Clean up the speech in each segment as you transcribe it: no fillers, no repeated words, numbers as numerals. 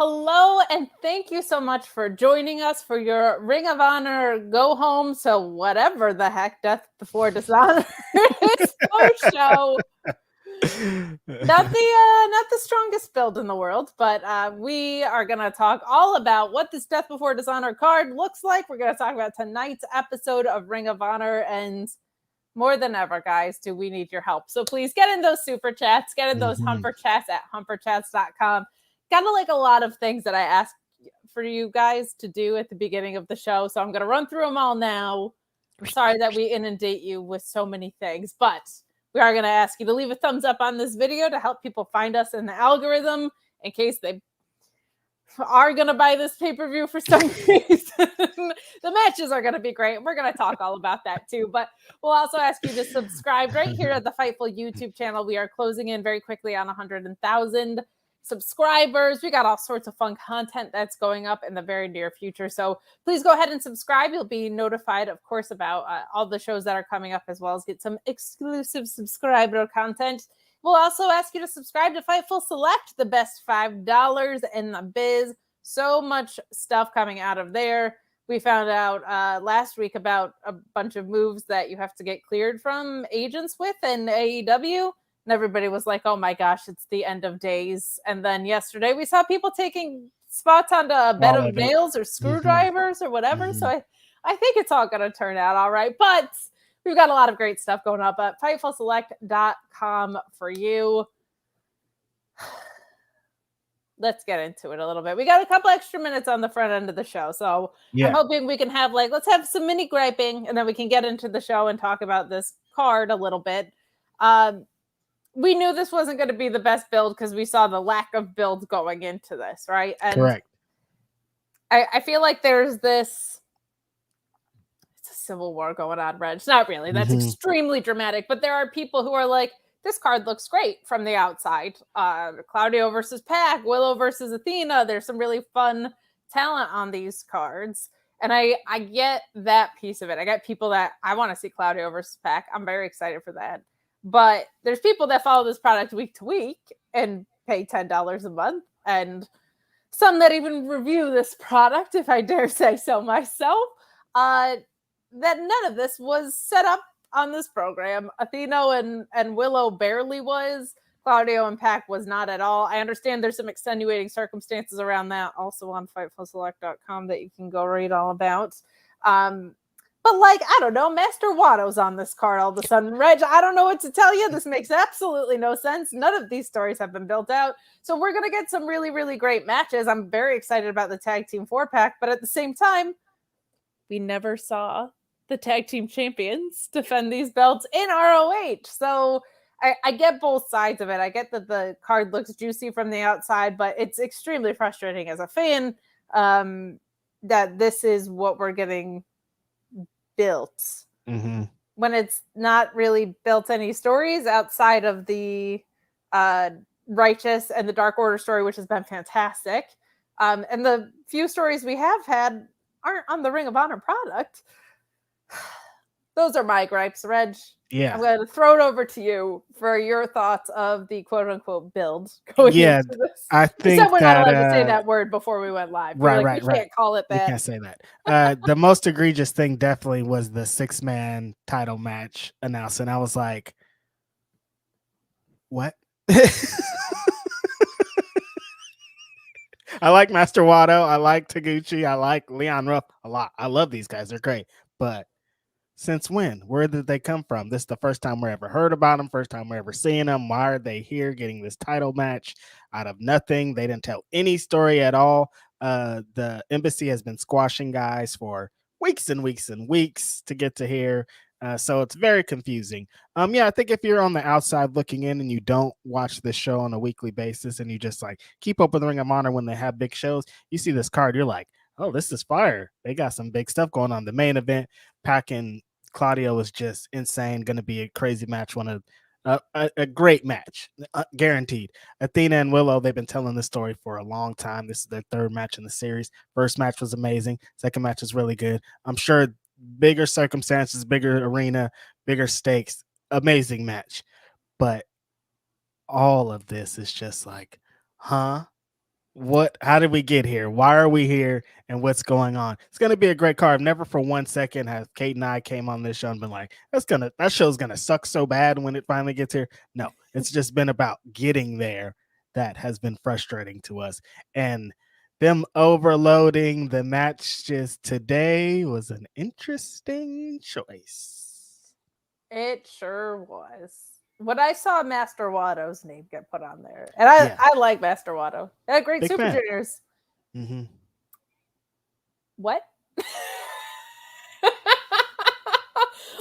Hello, and thank you so much for joining us for your Ring of Honor go home. So whatever the heck, Death Before Dishonor is post show. Not the strongest build in the world, but we are gonna talk all about what this Death Before Dishonor card looks like. We're gonna talk about tonight's episode of Ring of Honor, and more than ever, guys, do we need your help? So please get in those super chats, get in those Humper chats at humperchats.com. Kind of like a lot of things that I asked for you guys to do at the beginning of the show. So I'm going to run through them all now. I'm sorry that we inundate you with so many things, but we are going to ask you to leave a thumbs up on this video to help people find us in the algorithm in case they are going to buy this pay-per-view for some reason. The matches are going to be great. We're going to talk all about that too, but we'll also ask you to subscribe right here at the Fightful YouTube channel. We are closing in very quickly on 100,000 subscribers. We got all sorts of fun content that's going up in the very near future. So please go ahead and subscribe. You'll be notified, of course, about all the shows that are coming up, as well as get some exclusive subscriber content. We'll also ask you to subscribe to Fightful Select, the best $5 in the biz. So much stuff coming out of there. We found out last week about a bunch of moves that you have to get cleared from agents with in AEW. And everybody was like, oh my gosh, it's the end of days. And then yesterday we saw people taking spots onto a bed of nails or screwdrivers or whatever. So I think it's all going to turn out all right. But we've got a lot of great stuff going up at FightfulSelect.com for you. Let's get into it a little bit. We got a couple extra minutes on the front end of the show. So I'm hoping we can have let's have some mini griping and then we can get into the show and talk about this card a little bit. We knew this wasn't going to be the best build because we saw the lack of build going into this, right? And correct. I feel like there's it's a civil war going on, Reg. Not really. That's extremely dramatic. But there are people who are like, this card looks great from the outside. Claudio versus Pac, Willow versus Athena. There's some really fun talent on these cards. And I get that piece of it. I get people that I want to see Claudio versus Pac. I'm very excited for that. But there's people that follow this product week to week and pay $10 a month, and some that even review this product, if I dare say so myself, that none of this was set up on this program. Athena and Willow barely was. Claudio and Pac was not at all. I understand there's some extenuating circumstances around that also on FightfulSelect.com that you can go read all about. But I don't know, Master Watto's on this card all of a sudden. Reg, I don't know what to tell you. This makes absolutely no sense. None of these stories have been built out. So we're going to get some really, really great matches. I'm very excited about the tag team 4-pack, but at the same time, we never saw the tag team champions defend these belts in ROH. So I get both sides of it. I get that the card looks juicy from the outside, but it's extremely frustrating as a fan that this is what we're getting built when it's not really built any stories outside of the Righteous and the Dark Order story, which has been fantastic. And the few stories we have had aren't on the Ring of Honor product. Those are my gripes, Reg. Yeah. I'm going to throw it over to you for your thoughts of the quote-unquote build going into this. I think we're not allowed to say that word before we went live. Right. We can't call it that. We can't say that. The most egregious thing definitely was the 6-man title match announced, and I was like, what? I like Master Watto. I like Taguchi. I like Leon Ruff a lot. I love these guys. They're great. But since when? Where did they come from? This is the first time we're ever heard about them. First time we're ever seeing them. Why are they here getting this title match out of nothing? They didn't tell any story at all. The embassy has been squashing guys for weeks and weeks and weeks to get to here. So it's very confusing. I think if you're on the outside looking in and you don't watch this show on a weekly basis and you just keep up with Ring of Honor when they have big shows, you see this card, you're like, oh, this is fire. They got some big stuff going on. The main event, Pac and Claudio was just insane. Going to be a crazy match. A great match, guaranteed. Athena and Willow, they've been telling this story for a long time. This is their third match in the series. First match was amazing. Second match was really good. I'm sure bigger circumstances, bigger arena, bigger stakes, amazing match. But all of this is just huh? how did we get here? Why are we here? And what's going on? It's gonna be a great card. Never for 1 second has Kate and I came on this show and been like, that show's gonna suck so bad when it finally gets here. No, it's just been about getting there that has been frustrating to us. And them overloading the match just today was an interesting choice. It sure was. When I saw Master Watto's name get put on there, and I like Master Watto. They had great Big Super fan. Juniors. Mm-hmm. What?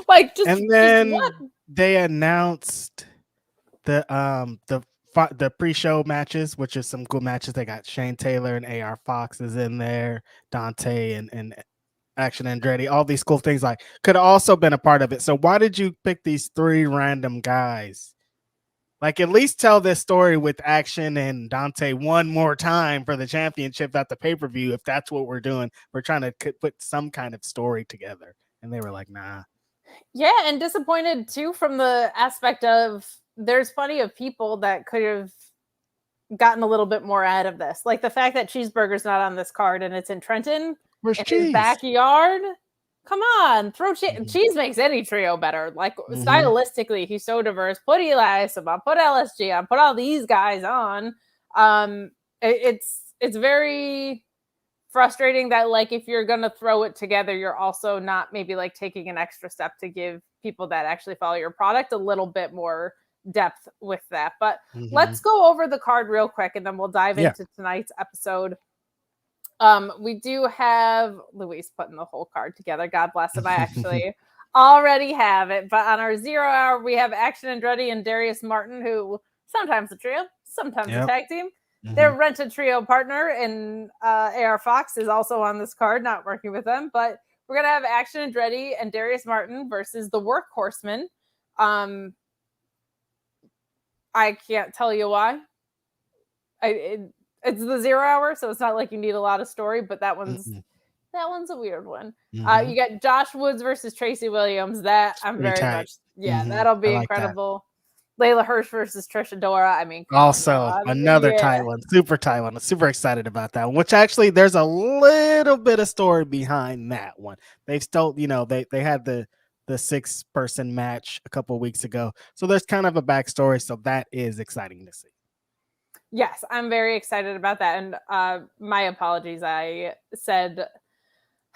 Like and then just what? They announced the pre-show matches, which is some good matches. They got Shane Taylor and AR Fox is in there, Dante and Action Andretti, all these cool things like could have also been a part of it. So why did you pick these 3 random guys? Like, at least tell this story with Action and Dante one more time for the championship at the pay-per-view. If that's what we're doing, we're trying to put some kind of story together. And they were like, nah. Yeah, and disappointed too from the aspect of there's plenty of people that could have gotten a little bit more out of this. Like the fact that Cheeseburger's not on this card and it's in Trenton, Where's in Cheese? his backyard. Come on, throw Cheese makes any trio better. Like stylistically, he's so diverse. Put Eli on, put LSG on, put all these guys on. It's very frustrating that like if you're gonna throw it together, you're also not maybe like taking an extra step to give people that actually follow your product a little bit more depth with that. But let's go over the card real quick and then we'll dive into tonight's episode. We do have Luis putting the whole card together. God bless him. I actually already have it. But on our 0 hour, we have Action Andretti and Darius Martin, who sometimes a trio, sometimes a tag team. Their rented trio partner in AR Fox is also on this card, not working with them. But we're going to have Action Andretti and Darius Martin versus the Workhorsemen. I can't tell you why. It's the 0 hour, so it's not like you need a lot of story, but that one's a weird one. You got Josh Woods versus Tracy Williams. That I'm pretty very tight. much that'll be incredible. Layla Hirsch versus Trish Adora. I mean, also another tight one, super tight one. I'm super excited about that one. Which actually, there's a little bit of story behind that one. They've still, they had the 6-person match a couple of weeks ago, so there's kind of a backstory. So that is exciting to see. Yes, I'm very excited about that. And my apologies. I said,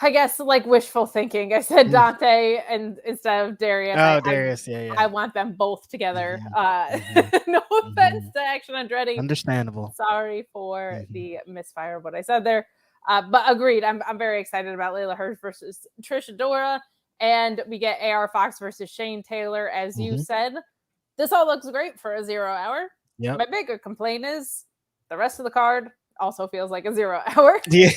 I guess, like wishful thinking. I said Dante and instead of Darius. Darius, I want them both together. No offense to Action Andretti. Understandable. Sorry for the misfire of what I said there. But agreed. I'm very excited about Layla Hirsch versus Trish Adora. And we get AR Fox versus Shane Taylor, as you said. This all looks great for a 0 hour. Yep. My bigger complaint is the rest of the card also feels like a 0 hour. Yeah.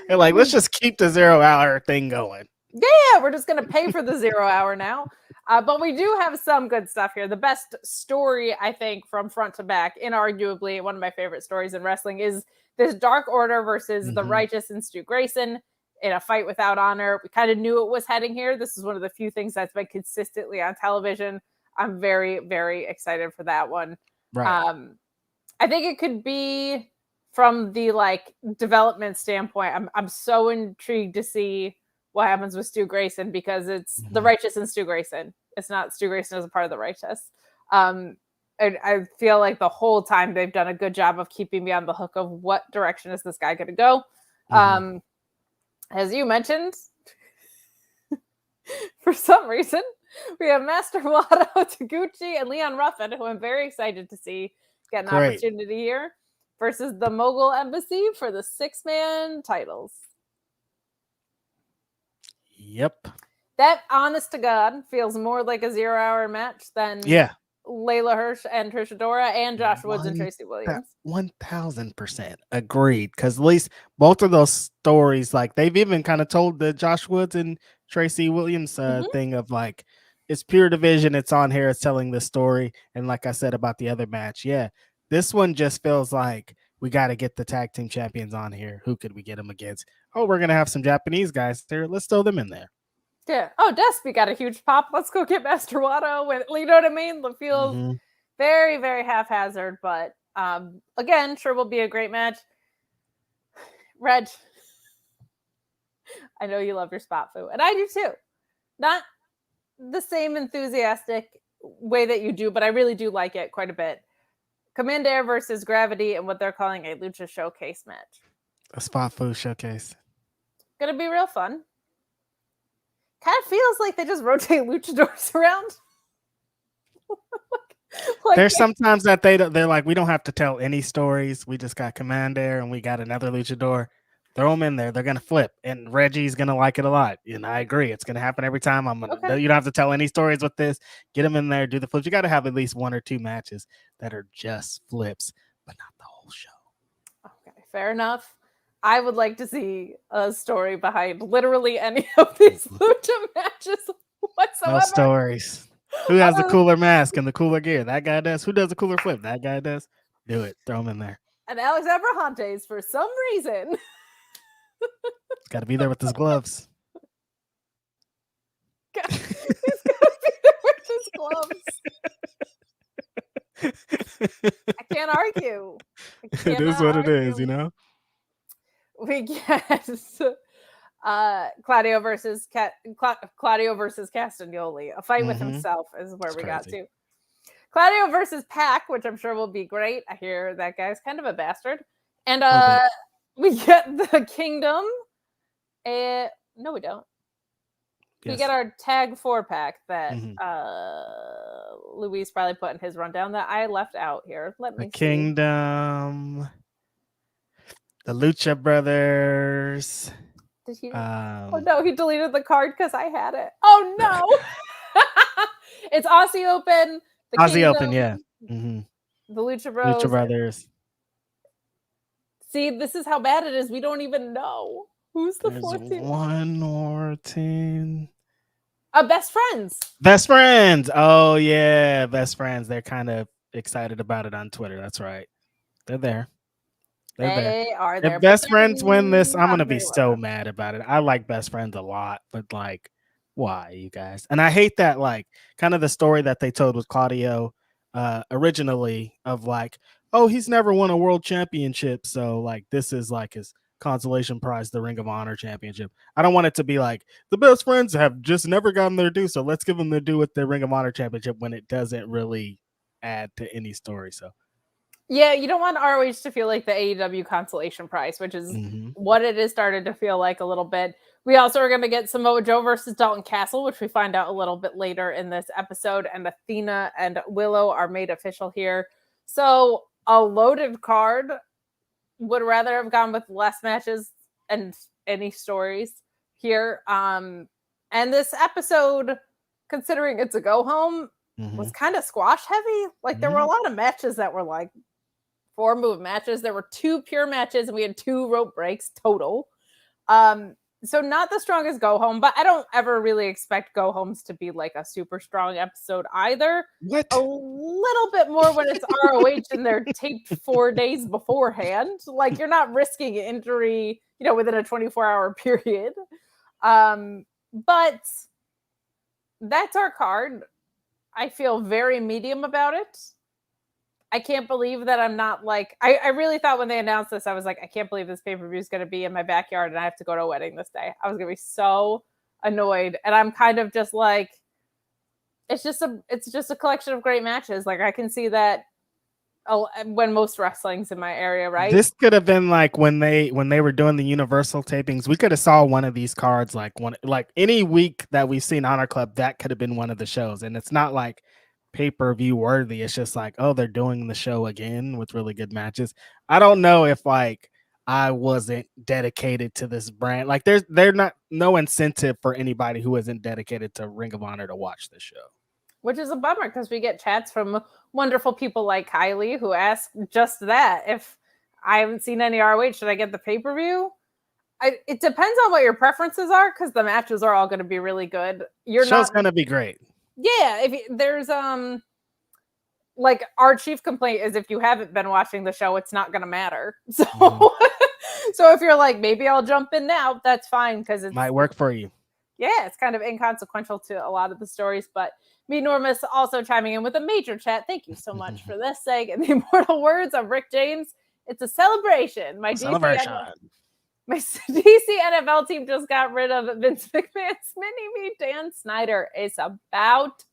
They're like, let's just keep the 0 hour thing going. Yeah, we're just going to pay for the 0 hour now. But we do have some good stuff here. The best story, I think, from front to back, inarguably one of my favorite stories in wrestling, is this Dark Order versus the Righteous and Stu Grayson in a fight without honor. We kind of knew it was heading here. This is one of the few things that's been consistently on television. I'm very, very excited for that one. Right. I think it could be from the like development standpoint. I'm so intrigued to see what happens with Stu Grayson because it's the Righteous and Stu Grayson. It's not Stu Grayson as a part of the Righteous. I feel like the whole time they've done a good job of keeping me on the hook of what direction is this guy going to go. As you mentioned, for some reason, we have Master Watto, Taguchi, and Leon Ruffin, who I'm very excited to see get an opportunity here, versus the Mogul Embassy for the 6-man titles. Yep. That, honest to God, feels more like a 0 hour match than Layla Hirsch and Trish Adora and Josh Woods and Tracy Williams. 1000% agreed. Because at least both of those stories, like they've even kind of told the Josh Woods and Tracy Williams thing of like, it's pure division. It's on here. It's telling the story. And like I said about the other match, this one just feels like we got to get the tag team champions on here. Who could we get them against? Oh, we're going to have some Japanese guys there. Let's throw them in there. Yeah. Oh, Despy got a huge pop. Let's go get Master Watto. You know what I mean? It feels very, very haphazard, but Again, sure will be a great match. Reg, I know you love your spot foo, and I do too. Not the same enthusiastic way that you do, but I really do like it quite a bit. Commander versus Gravity and what they're calling a lucha showcase match. A spot food showcase. Gonna be real fun. Kind of feels like they just rotate luchadors around. There's sometimes that they're like, we don't have to tell any stories. We just got Commander and we got another luchador. Throw them in there. They're gonna flip, and Reggie's gonna like it a lot. And I agree, it's gonna happen every time. You don't have to tell any stories with this. Get them in there, do the flips. You got to have at least 1 or 2 matches that are just flips, but not the whole show. Okay, fair enough. I would like to see a story behind literally any of these lucha matches whatsoever. No stories. Who has the cooler mask and the cooler gear? That guy does. Who does the cooler flip? That guy does. Do it. Throw him in there. And Alex Abrahantes, for some reason, got to be there with his gloves. He's got to be there with his gloves. I can't argue. It is what it is, you know? We get Claudio versus Castagnoli. A fight with himself is where we got to. Claudio versus Pac, which I'm sure will be great. I hear that guy's kind of a bastard. And we get the Kingdom. No, we don't. Yes. We get our tag 4-pack that Luis probably put in his rundown that I left out here. Let me see. Kingdom, the Lucha Brothers. Did he? Oh no, he deleted the card because I had it. Oh no! It's Aussie Open. Aussie Open, yeah. The Lucha Bros. Lucha Brothers. See, this is how bad it is. We don't even know who's the 14th. One more team. Best Friends. Best Friends. Oh yeah, Best Friends. They're kind of excited about it on Twitter. That's right. They're there. They are there. If Best Friends win this, I'm gonna be so mad about it. I like Best Friends a lot, but like, why, you guys? And I hate that, like, kind of the story that they told with Claudio originally of like, oh, he's never won a world championship, so like this is like his consolation prize, the Ring of Honor championship. I don't want it to be like the Best Friends have just never gotten their due, so let's give them their due with the Ring of Honor championship when it doesn't really add to any story. So yeah, you don't want ROH to feel like the AEW consolation prize, which is what it is started to feel like a little bit. We also are going to get Samoa Joe versus Dalton Castle, which we find out a little bit later in this episode, and Athena and Willow are made official here. So a loaded card. Would rather have gone with less matches and any stories here. And this episode, considering it's a go home, was kind of squash heavy. Like there were a lot of matches that were like 4 move matches. There were 2 pure matches and we had 2 rope breaks total. So not the strongest go home, but I don't ever really expect go homes to be like a super strong episode either. What? A little bit more when it's ROH and they're taped 4 days beforehand. Like you're not risking injury, within a 24-hour period. But that's our card. I feel very medium about it. I can't believe that I'm not like, I really thought when they announced this, I was like, I can't believe this pay-per-view is going to be in my backyard and I have to go to a wedding this day. I was going to be so annoyed. And I'm kind of just like, it's just a collection of great matches. Like I can see that when most wrestling's in my area, right? This could have been like when they were doing the Universal tapings, we could have saw one of these cards like any week that we've seen Honor Club, that could have been one of the shows. And it's not like pay-per-view worthy. It's just like, oh, they're doing the show again with really good matches. I don't know if like I wasn't dedicated to this brand. Like there's no incentive for anybody who isn't dedicated to Ring of Honor to watch this show. Which is a bummer because we get chats from wonderful people like Kylie who ask just that. If I haven't seen any ROH, should I get the pay-per-view? It depends on what your preferences are because the matches are all going to be really good. Show's going to be great. Yeah, if there's like our chief complaint is if you haven't been watching the show, it's not going to matter. So, so if you're like, maybe I'll jump in now, that's fine because it might work for you. Yeah, it's kind of inconsequential to a lot of the stories, but me Enormous also chiming in with a major chat. Thank you so much for this, saying in the immortal words of Rick James, it's a celebration. My DC NFL team just got rid of Vince McMahon's mini-me, Dan Snyder. It's about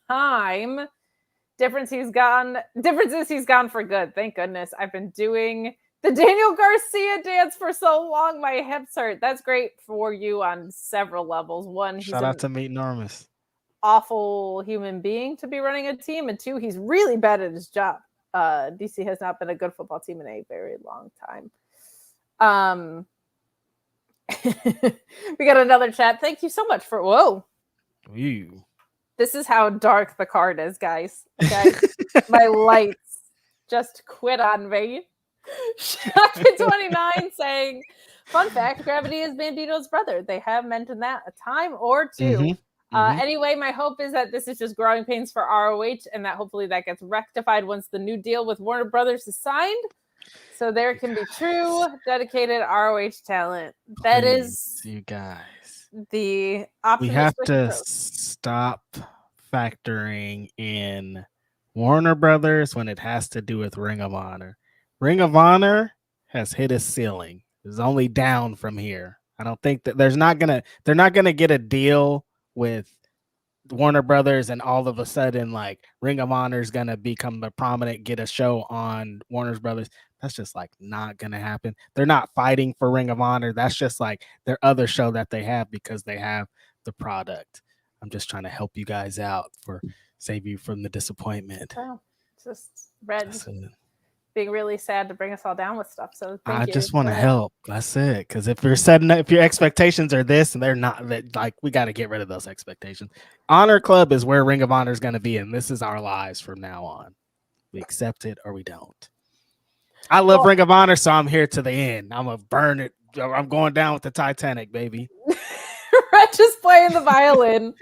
time. Difference is he's gone for good. Thank goodness. I've been doing the Daniel Garcia dance for so long. My hips hurt. That's great for you on several levels. One, shout out to Meet Enormous. Awful human being to be running a team, and two, he's really bad at his job. DC has not been a good football team in a very long time. We got another chat. Thank you so much for Ew. This is how dark the card is, guys. Okay, my lights just quit on me. Shotgun29 saying, fun fact, Gravity is Bandito's brother. They have mentioned that a time or two. Anyway, my hope is that this is just growing pains for ROH and that hopefully that gets rectified once the new deal with Warner Brothers is signed. So there can be true, dedicated ROH talent. That is, you guys. The we have to stop factoring in Warner Brothers when it has to do with Ring of Honor. Ring of Honor has hit its ceiling. It's only down from here. I don't think that they're not gonna get a deal with Warner Brothers and all of a sudden like Ring of Honor is gonna become a prominent, get a show on Warner Brothers. That's just like not gonna happen. They're not fighting for Ring of Honor. That's just like their other show that they have because they have the product. I'm just trying to help you guys out save you from the disappointment. Wow. Just Red being really sad to bring us all down with stuff. So I just want to help. That's it. Because if your expectations are this and they're not, like we got to get rid of those expectations. Honor Club is where Ring of Honor is going to be, and this is our lives from now on. We accept it or we don't. I love Ring of Honor, so I'm here to the end. I'm gonna burn it. I'm going down with the Titanic, baby. Rich is playing the violin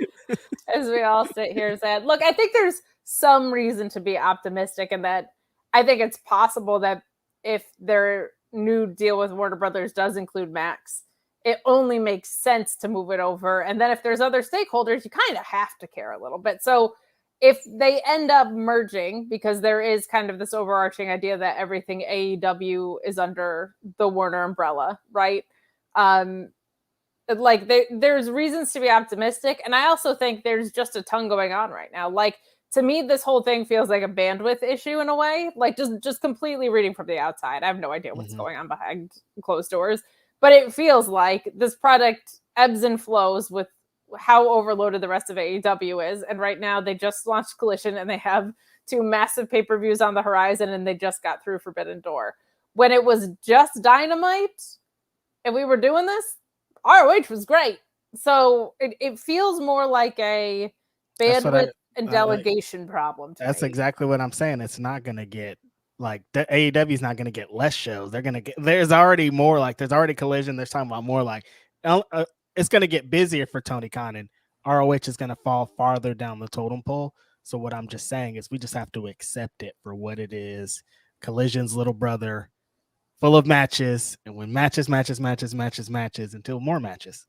as we all sit here sad. Look, I think there's some reason to be optimistic in that. I think it's possible that if their new deal with Warner Brothers does include Max, it only makes sense to move it over. And then if there's other stakeholders, you kind of have to care a little bit. So if they end up merging, because there is kind of this overarching idea that everything AEW is under the Warner umbrella, right? There's reasons to be optimistic. And I also think there's just a ton going on right now. Like, to me, this whole thing feels like a bandwidth issue in a way, like just completely reading from the outside. I have no idea what's going on behind closed doors, but it feels like this product ebbs and flows with how overloaded the rest of AEW is. And right now they just launched Collision and they have 2 massive pay-per-views on the horizon and they just got through Forbidden Door. When it was just Dynamite and we were doing this, ROH was great. So it feels more like a bandwidth and delegation problem. That's exactly what I'm saying. It's not going to get like the AEW is not going to get less shows. They're going to get, there's already more like there's already Collision. There's talking about more like it's going to get busier for Tony Khan and ROH is going to fall farther down the totem pole. So what I'm just saying is we just have to accept it for what it is. Collision's little brother, full of matches, and when matches until more matches.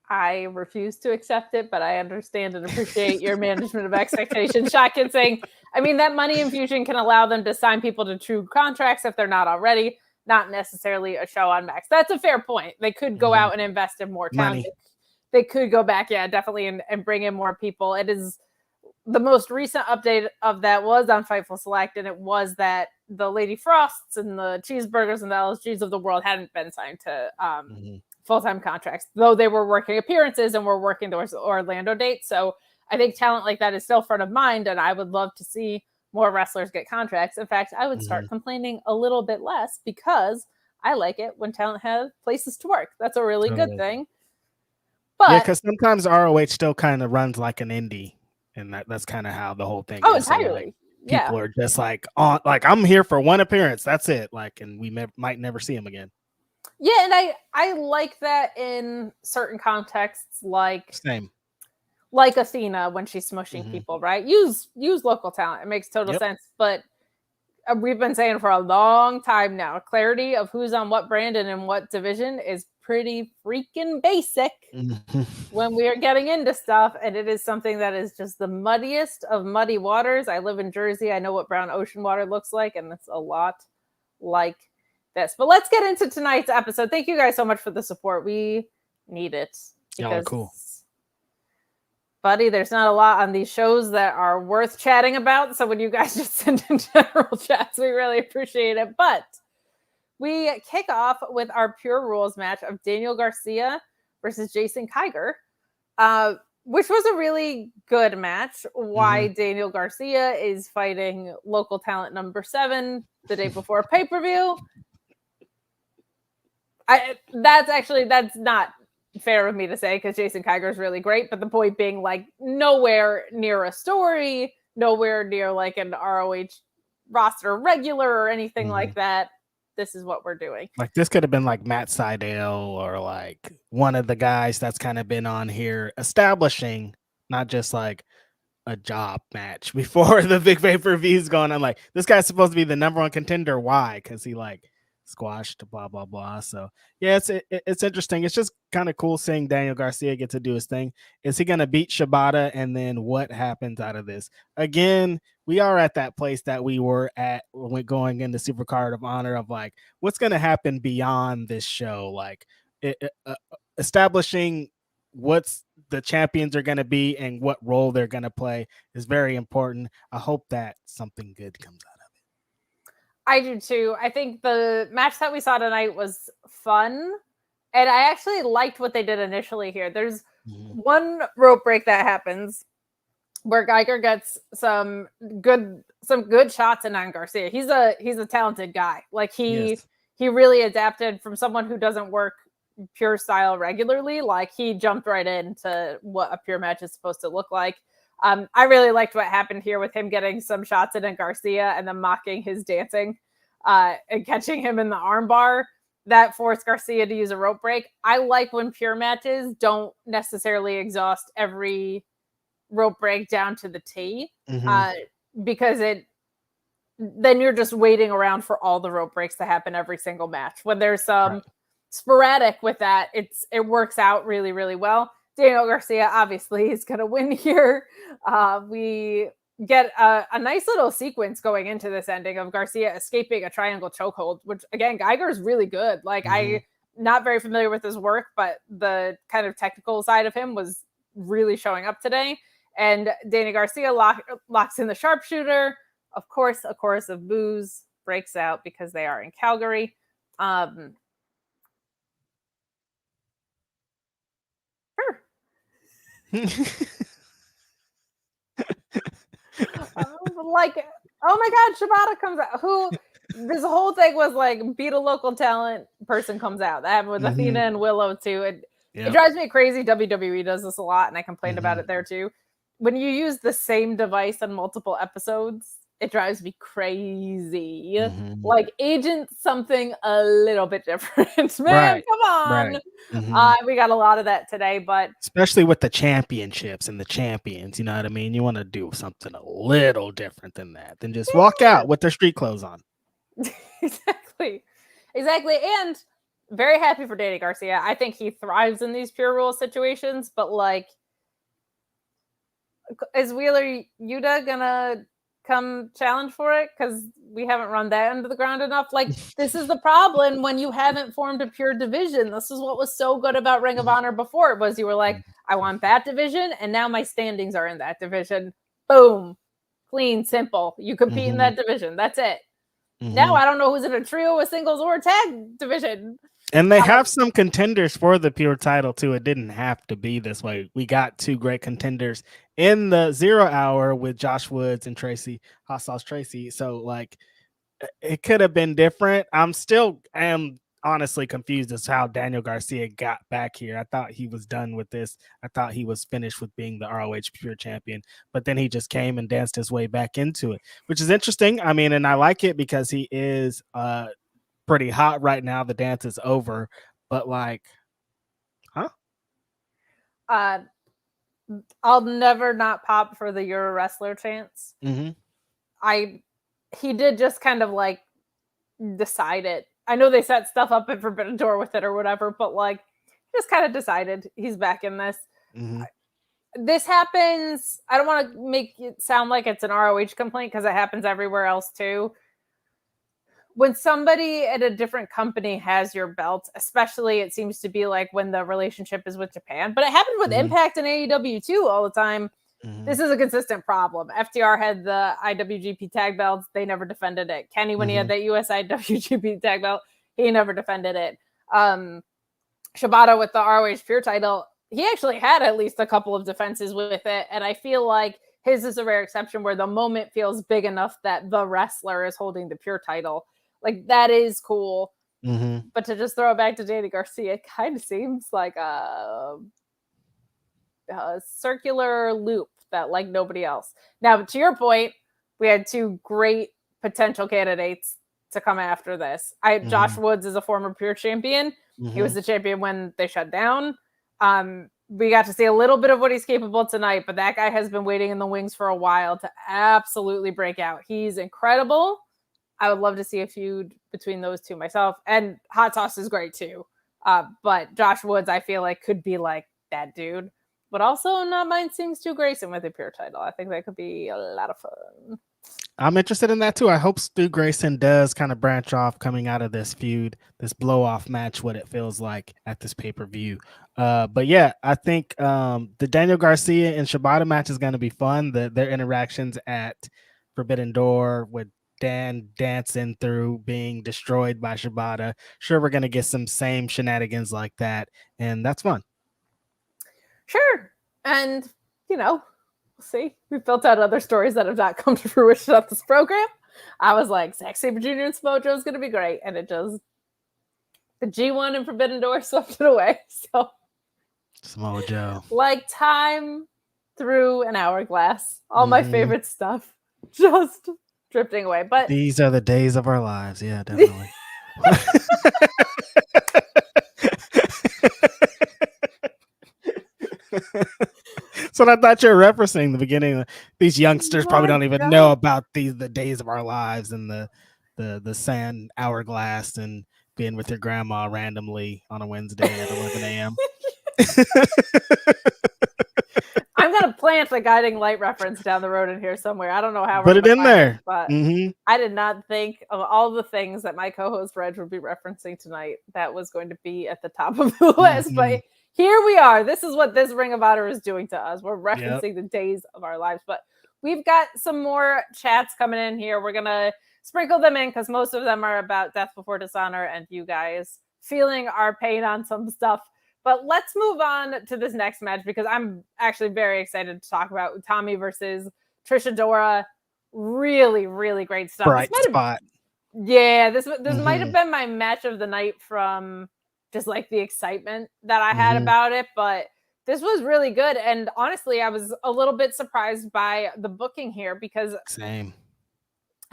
I refuse to accept it, but I understand and appreciate your management of expectations. Shotgun saying, I mean, that money infusion can allow them to sign people to true contracts if they're not already, not necessarily a show on Max. That's a fair point. They could go out and invest in more talent. They could go back, definitely, and bring in more people. It is the most recent update of that was on Fightful Select, and it was that the Lady Frosts and the Cheeseburgers and the LSGs of the world hadn't been signed to full-time contracts, though they were working appearances and were working towards the Orlando date. So I think talent like that is still front of mind, and I would love to see more wrestlers get contracts. In fact, I would start complaining a little bit less because I like it when talent has places to work. That's a really good thing. But yeah, because sometimes ROH still kind of runs like an indie, and that's kind of how the whole thing is. Entirely. So, people are just like, I'm here for one appearance. That's it. Like, and we might never see him again. Yeah, and I like that in certain contexts, like Athena when she's smushing people, right? Use local talent. It makes total sense. But we've been saying for a long time now, clarity of who's on what brand and in what division is pretty freaking basic when we are getting into stuff, and it is something that is just the muddiest of muddy waters. I live in Jersey. I know what brown ocean water looks like, and it's a lot like this. But let's get into tonight's episode. Thank you guys so much for the support. We need it. Y'all are cool. Buddy, there's not a lot on these shows that are worth chatting about. So when you guys just send in general chats, we really appreciate it. But we kick off with our Pure Rules match of Daniel Garcia versus Jason Geiger, which was a really good match. Why Daniel Garcia is fighting local talent number 7 the day before pay-per-view. That's not fair of me to say, because Jason Geiger is really great, but the point being, like, nowhere near a story, nowhere near like an ROH roster regular or anything like that. This is what we're doing. Like, this could have been like Matt Sydal or like one of the guys that's kind of been on here establishing not just like a job match before the big pay-per-views going on. Like, this guy's supposed to be the number 1 contender. Why? Because he like squashed blah blah blah. So yeah, it's interesting. It's just kind of cool seeing Daniel Garcia get to do his thing. Is he gonna beat Shibata, and then what happens out of this? Again, we are at that place that we were at when going into Supercard of Honor of like, what's gonna happen beyond this show? Like establishing what's the champions are gonna be and what role they're gonna play is very important. I hope that something good comes out. I do too. I think the match that we saw tonight was fun, and I actually liked what they did initially here. There's one rope break that happens where Geiger gets some good shots in on Garcia. He's a talented guy. Like, he really adapted from someone who doesn't work pure style regularly. Like, he jumped right into what a pure match is supposed to look like. I really liked what happened here with him getting some shots in Garcia and then mocking his dancing and catching him in the armbar. That forced Garcia to use a rope break. I like when pure matches don't necessarily exhaust every rope break down to the T, because then you're just waiting around for all the rope breaks to happen every single match. When there's some sporadic with that, it works out really, really well. Daniel Garcia obviously is going to win here. We get a nice little sequence going into this ending of Garcia escaping a triangle chokehold, which, again, Geiger is really good. Like, I'm not very familiar with his work, but the kind of technical side of him was really showing up today. And Daniel Garcia locks in the sharpshooter. Of course, a chorus of boos breaks out because they are in Calgary. Like, oh my God, Shibata comes out. This whole thing was like, beat a local talent, person comes out. That happened with Athena and Willow too. It drives me crazy. WWE does this a lot, and I complained about it there too. When you use the same device on multiple episodes, it drives me crazy. Like, agent something a little bit different. Man, come on. We got a lot of that today, but especially with the championships and the champions, you know what I mean? You want to do something a little different than that, than just walk out with their street clothes on. Exactly. And very happy for Danny Garcia. I think he thrives in these pure rule situations, but like, is Wheeler Yuta gonna come challenge for it? Because we haven't run that into the ground enough. Like, this is the problem when you haven't formed a pure division. This is what was so good about Ring of Honor before, was you were like, I want that division, and now my standings are in that division. Boom. Clean, simple. You compete in that division. That's it. Now I don't know who's in a trio, a singles, or a tag division. And they have some contenders for the pure title too. It didn't have to be this way. We got 2 great contenders in the 0 hour with Josh Woods and Hot Sauce Tracy. So like, it could have been different. I am honestly confused as to how Daniel Garcia got back here. I thought he was done with this. I thought he was finished with being the ROH pure champion, but then he just came and danced his way back into it, which is interesting. I mean, and I like it because he is pretty hot right now. The dance is over, but like, I'll never not pop for the You're a Wrestler chants. He did just kind of like decide it I know they set stuff up at Forbidden Door with it or whatever, but like just kind of decided he's back in this. Mm-hmm. This happens. I don't want to make it sound like it's an ROH complaint because it happens everywhere else too. When somebody at a different company has your belt, especially it seems to be like when the relationship is with Japan, but it happened with Impact and AEW too all the time. This is a consistent problem. FTR had the IWGP tag belts. They never defended it. Kenny, when he had that US IWGP tag belt, he never defended it. Shibata with the ROH Pure title, he actually had at least a couple of defenses with it. And I feel like his is a rare exception where the moment feels big enough that the wrestler is holding the Pure title. Like, that is cool. But to just throw it back to Danny Garcia kind of seems like a circular loop that like nobody else. Now, to your point, we had two great potential candidates to come after this. Josh Woods is a former Pure champion. He was the champion when they shut down. We got to see a little bit of what he's capable tonight, but that guy has been waiting in the wings for a while to absolutely break out. He's incredible. I would love to see a feud between those two myself. And Hot Sauce is great too. But Josh Woods, I feel like, could be like that dude. But also not mine seems Stu Grayson with a Pure title. I think that could be a lot of fun. I'm interested in that too. I hope Stu Grayson does kind of branch off coming out of this feud, this blow off match, what it feels like at this pay-per-view. But yeah, I think the Daniel Garcia and Shibata match is going to be fun. Their interactions at Forbidden Door with Dan dancing through being destroyed by Shibata. Sure, we're going to get some same shenanigans like that, and that's fun. Sure. And, you know, we'll see. We've built out other stories that have not come to fruition on this program. I was like, Zack Sabre Jr. and Samoa Joe is going to be great. And it just, the G1 and Forbidden Door swept it away. So, Samoa Joe. Like time through an hourglass. All my favorite stuff just drifting away. But these are the days of our lives. Yeah, definitely. So I thought you were referencing the beginning. These youngsters probably don't even know about the days of our lives and the sand hourglass and being with your grandma randomly on a Wednesday at 11 a.m. I'm gonna plant a guiding light reference down the road in here somewhere. I don't know how. Put it in there. But I did not think of all the things that my co-host Reg would be referencing tonight. That was going to be at the top of the list, but. Here we are. This is what this Ring of Honor is doing to us. We're referencing the days of our lives. But we've got some more chats coming in here. We're going to sprinkle them in because most of them are about Death Before Dishonor and you guys feeling our pain on some stuff. But let's move on to this next match because I'm actually very excited to talk about Utami versus Trish Adora. Really, really great stuff. Bright spot. This might have been my match of the night from just like the excitement that I had about it, but this was really good. And honestly, I was a little bit surprised by the booking here because I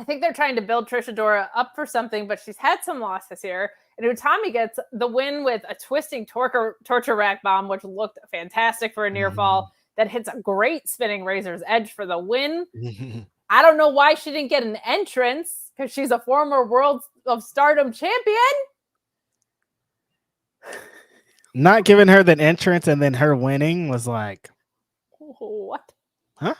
think they're trying to build Trish Adora up for something, but she's had some losses here. And Utami gets the win with a twisting torture rack bomb, which looked fantastic for a near fall that hits a great spinning razor's edge for the win. I don't know why she didn't get an entrance because she's a former World of Stardom champion. Not giving her the entrance and then her winning was like, what? Huh?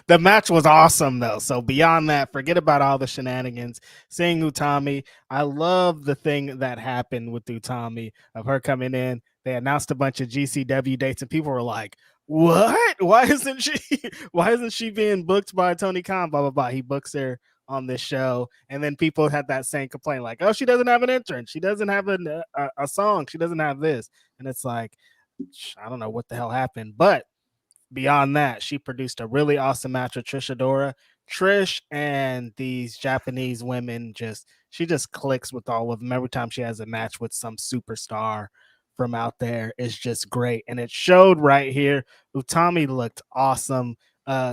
The match was awesome though. So beyond that, forget about all the shenanigans. Seeing Utami, I love the thing that happened with Utami of her coming in. They announced a bunch of GCW dates and people were like, what? Why isn't she being booked by Tony Khan? Blah, blah, blah. He books her on this show, and then people had that same complaint like, oh, she doesn't have an entrance, she doesn't have a song, she doesn't have this, and it's like, I don't know what the hell happened. But beyond that, she produced a really awesome match with Trish Adora. Trish and these Japanese women she just clicks with all of them. Every time she has a match with some superstar from out there, it's just great, and it showed right here. Utami looked awesome.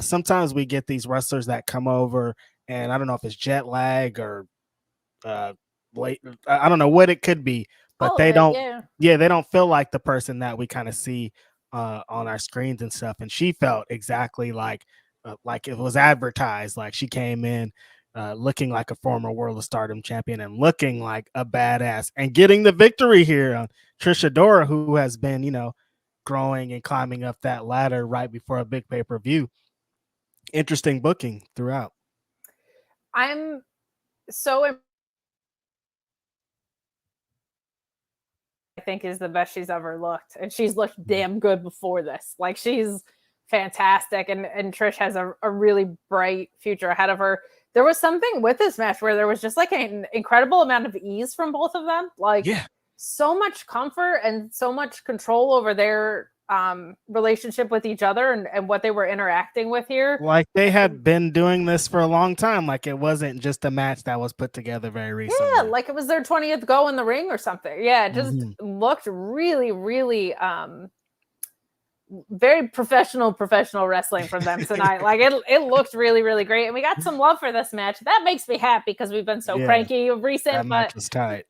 Sometimes we get these wrestlers that come over and I don't know if it's jet lag or late. I don't know what it could be, but they don't feel like the person that we kind of see on our screens and stuff. And she felt exactly like it was advertised. Like she came in looking like a former World of Stardom champion and looking like a badass and getting the victory here on Trish Adora, who has been, growing and climbing up that ladder right before a big pay-per-view. Interesting booking throughout. I'm so I think is the best she's ever looked, and she's looked damn good before this. Like, she's fantastic, and Trish has a really bright future ahead of her. There was something with this match where there was just like an incredible amount of ease from both of them. Like, so much comfort and so much control over their relationship with each other and what they were interacting with here. Like, they had been doing this for a long time. Like, it wasn't just a match that was put together very recently. Yeah, like it was their 20th go in the ring or something. Yeah, it just looked really, really very professional wrestling from them tonight. Like, it looked really, really great. And we got some love for this match. That makes me happy because we've been so cranky of recent. That match was tight.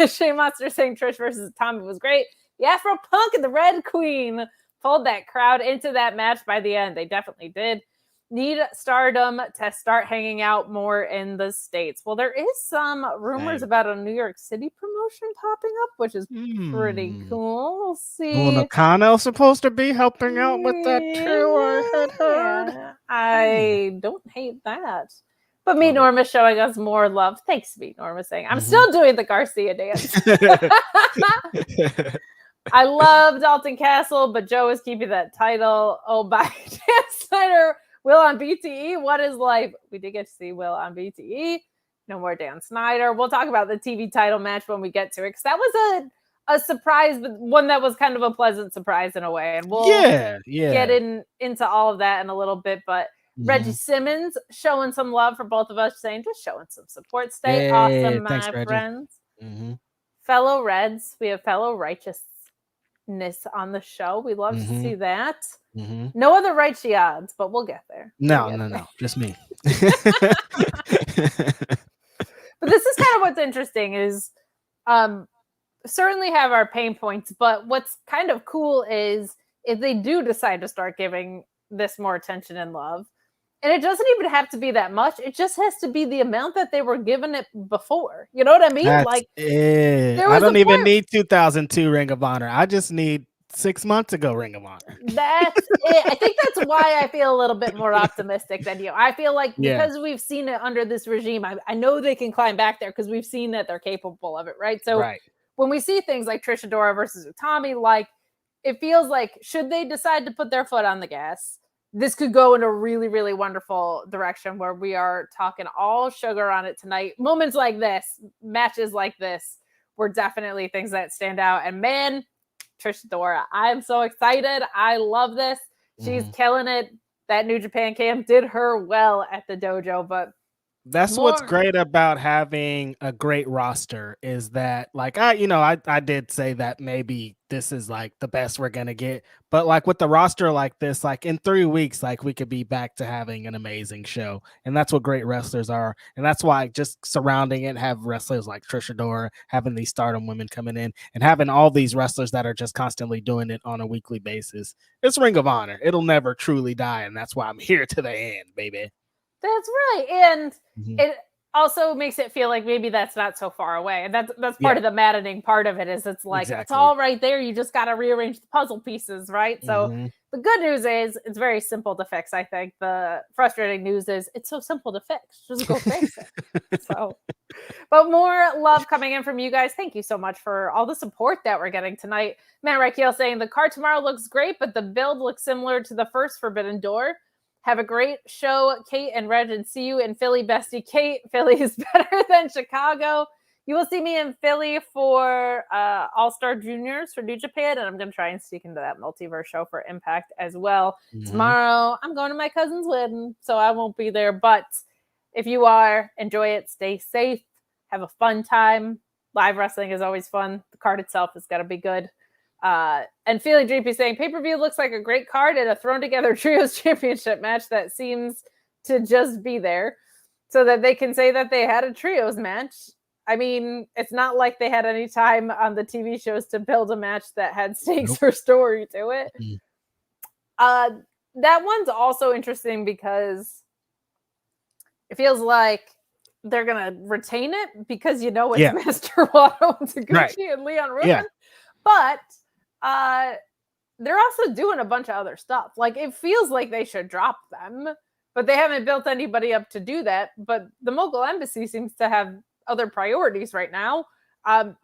Shane Monster saying Trish versus Tommy was great. The Afro Punk and the Red Queen pulled that crowd into that match by the end. They definitely did. Need Stardom to start hanging out more in the States. Well, there is some rumors about a New York City promotion popping up, which is pretty cool. We'll see. Well, Nakano's supposed to be helping out with that too, I had heard. I don't hate that. But Meet Norma showing us more love. Thanks, Meet Norma saying, I'm still doing the Garcia dance. I love Dalton Castle, but Joe is keeping that title. Oh, by Dan Snyder. Will on BTE, what is life? We did get to see Will on BTE. No more Dan Snyder. We'll talk about the TV title match when we get to it, because that was a surprise, but one that was kind of a pleasant surprise in a way. And we'll get into all of that in a little bit. But Reggie Simmons showing some love for both of us, saying just showing some support. Stay awesome, my friends. Fellow Reds, we have fellow righteousness on the show. We love to see that. No other Righteous odds, but we'll get there. No, just me. But this is kind of what's interesting is certainly have our pain points, but what's kind of cool is if they do decide to start giving this more attention and love, and it doesn't even have to be that much, it just has to be the amount that they were given it before. You know what I mean? That's like it. I don't even need 2002 Ring of Honor. I just need 6 months ago Ring of Honor. That's it. I think that's why I feel a little bit more optimistic than you. I feel like because we've seen it under this regime, I know they can climb back there because we've seen that they're capable of it, right? So when we see things like Trish Adora versus Utami, like, it feels like, should they decide to put their foot on the gas, this could go in a really, really wonderful direction where we are talking all sugar on it tonight. Moments like this, matches like this, were definitely things that stand out. And man, Trish Adora, I'm so excited. I love this. She's killing it. That New Japan camp did her well at the dojo, but that's what's great about having a great roster is that, like, I did say that maybe this is like the best we're gonna get, but like with the roster like this, like in 3 weeks, like we could be back to having an amazing show, and that's what great wrestlers are, and that's why just surrounding it, have wrestlers like Trish Adora, having these Stardom women coming in, and having all these wrestlers that are just constantly doing it on a weekly basis. It's Ring of Honor. It'll never truly die, and that's why I'm here to the end, baby. That's right. And it also makes it feel like maybe that's not so far away. And that's part of the maddening part of it is it's like, it's all right there. You just got to rearrange the puzzle pieces, right? So the good news is it's very simple to fix, I think. The frustrating news is it's so simple to fix. Just go fix it. So, but more love coming in from you guys. Thank you so much for all the support that we're getting tonight. Matt Reichel saying the card tomorrow looks great, but the build looks similar to the first Forbidden Door. Have a great show, Kate and Reg, and see you in Philly, bestie Kate. Philly is better than Chicago. You will see me in Philly for All-Star Juniors for New Japan, and I'm going to try and sneak into that multiverse show for Impact as well. Tomorrow, I'm going to my cousin's wedding, so I won't be there. But if you are, enjoy it. Stay safe. Have a fun time. Live wrestling is always fun. The card itself has got to be good. And Feeling GP saying pay-per-view looks like a great card and a thrown together trios championship match that seems to just be there so that they can say that they had a trios match. I mean, it's not like they had any time on the TV shows to build a match that had stakes or story to it. That one's also interesting because it feels like they're gonna retain it because it's Master Wato and Taguchi and Leon Ruffin. Yeah. But they're also doing a bunch of other stuff. Like, it feels like they should drop them, but they haven't built anybody up to do that. But the Mogul Embassy seems to have other priorities right now.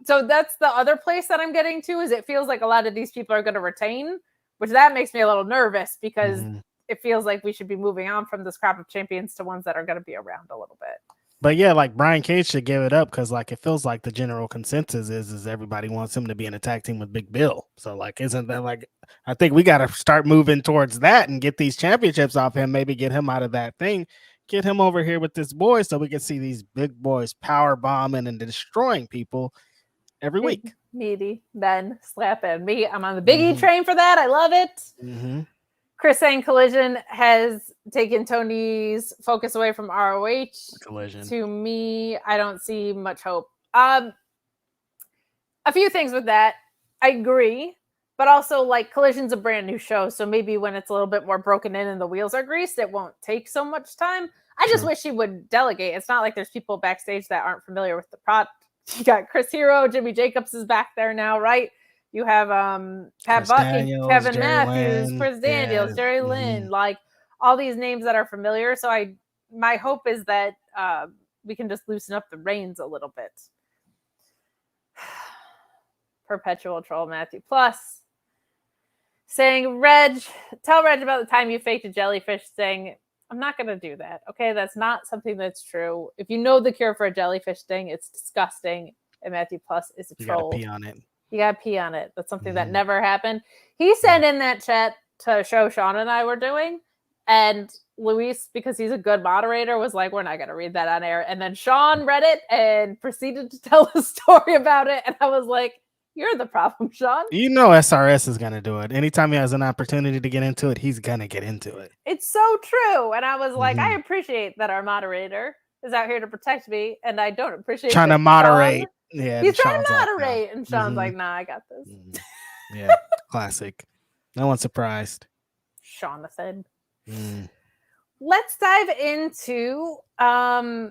So that's the other place that I'm getting to, is it feels like a lot of these people are going to retain, which that makes me a little nervous because it feels like we should be moving on from this crop of champions to ones that are going to be around a little bit. But yeah, like Brian Cage should give it up because like it feels like the general consensus is everybody wants him to be in a tag team with Big Bill. So like, isn't that like, I think we got to start moving towards that and get these championships off him, maybe get him out of that thing, get him over here with this boy so we can see these big boys power bombing and destroying people every week. Meaty Ben slapping me. I'm on the Big E train for that. I love it. Chris saying Collision has taken Tony's focus away from ROH. Collision. To me, I don't see much hope. A few things with that. I agree. But also, like, Collision's a brand new show. So maybe when it's a little bit more broken in and the wheels are greased, it won't take so much time. I just wish he would delegate. It's not like there's people backstage that aren't familiar with the product. You got Chris Hero, Jimmy Jacobs is back there now, right? You have Pat Bucky, Kevin Jerry Matthews, Lynn, Chris Daniels, Jerry Lynn, like all these names that are familiar. So my hope is that we can just loosen up the reins a little bit. Perpetual troll Matthew Plus saying, tell Reg about the time you faked a jellyfish sting. I'm not going to do that. Okay. That's not something that's true. If you know the cure for a jellyfish sting, it's disgusting. And Matthew Plus is a troll. You gotta pee on it. You got to pee on it. That's something that never happened. He sent in that chat to show Sean and I were doing. And Luis, because he's a good moderator, was like, we're not going to read that on air. And then Sean read it and proceeded to tell a story about it. And I was like, you're the problem, Sean. You know SRS is going to do it. Anytime he has an opportunity to get into it, he's going to get into it. It's so true. And I was like, I appreciate that our moderator is out here to protect me. And I don't appreciate trying to moderate. Sean, yeah, he's trying to moderate. And Sean's like, nah, I got this. Yeah, classic. No one's surprised. Jonathan. Let's dive into a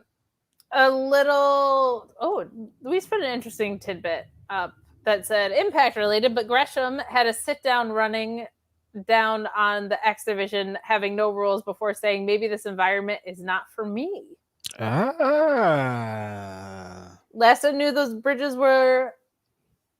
little. Luis put an interesting tidbit up that said Impact related, but Gresham had a sit down running down on the X division, having no rules before saying maybe this environment is not for me. Last I knew, those bridges were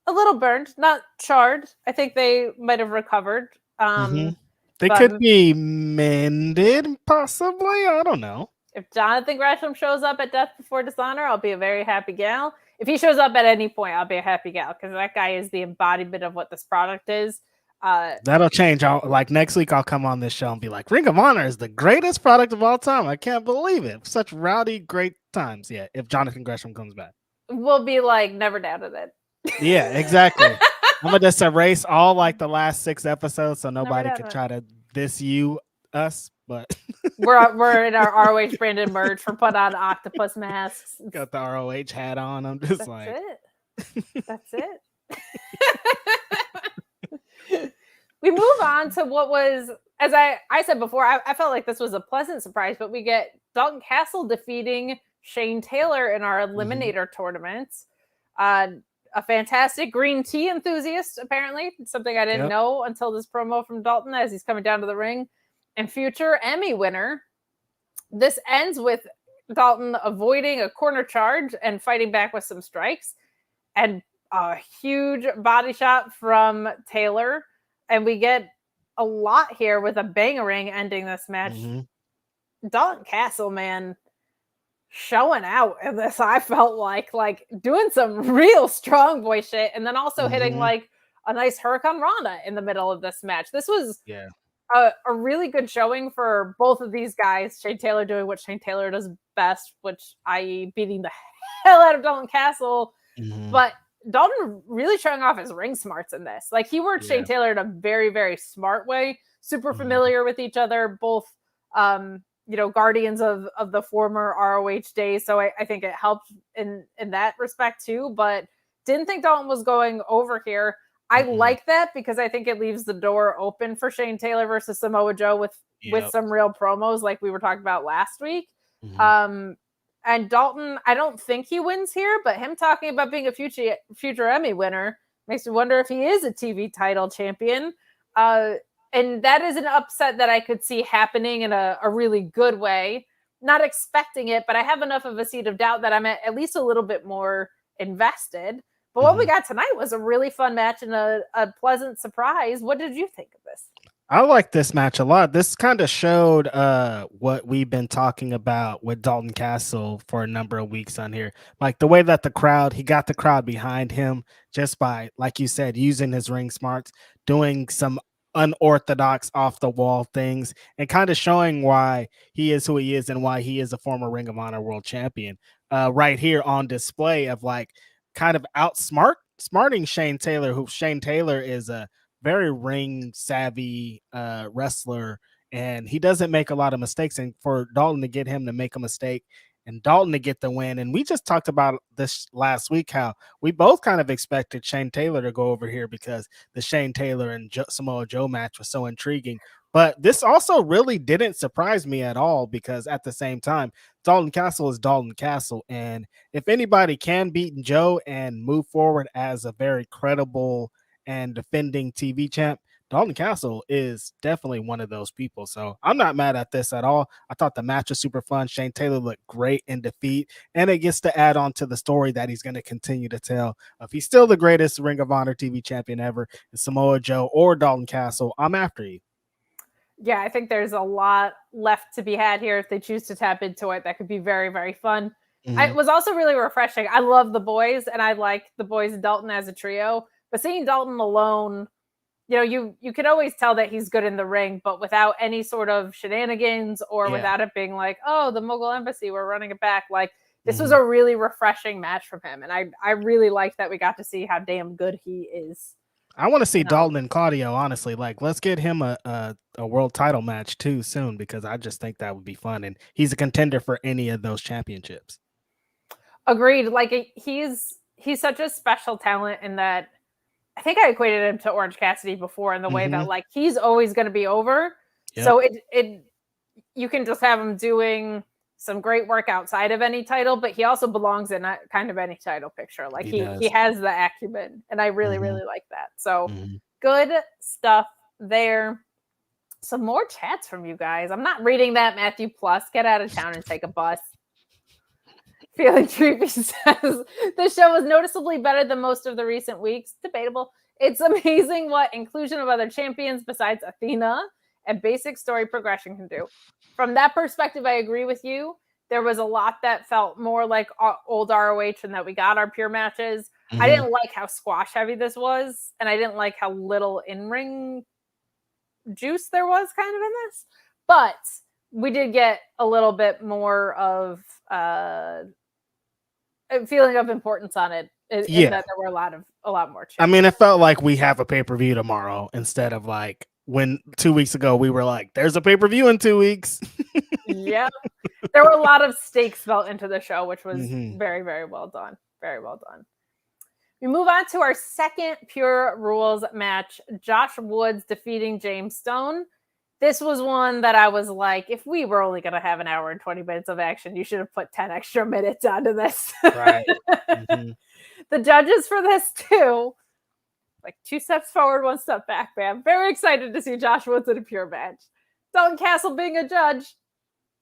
a little burned, not charred. I think they might have recovered. They could be mended, possibly. I don't know. If Jonathan Gresham shows up at Death Before Dishonor, I'll be a very happy gal. If he shows up at any point, I'll be a happy gal because that guy is the embodiment of what this product is. That'll change. Like next week, I'll come on this show and be like, Ring of Honor is the greatest product of all time. I can't believe it. Such rowdy, great times. Yeah, if Jonathan Gresham comes back. We'll be like, never doubted it. Yeah, exactly. I'm going to just erase all like the last 6 episodes so nobody can try to diss us. But we're in our ROH branded merch. We're put on octopus masks. Got the ROH hat on. I'm just That's it. We move on to what was, as I said before, I felt like this was a pleasant surprise, but we get Dalton Castle defeating Shane Taylor in our Eliminator tournaments. A fantastic green tea enthusiast, apparently. Something I didn't know until this promo from Dalton as he's coming down to the ring. And future Emmy winner. This ends with Dalton avoiding a corner charge and fighting back with some strikes. And a huge body shot from Taylor. And we get a lot here with a bang-a-ring ending this match. Dalton Castle, man, showing out in this. I felt like doing some real strong boy shit, and then also hitting like a nice Hurricane Rana in the middle of this match. This was a really good showing for both of these guys. Shane Taylor doing what Shane Taylor does best, which i.e. beating the hell out of Dalton Castle. But Dalton really showing off his ring smarts in this. Like, he worked Shane Taylor in a very, very smart way. Super familiar with each other, both guardians of the former ROH days. So I think it helped in that respect too, but didn't think Dalton was going over here. I like that because I think it leaves the door open for Shane Taylor versus Samoa Joe with some real promos like we were talking about last week. And Dalton, I don't think he wins here, but him talking about being a future Emmy winner makes me wonder if he is a TV title champion. And that is an upset that I could see happening in a really good way. Not expecting it, but I have enough of a seed of doubt that I'm at least a little bit more invested. But what we got tonight was a really fun match and a pleasant surprise. What did you think of this? I like this match a lot. This kind of showed what we've been talking about with Dalton Castle for a number of weeks on here. Like the way that he got the crowd behind him just by, like you said, using his ring smarts, doing some unorthodox off the wall things, and kind of showing why he is who he is and why he is a former Ring of Honor world champion. Right here on display of like kind of smarting Shane Taylor, who Shane Taylor is a very ring savvy wrestler, and he doesn't make a lot of mistakes. And for Dalton to get him to make a mistake and Dalton to get the win, and we just talked about this last week, how we both kind of expected Shane Taylor to go over here because the Shane Taylor and Samoa Joe match was so intriguing. But this also really didn't surprise me at all, because at the same time, Dalton Castle is Dalton Castle. And if anybody can beat Joe and move forward as a very credible and defending TV champ, Dalton Castle is definitely one of those people. So I'm not mad at this at all. I thought the match was super fun. Shane Taylor looked great in defeat, and it gets to add on to the story that he's going to continue to tell. If he's still the greatest Ring of Honor TV champion ever, Samoa Joe or Dalton Castle, I'm after you. Yeah, I think there's a lot left to be had here if they choose to tap into it. That could be very, very fun. It was also really refreshing. I love the Boyz, and I like the Boyz and Dalton as a trio, but seeing Dalton alone, you can always tell that he's good in the ring, but without any sort of shenanigans or without it being like, oh, the Mogul Embassy, we're running it back. Like, this was a really refreshing match from him. And I really liked that we got to see how damn good he is. I want to see Dalton and Claudio, honestly. Like, let's get him a world title match too soon, because I just think that would be fun. And he's a contender for any of those championships. Agreed. Like, he's such a special talent in that I think I equated him to Orange Cassidy before in the way that, like, he's always going to be over. Yep. So you can just have him doing some great work outside of any title, but he also belongs in a kind of any title picture. Like, he has the acumen, and I really, really like that. So good stuff there. Some more chats from you guys. I'm not reading that, Matthew Plus. Get out of town and take a bus. Feeling Creepy says, the show was noticeably better than most of the recent weeks. Debatable. It's amazing what inclusion of other champions besides Athena and basic story progression can do. From that perspective, I agree with you. There was a lot that felt more like old ROH and that we got our pure matches. I didn't like how squash heavy this was, and I didn't like how little in-ring juice there was kind of in this. But we did get a little bit more of a feeling of importance on it. That there were a lot more. I mean, it felt like we have a pay-per-view tomorrow instead of like when 2 weeks ago we were like, there's a pay-per-view in 2 weeks. Yeah. There were a lot of stakes built into the show, which was very, very well done. Very well done. We move on to our second Pure Rules match, Josh Woods defeating James Stone. This was one that I was like, if we were only going to have an hour and 20 minutes of action, you should have put 10 extra minutes onto this. Right. The judges for this too, like 2 steps forward, 1 step back, man. Very excited to see Josh Woods in a pure match. Dalton Castle being a judge.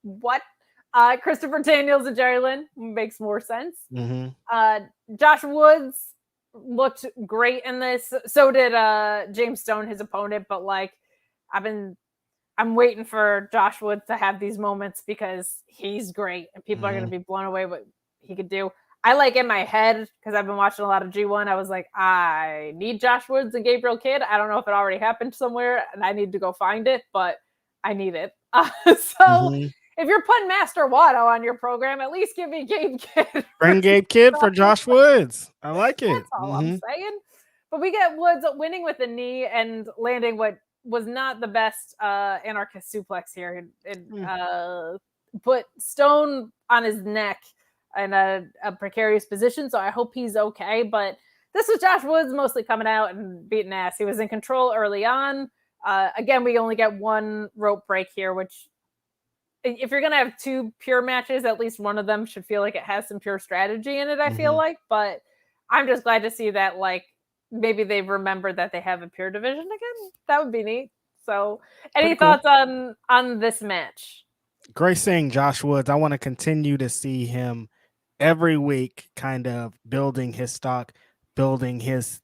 What? Christopher Daniels and Jerry Lynn makes more sense. Josh Woods looked great in this. So did James Stone, his opponent, but like, I'm waiting for Josh Woods to have these moments because he's great and people are going to be blown away what he could do. I like in my head, because I've been watching a lot of G1, I was like, I need Josh Woods and Gabriel Kidd. I don't know if it already happened somewhere and I need to go find it, but I need it. If you're putting Master Watto on your program, at least give me Gabe Kidd. Bring Gabe Kidd for Josh Woods. I like it. That's all I'm saying. But we get Woods winning with a knee and landing what was not the best anarchist suplex here. It put Stone on his neck in a precarious position, so I hope he's okay. But this was Josh Woods mostly coming out and beating ass. He was in control early on. Again, we only get 1 rope break here, which if you're gonna have two pure matches, at least one of them should feel like it has some pure strategy in it. I feel like, but I'm just glad to see that like maybe they've remembered that they have a pure division again. That would be neat. So, any thoughts on this match? Great seeing Josh Woods. I want to continue to see him every week, kind of building his stock, building his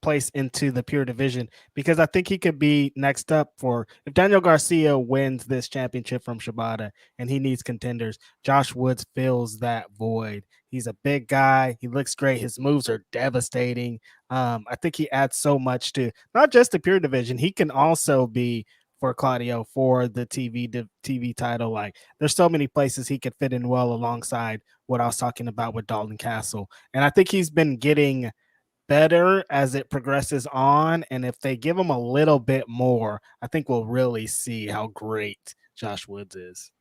place into the pure division, because I think he could be next up for if Daniel Garcia wins this championship from Shibata and he needs contenders. Josh Woods fills that void. He's a big guy. He looks great. His moves are devastating. I think he adds so much to not just the pure division. He can also be for Claudio for the TV title. Like there's so many places he could fit in well alongside what I was talking about with Dalton Castle. And I think he's been getting better as it progresses on. And if they give him a little bit more, I think we'll really see how great Josh Woods is.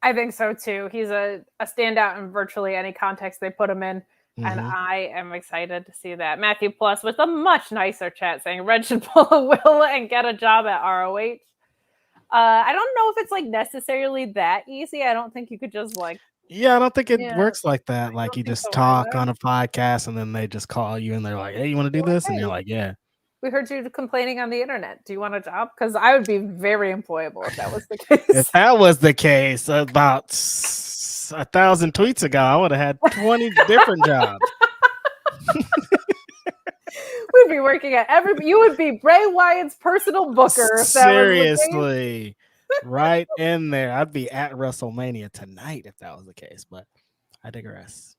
I think so too. He's a standout in virtually any context they put him in. And I am excited to see that. Matthew Plus with a much nicer chat saying Red should pull a Will and get a job at ROH. I don't know if it's like necessarily that easy. I don't think you could just like. Yeah, I don't think it works like that. Like you just talk on a podcast and then they just call you and they're like, hey, you want to do this? And you're like, yeah. We heard you complaining on the internet. Do you want a job? Because I would be very employable if that was the case. If that was the case, about 1,000 tweets ago, I would have had 20 different jobs. We'd be working at you would be Bray Wyatt's personal booker. Seriously. Right in there. I'd be at WrestleMania tonight if that was the case, but I digress.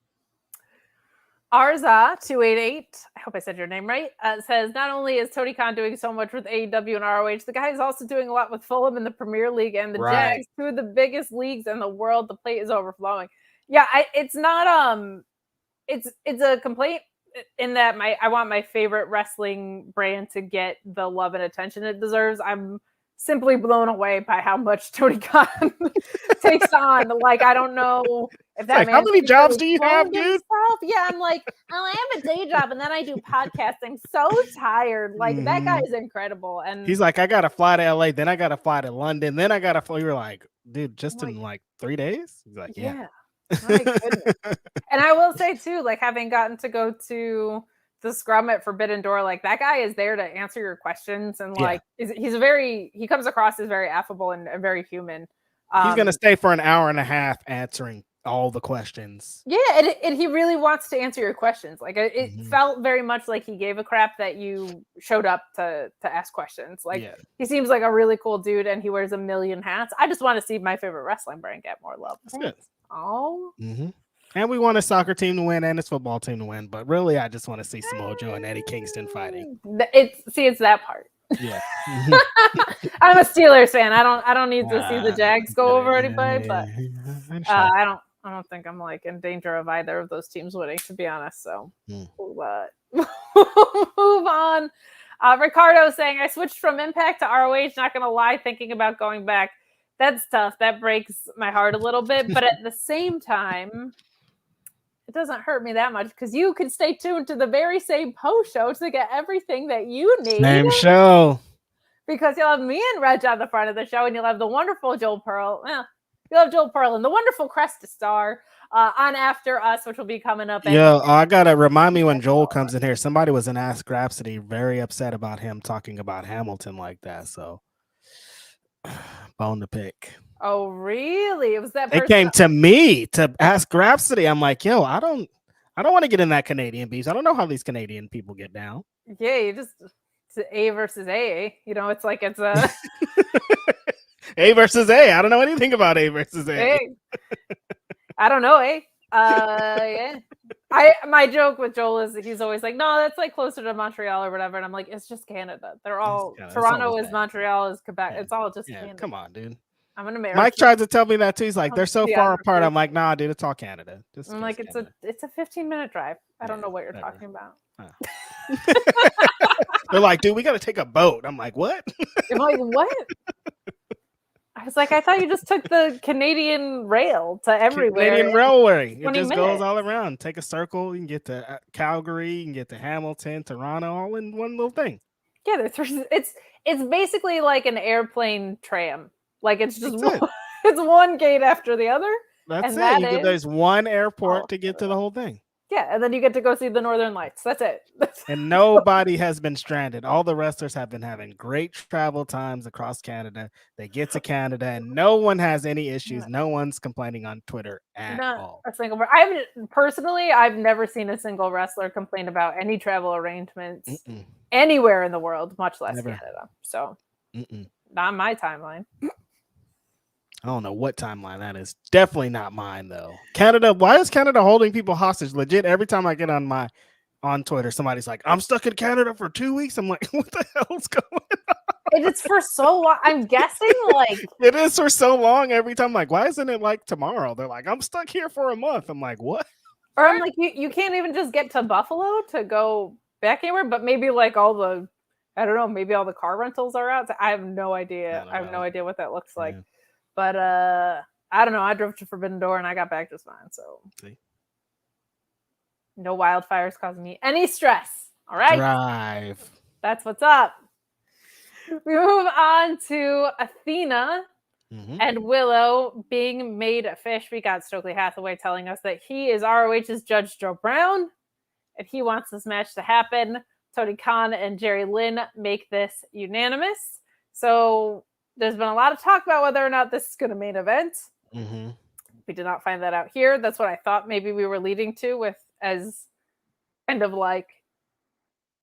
Arza288, I hope I said your name right, says, not only is Tony Khan doing so much with AEW and ROH, the guy is also doing a lot with Fulham in the Premier League and the Jags, two of the biggest leagues in the world. The plate is overflowing. Yeah, it's not, it's a complaint in that I want my favorite wrestling brand to get the love and attention it deserves. I'm simply blown away by how much Tony Khan takes on. Like, I don't know if that like, how many jobs do you have, dude? Himself. Yeah, I'm like, oh, I have a day job and then I do podcasts. I'm so tired. Like, that guy is incredible. And he's like, I got to fly to LA, then I got to fly to London, then I got to fly. You're like, dude, just in like 3 days? He's like, yeah. My goodness. And I will say too, like having gotten to go to the scrum at Forbidden Door, like that guy is there to answer your questions and like he comes across as very affable and very human. He's gonna stay for an hour and a half answering all the questions. Yeah, and he really wants to answer your questions. Like it felt very much like he gave a crap that you showed up to ask questions. Like he seems like a really cool dude and he wears a million hats. I just want to see my favorite wrestling brand get more love. That's good. Oh. And we want a soccer team to win and his football team to win, but really I just want to see Samoa Joe and Eddie Kingston fighting. It's that part. Yeah. I'm a Steelers fan. I don't need to see the Jags go over anybody, but I don't think I'm like in danger of either of those teams winning, to be honest. So we'll move on. Ricardo saying I switched from Impact to ROH, not gonna lie, thinking about going back. That's tough. That breaks my heart a little bit, but at the same time, it doesn't hurt me that much because you can stay tuned to the very same post show to get everything that you need. Same show. Because you'll have me and Reg on the front of the show, and you'll have the wonderful Joel Pearl. You'll have Joel Pearl and the wonderful Cresta Star on After Us, which will be coming up. Yo, I gotta remind me when Joel comes in here. Somebody was in Ask Rhapsody very upset about him talking about Hamilton like that. So, bone to pick. Oh, really? It was that person. They came to me to Ask Rhapsody. I'm like, yo, I don't want to get in that Canadian beef. I don't know how these Canadian people get down. Yeah, it's A versus A. You know, it's like it's a A versus A. I don't know anything about A versus A. I don't know, yeah. My joke with Joel is he's always like, no, that's like closer to Montreal or whatever. And I'm like, it's just Canada. They're all Toronto is Montreal is Quebec. It's all just Canada. Come on, dude. I'm an American. Mike tried to tell me that too. He's like, they're so far apart. I'm like, nah, dude, it's all Canada. I'm like, it's a 15-minute drive. I don't know what you're talking about. They're like, dude, we got to take a boat. I'm like, what? I'm like, what? I was like, I thought you just took the Canadian rail to everywhere. Canadian railway. It just goes all around. Take a circle. You can get to Calgary. You can get to Hamilton, Toronto, all in one little thing. Yeah, it's basically like an airplane tram. Like it's just It's one gate after the other. That's and it. There's one airport to get to the whole thing. Yeah, and then you get to go see the Northern Lights. That's it. And nobody has been stranded. All the wrestlers have been having great travel times across Canada. They get to Canada, and no one has any issues. No one's complaining on Twitter at all. A single. I've never seen a single wrestler complain about any travel arrangements anywhere in the world, much less Canada. So, not my timeline. I don't know what timeline that is. Definitely not mine though. Canada, why is Canada holding people hostage? Legit, every time I get on Twitter, somebody's like, I'm stuck in Canada for 2 weeks. I'm like, what the hell's going on? And it's for so long. I'm guessing like it is for so long every time. Like, why isn't it like tomorrow? They're like, I'm stuck here for a month. I'm like, what? Or I'm like, you can't even just get to Buffalo to go back anywhere, but maybe like maybe all the car rentals are out. I have no idea. I have no idea what that looks like. Yeah. But I don't know. I drove to Forbidden Door and I got back just fine. So no wildfires causing me any stress. All right. Drive. That's what's up. We move on to Athena and Willow being made a fish. We got Stokely Hathaway telling us that he is ROH's Judge Joe Brown and he wants this match to happen. Tony Khan and Jerry Lynn make this unanimous. So there's been a lot of talk about whether or not this is going to main event. We did not find that out here. That's what I thought maybe we were leading to with as kind of like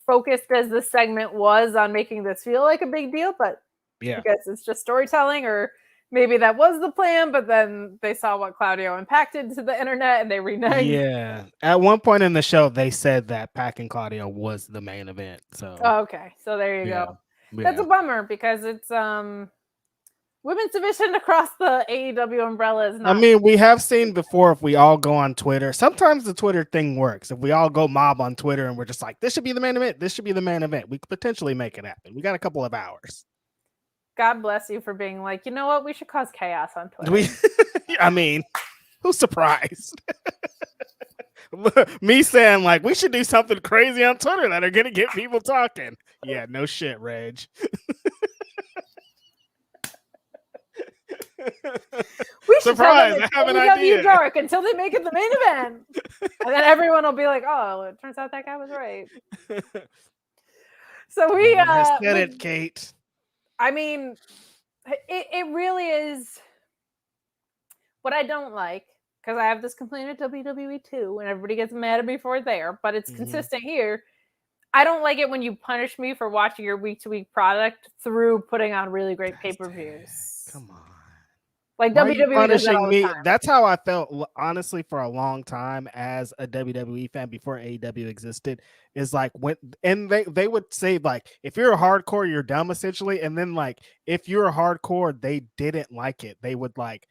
focused as this segment was on making this feel like a big deal. But I guess it's just storytelling, or maybe that was the plan, but then they saw what Claudio impacted to the internet and they reneged. Yeah. At one point in the show, they said that Pac and Claudio was the main event. So okay. So there you go. That's a bummer because it's women's division across the AEW umbrella is not. I mean, we have seen before if we all go on Twitter, sometimes the Twitter thing works. If we all go mob on Twitter and we're just like, this should be the main event, this should be the main event, we could potentially make it happen. We got a couple of hours. God bless you for being like, you know what, we should cause chaos on Twitter. I mean, who's surprised? Me saying like, we should do something crazy on Twitter that are going to get people talking. Yeah, no shit, Reg. We should surprise! I have an idea. Dark until they make it the main event, and then everyone will be like, "Oh, it turns out that guy was right." So we said it, Kate. I mean, it really is. What I don't like, because I have this complaint at WWE too, and everybody gets mad at me for it there, but it's consistent here. I don't like it when you punish me for watching your week-to-week product through putting on really great pay-per-views. Come on. Like WWE does that all the time. That's how I felt, honestly, for a long time as a WWE fan before AEW existed. Is like they would say like, if you're a hardcore, you're dumb essentially, and then like if you're a hardcore, they didn't like it. They would like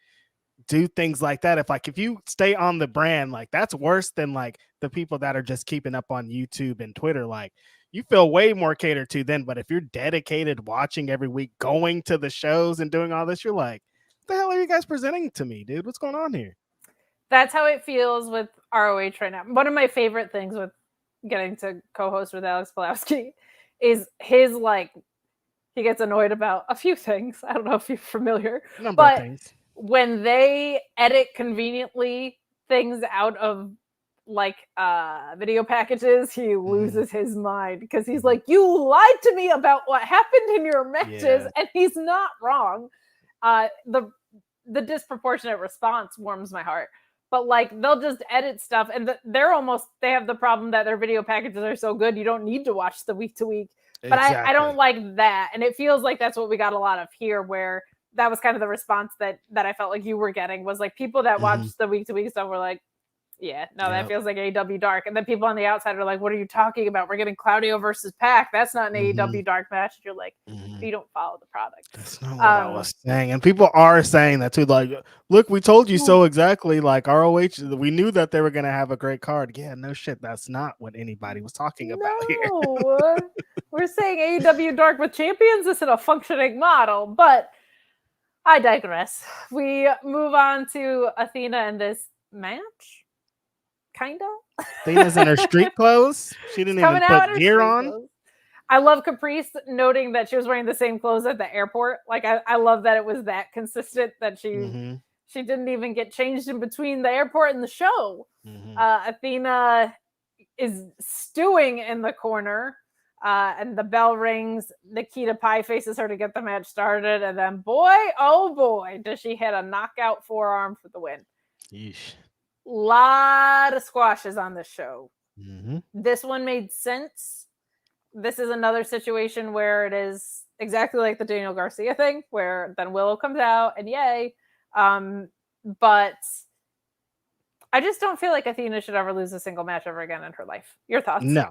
do things like that. If you stay on the brand, like that's worse than like the people that are just keeping up on YouTube and Twitter. Like you feel way more catered to then. But if you're dedicated, watching every week, going to the shows and doing all this, you're like, what the hell are you guys presenting to me, dude? What's going on here? That's how it feels with ROH right now. One of my favorite things with getting to co-host with Alex Pulowski is his like, he gets annoyed about a few things. I don't know if you're familiar, but when they edit conveniently things out of like video packages, he loses his mind because he's like, you lied to me about what happened in your matches, and he's not wrong. The disproportionate response warms my heart, but like they'll just edit stuff and they have the problem that their video packages are so good you don't need to watch the week to week. But I don't like that, and it feels like that's what we got a lot of here, where that was kind of the response that I felt like you were getting, was like people that watched the week to week stuff were like, yeah, no, that feels like AEW Dark. And then people on the outside are like, what are you talking about? We're getting Claudio versus Pac. That's not an AEW Dark match. And you're like, you don't follow the product. That's not what I was saying. And people are saying that too. Like, look, we told you so exactly. Like ROH, we knew that they were going to have a great card. Yeah, no shit. That's not what anybody was talking about here. We're saying AEW Dark with champions isn't a functioning model, but I digress. We move on to Athena and this match. Kinda. Athena's in her street clothes. She didn't even put gear on. I love Caprice noting that she was wearing the same clothes at the airport. Like I love that it was that consistent that she didn't even get changed in between the airport and the show. Athena is stewing in the corner, and the bell rings. Nikita pie faces her to get the match started, and then oh boy, does she hit a knockout forearm for the win. Yeesh. Lot of squashes on this show. This one made sense. This is another situation where it is exactly like the Daniel Garcia thing, where then Willow comes out and yay. But I just don't feel like Athena should ever lose a single match ever again in her life. Your thoughts? No.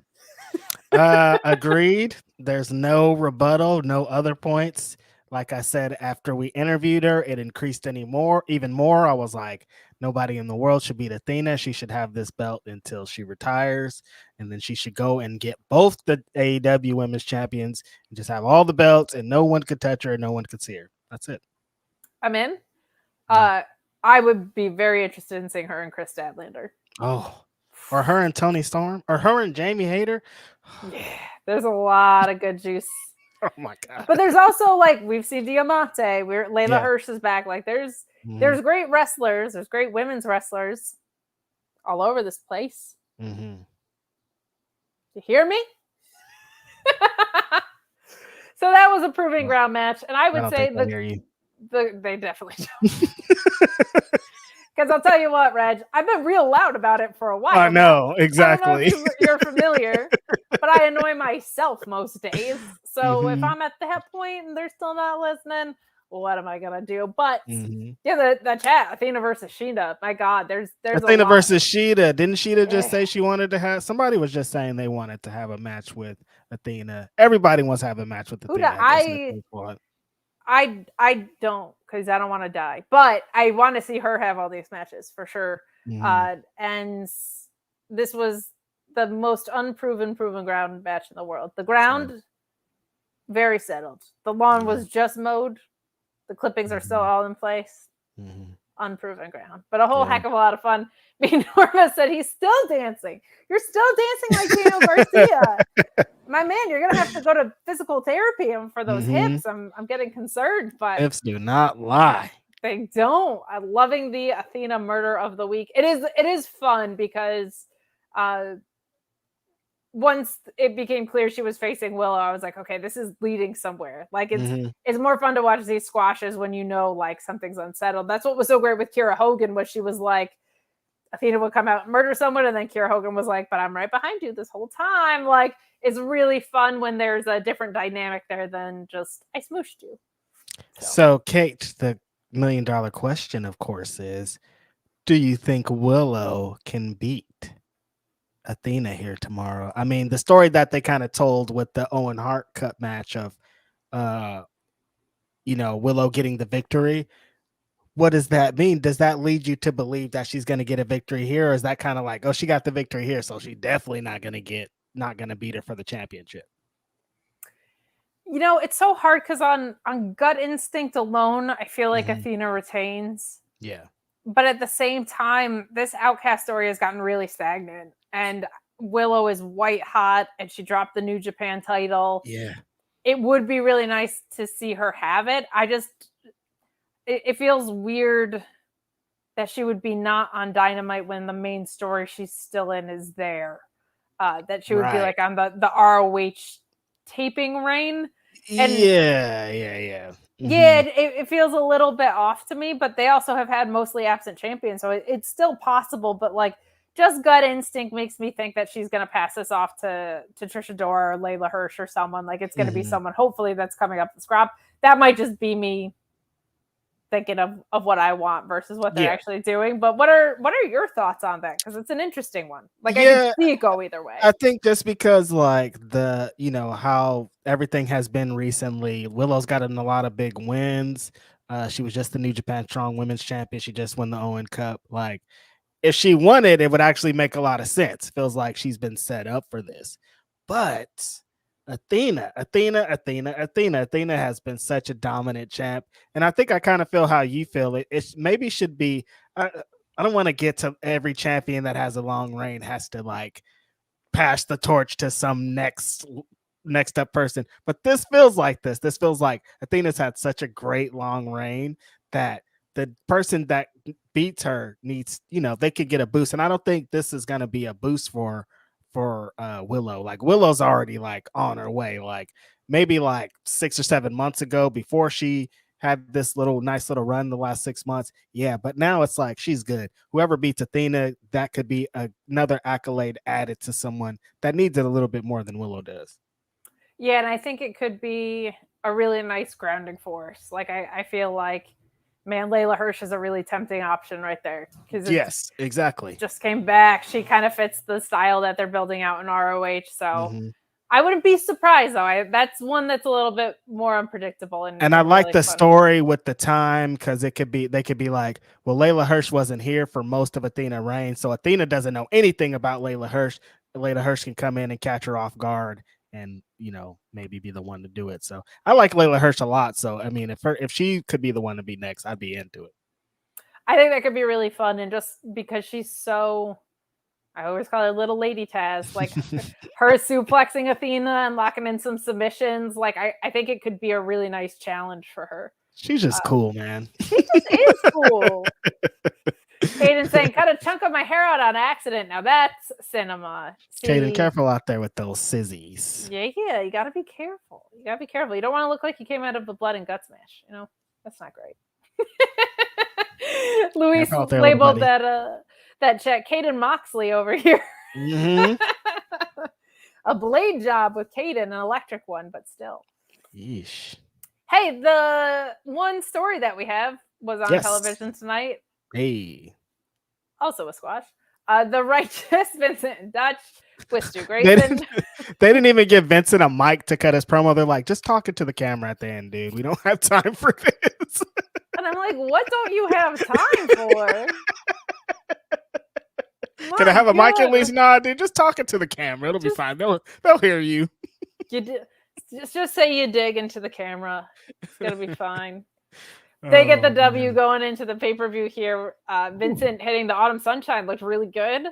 Agreed. There's no rebuttal, no other points. Like I said, after we interviewed her, it increased even more. I was like, nobody in the world should beat Athena. She should have this belt until she retires. And then she should go and get both the AEW Women's Champions and just have all the belts and no one could touch her and no one could see her. That's it. I'm in. I would be very interested in seeing her and Chris Statlander. Oh, or her and Tony Storm, or her and Jamie Hayter. Yeah, there's a lot of good juice. Oh my god! But there's also like we've seen Diamante. Layla Hirsch is back. Like there's great wrestlers. There's great women's wrestlers all over this place. You hear me? So that was a proving ground match, and I would say they definitely don't. Because I'll tell you what, Reg, I've been real loud about it for a while. I know, exactly. I don't know if you're familiar, but I annoy myself most days. So if I'm at that point and they're still not listening, what am I gonna do? But yeah, the chat, Athena versus Sheeta. My God, there's Athena versus Sheeta. Didn't Sheeta just say she wanted to have? Somebody was just saying they wanted to have a match with Athena. Everybody wants to have a match with Athena. I don't, because I don't want to die, but I want to see her have all these matches for sure. And this was the most proven ground match in the world. The ground, very settled. The lawn was just mowed. The clippings are still all in place. Unproven ground, but a whole heck of a lot of fun. Norma said he's still dancing. You're still dancing like Daniel Garcia. My man, you're gonna have to go to physical therapy for those hips. I'm getting concerned, but hips do not lie. They don't. I'm loving the Athena murder of the week. It is fun because once it became clear she was facing Willow, I was like, okay, this is leading somewhere. Like it's more fun to watch these squashes when you know like something's unsettled. That's what was so great with Kiera Hogan, was she was like, Athena would come out and murder someone, and then Kiera Hogan was like, but I'm right behind you this whole time. Like, it's really fun when there's a different dynamic there than just, I smooshed you. So Kate, the $1 million question, of course, is, do you think Willow can beat Athena here tomorrow? I mean, the story that they kind of told with the Owen Hart Cup match of, Willow getting the victory. What does that mean? Does that lead you to believe that she's going to get a victory here? Or is that kind of like, oh, she got the victory here, so she's definitely not going to beat her for the championship? It's so hard because on gut instinct alone, I feel like Athena retains. Yeah. But at the same time, this Outcast story has gotten really stagnant, and Willow is white hot, and she dropped the New Japan title. Yeah. It would be really nice to see her have it. It feels weird that she would be not on Dynamite when the main story she's still in is there. That she would be like on the ROH taping reign. And yeah. Yeah, it feels a little bit off to me, but they also have had mostly absent champions, so it's still possible, but like just gut instinct makes me think that she's going to pass this off to Trish Adora or Layla Hirsch or someone. Like it's going to be someone, hopefully, that's coming up the scrap. That might just be me thinking of what I want versus what they're actually doing. But what are your thoughts on that? Because it's an interesting one. Like I can see it go either way. I think just because like how everything has been recently, Willow's gotten a lot of big wins. She was just the New Japan Strong Women's Champion. She just won the Owen Cup. Like if she won it, it would actually make a lot of sense. Feels like she's been set up for this. But Athena has been such a dominant champ, and I think I kind of feel how you feel. It maybe should be. I don't want to get to every champion that has a long reign has to like pass the torch to some next next up person. But this feels like this. This feels like Athena's had such a great long reign that the person that beats her needs, they could get a boost. And I don't think this is going to be a boost for Willow. Like Willow's already like on her way. Like maybe like 6 or 7 months ago, before she had this nice little run the last 6 months. Yeah, but now it's like she's good. Whoever beats Athena, that could be another accolade added to someone that needs it a little bit more than Willow does. Yeah, and I think it could be a really nice grounding force. Like I feel like, man, Layla Hirsch is a really tempting option right there. Yes, exactly. Just came back. She kind of fits the style that they're building out in ROH. So I wouldn't be surprised, though. That's one that's a little bit more unpredictable. And I like really the fun. story with the time, because they could be like, well, Layla Hirsch wasn't here for most of Athena reign, so Athena doesn't know anything about Layla Hirsch. Layla Hirsch can come in and catch her off guard and, maybe be the one to do it. So I like Layla Hirsch a lot. So, I mean, if she could be the one to be next, I'd be into it. I think that could be really fun. And just because she's so, I always call her Little Lady Taz, like her suplexing Athena and locking in some submissions. Like, I think it could be a really nice challenge for her. She's just cool, man. She just is cool. Caden saying, cut a chunk of my hair out on accident. Now that's cinema. Caden, careful out there with those scissors. Yeah, you got to be careful. You don't want to look like you came out of the blood and guts mash. That's not great. Luis labeled that chat Caden Moxley over here. A blade job with Caden, an electric one, but still. Yeesh. Hey, the one story that we have was on television tonight. Hey. Also a squash. The Righteous Vincent and Dutch with Stu Grayson. They didn't even give Vincent a mic to cut his promo. They're like, just talking to the camera at the end, dude. We don't have time for this. And I'm like, what don't you have time for? Can I have a mic at least? Nah, dude, just talking to the camera. It'll be fine. They'll hear you. Just say you dig into the camera. It's going to be fine. They get the W going into the pay-per-view here. Vincent hitting the Autumn Sunshine looked really good.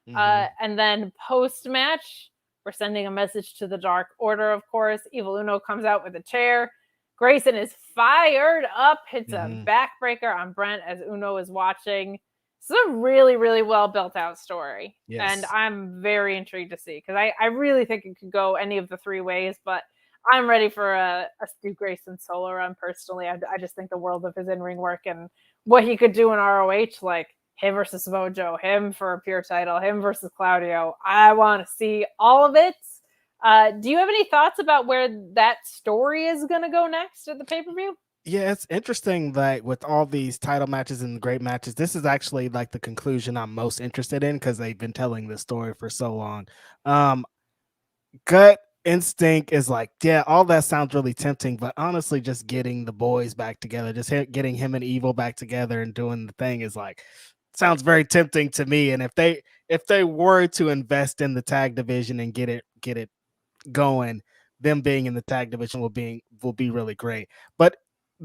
And then post-match, we're sending a message to the Dark Order, of course. Evil Uno comes out with a chair. Grayson is fired up, hits a backbreaker on Brent as Uno is watching. This is a really, really well built out story. Yes. And I'm very intrigued to see, because I really think it could go any of the three ways, but I'm ready for a Stu Grayson solo run personally. I just think the world of his in-ring work and what he could do in ROH, like him versus Mojo, him for a pure title, him versus Claudio. I want to see all of it. Do you have any thoughts about where that story is going to go next at the pay-per-view? Yeah, it's interesting that with all these title matches and great matches, this is actually like the conclusion I'm most interested in, because they've been telling this story for so long. Gut instinct is like, yeah, all that sounds really tempting, but honestly, just getting the boys back together, just getting him and Evil back together and doing the thing is like, sounds very tempting to me. And if they were to invest in the tag division and get it going, them being in the tag division will be really great. But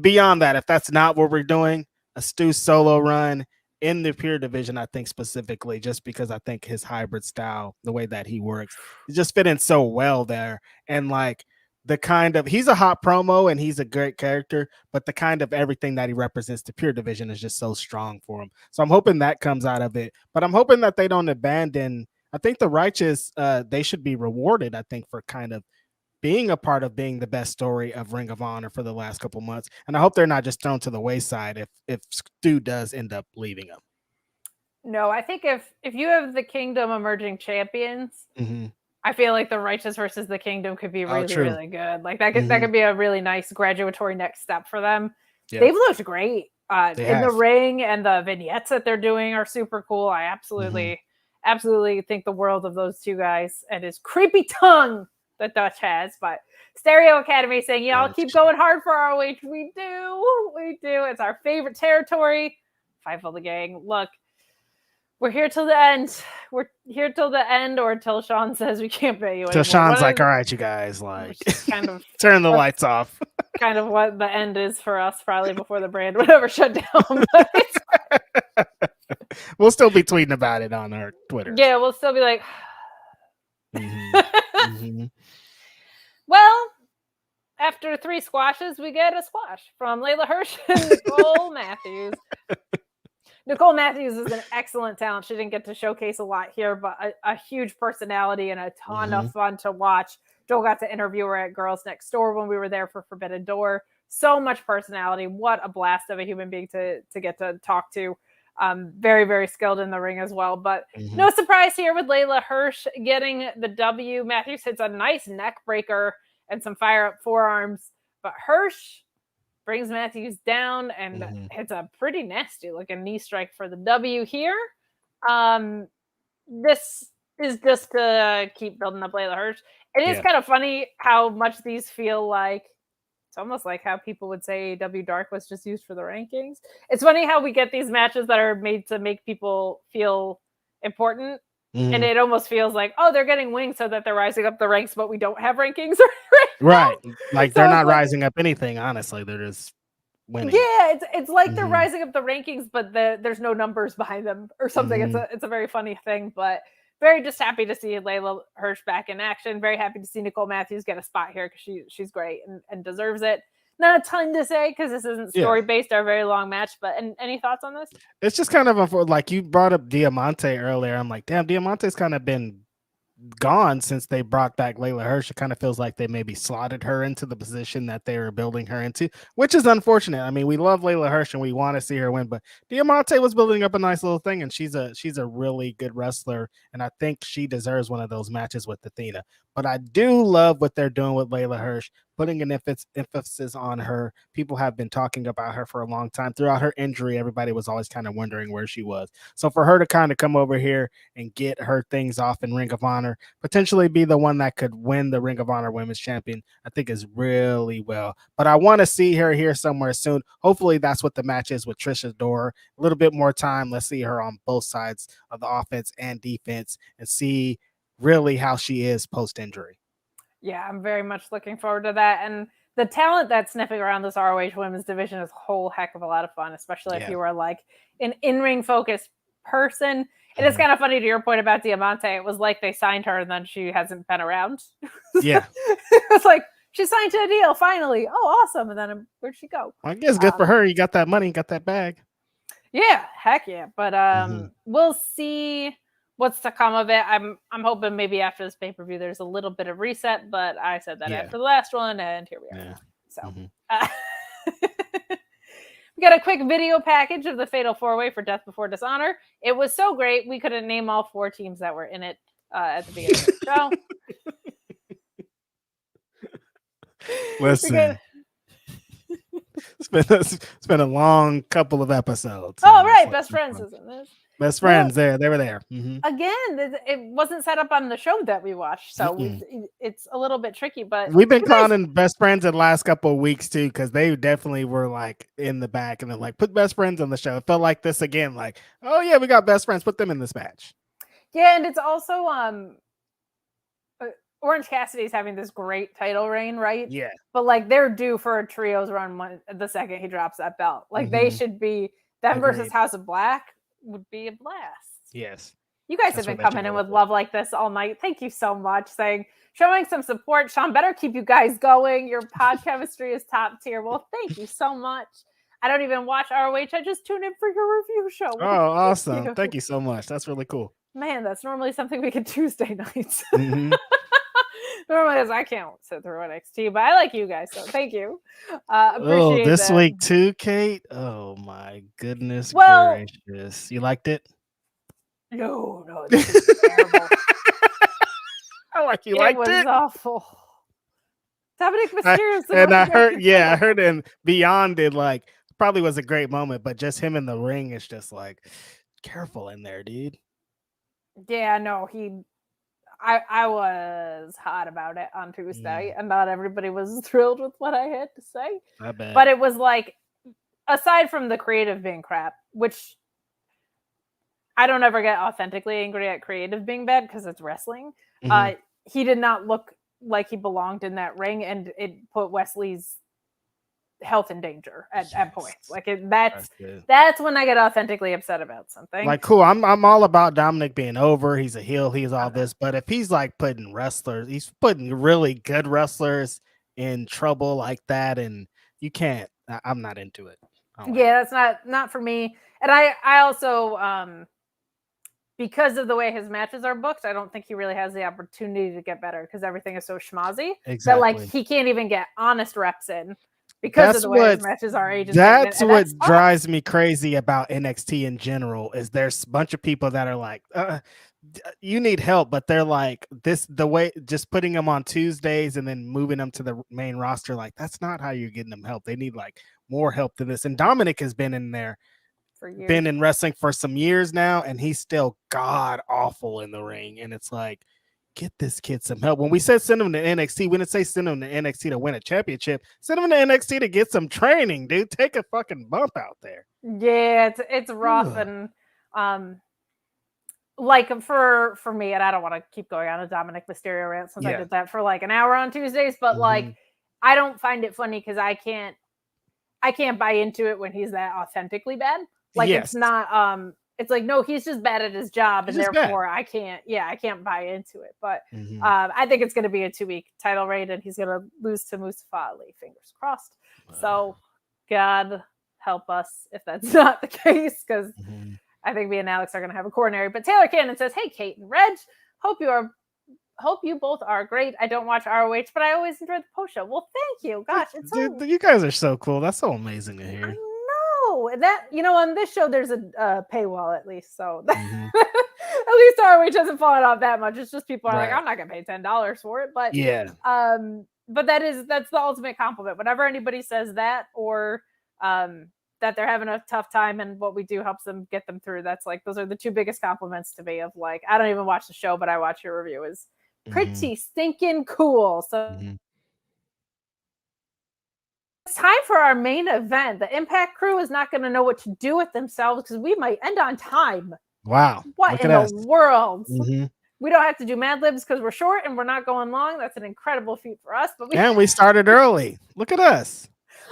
beyond that, if that's not what we're doing, a Stu solo run in the pure division, I think specifically, just because I think his hybrid style, the way that he works, he just fit in so well there. And like he's a hot promo and he's a great character, but the kind of everything that he represents to pure division is just so strong for him. So I'm hoping that comes out of it, but I'm hoping that they don't abandon. I think the Righteous, they should be rewarded, I think, for kind of being a part of being the best story of Ring of Honor for the last couple months. And I hope they're not just thrown to the wayside if Stu does end up leaving them. No, I think if you have the Kingdom emerging champions, I feel like the Righteous versus the Kingdom could be really, really good. Like that could be a really nice graduatory next step for them. Yeah. They've looked great in the ring, and the vignettes that they're doing are super cool. I absolutely think the world of those two guys and his creepy tongue that Dutch has. But Stereo Academy saying, y'all keep going hard for ROH. We do. It's our favorite territory. Fightful the gang. Look, we're here till the end. We're here till the end, or till Sean says we can't pay you anymore. Till Sean's like, all right, you guys, like, kind of turn the lights off. Kind of what the end is for us, probably before the brand would ever shut down. We'll still be tweeting about it on our Twitter. Yeah, we'll still be like, Well, after 3 squashes, we get a squash from Layla Hirsch and Nicole Matthews. Nicole Matthews is an excellent talent. She didn't get to showcase a lot here, but a huge personality and a ton of fun to watch. Joel got to interview her at Girls Next Door when we were there for Forbidden Door. So much personality. What a blast of a human being to get to talk to. Very, very skilled in the ring as well. But no surprise here with Layla Hirsch getting the W. Matthews hits a nice neck breaker and some fire up forearms. But Hirsch brings Matthews down and hits a pretty nasty looking knee strike for the W here. This is just to keep building up Layla Hirsch. It is kind of funny how much these feel like, it's almost like how people would say AEW Dark was just used for the rankings. It's funny how we get these matches that are made to make people feel important. And it almost feels like, oh, they're getting wings so that they're rising up the ranks, but we don't have rankings right. Like so they're not rising up anything, honestly. They're just winning. Yeah, it's like they're rising up the rankings, but there's no numbers behind them or something. It's a very funny thing, but very just happy to see Layla Hirsch back in action. Very happy to see Nicole Matthews get a spot here because she's great and deserves it. Not a ton to say because this isn't story-based or a very long match, but any thoughts on this? It's just kind of like you brought up Diamante earlier. I'm like, damn, Diamante's kind of been gone since they brought back Layla Hirsch. It kind of feels like they maybe slotted her into the position that they were building her into, which is unfortunate. I mean, we love Layla Hirsch and we want to see her win, but Diamante was building up a nice little thing, and she's a really good wrestler, and I think she deserves one of those matches with Athena. But I do love what they're doing with Layla Hirsch, putting an emphasis on her. People have been talking about her for a long time. Throughout her injury, everybody was always kind of wondering where she was. So for her to kind of come over here and get her things off in Ring of Honor, potentially be the one that could win the Ring of Honor Women's Champion, I think is really well. But I want to see her here somewhere soon. Hopefully that's what the match is with Trish Adora. A little bit more time. Let's see her on both sides of the offense and defense and see really how she is post-injury. Yeah, I'm very much looking forward to that. And the talent that's sniffing around this ROH women's division is a whole heck of a lot of fun, especially if you were like an in-ring focused person. And it's kind of funny to your point about Diamante. It was like they signed her and then she hasn't been around. Yeah. It was like, she signed to a deal finally. Oh, awesome. And then where'd she go? I guess good for her. You got that money, got that bag. Yeah, heck yeah. But we'll see what's to come of it. I'm hoping maybe after this pay-per-view there's a little bit of reset, but I said that after the last one, and here we are. Yeah. So we got a quick video package of the Fatal 4-Way for Death Before Dishonor. It was so great we couldn't name all 4 teams that were in it at the beginning of the show. Listen, it's been a long couple of episodes. Oh, right. Best Friends is in this. Best Friends, they were there. Again, it wasn't set up on the show that we watched, so it's a little bit tricky. But we've been calling Best Friends in the last couple of weeks too, because they definitely were like in the back, and then like put Best Friends on the show. It felt like this again, like, oh yeah, we got Best Friends, put them in this match. Yeah, and it's also Orange Cassidy's having this great title reign, right? Yeah, but like they're due for a trios run the second he drops that belt. Like they should be them versus House of Black. Would be a blast. Yes. You guys have been coming in with love like this all night. Thank you so much. Showing some support. Sean, better keep you guys going. Your pod chemistry is top tier. Well, thank you so much. I don't even watch ROH. I just tune in for your review show. Oh, awesome. Thank you so much. That's really cool. Man, that's normally something we get Tuesday nights. Normally I can't sit through NXT, but I like you guys, so thank you. Appreciate this week too, Kate. Oh my goodness gracious. You liked it? No, this is terrible. You liked it? It was awful. Dominic Mysterio. I heard and beyond it, like probably was a great moment, but just him in the ring is just like careful in there, dude. Yeah, no, I was hot about it on Tuesday, and not everybody was thrilled with what I had to say. I bet. But it was like, aside from the creative being crap, which I don't ever get authentically angry at creative being bad because it's wrestling. He did not look like he belonged in that ring, and it put Wesley's health in danger at points. Like that's when I get authentically upset about something. Like, cool, I'm all about Dominic being over. He's a heel. He's all this. But if he's like putting really good wrestlers in trouble like that, and you can't, I'm not into it. Yeah, that's not for me. And I also, because of the way his matches are booked, I don't think he really has the opportunity to get better because everything is so schmozzy that like he can't even get honest reps in because of the way his matches are aged. That's what drives me crazy about NXT in general is there's a bunch of people that are like, you need help, but they're like the way just putting them on Tuesdays and then moving them to the main roster. Like, that's not how you're getting them help. They need like more help than this. And Dominic has been in there. Been in wrestling for some years now, and he's still god awful in the ring. And it's like, get this kid some help. When we said send him to NXT, we didn't say send him to NXT to win a championship. Send him to NXT to get some training, dude. Take a fucking bump out there. Yeah, it's rough. And like for me, and I don't want to keep going on a Dominic Mysterio rant since I did that for like an hour on Tuesdays, but like I don't find it funny because I can't buy into it when he's that authentically bad. Like it's not it's like, no, he's just bad at his job, and therefore I can't buy into it. But I think it's going to be a 2-week title reign, and he's going to lose to Mustafa Ali. Fingers crossed. So God help us if that's not the case, because I think me and Alex are going to have a coronary. But Taylor Cannon says, "Hey, Kate and Reg, hope you both are great. I don't watch ROH, but I always enjoy the post show." Well, thank you. Gosh, it's dude, you guys are so cool. That's so amazing to hear. That, on this show there's a paywall at least, so at least ROH hasn't fallen off that much. It's just people are like, I'm not gonna pay $10 for it, but but that's the ultimate compliment. Whenever anybody says that, or that they're having a tough time and what we do helps them get them through, that's like, those are the two biggest compliments to me. Of like, I don't even watch the show, but I watch your review, is pretty stinking cool. So it's time for our main event. The Impact crew is not going to know what to do with themselves because we might end on time. Wow. What in the world? We don't have to do Mad Libs because we're short and we're not going long. That's an incredible feat for us. But we started early. Look at us.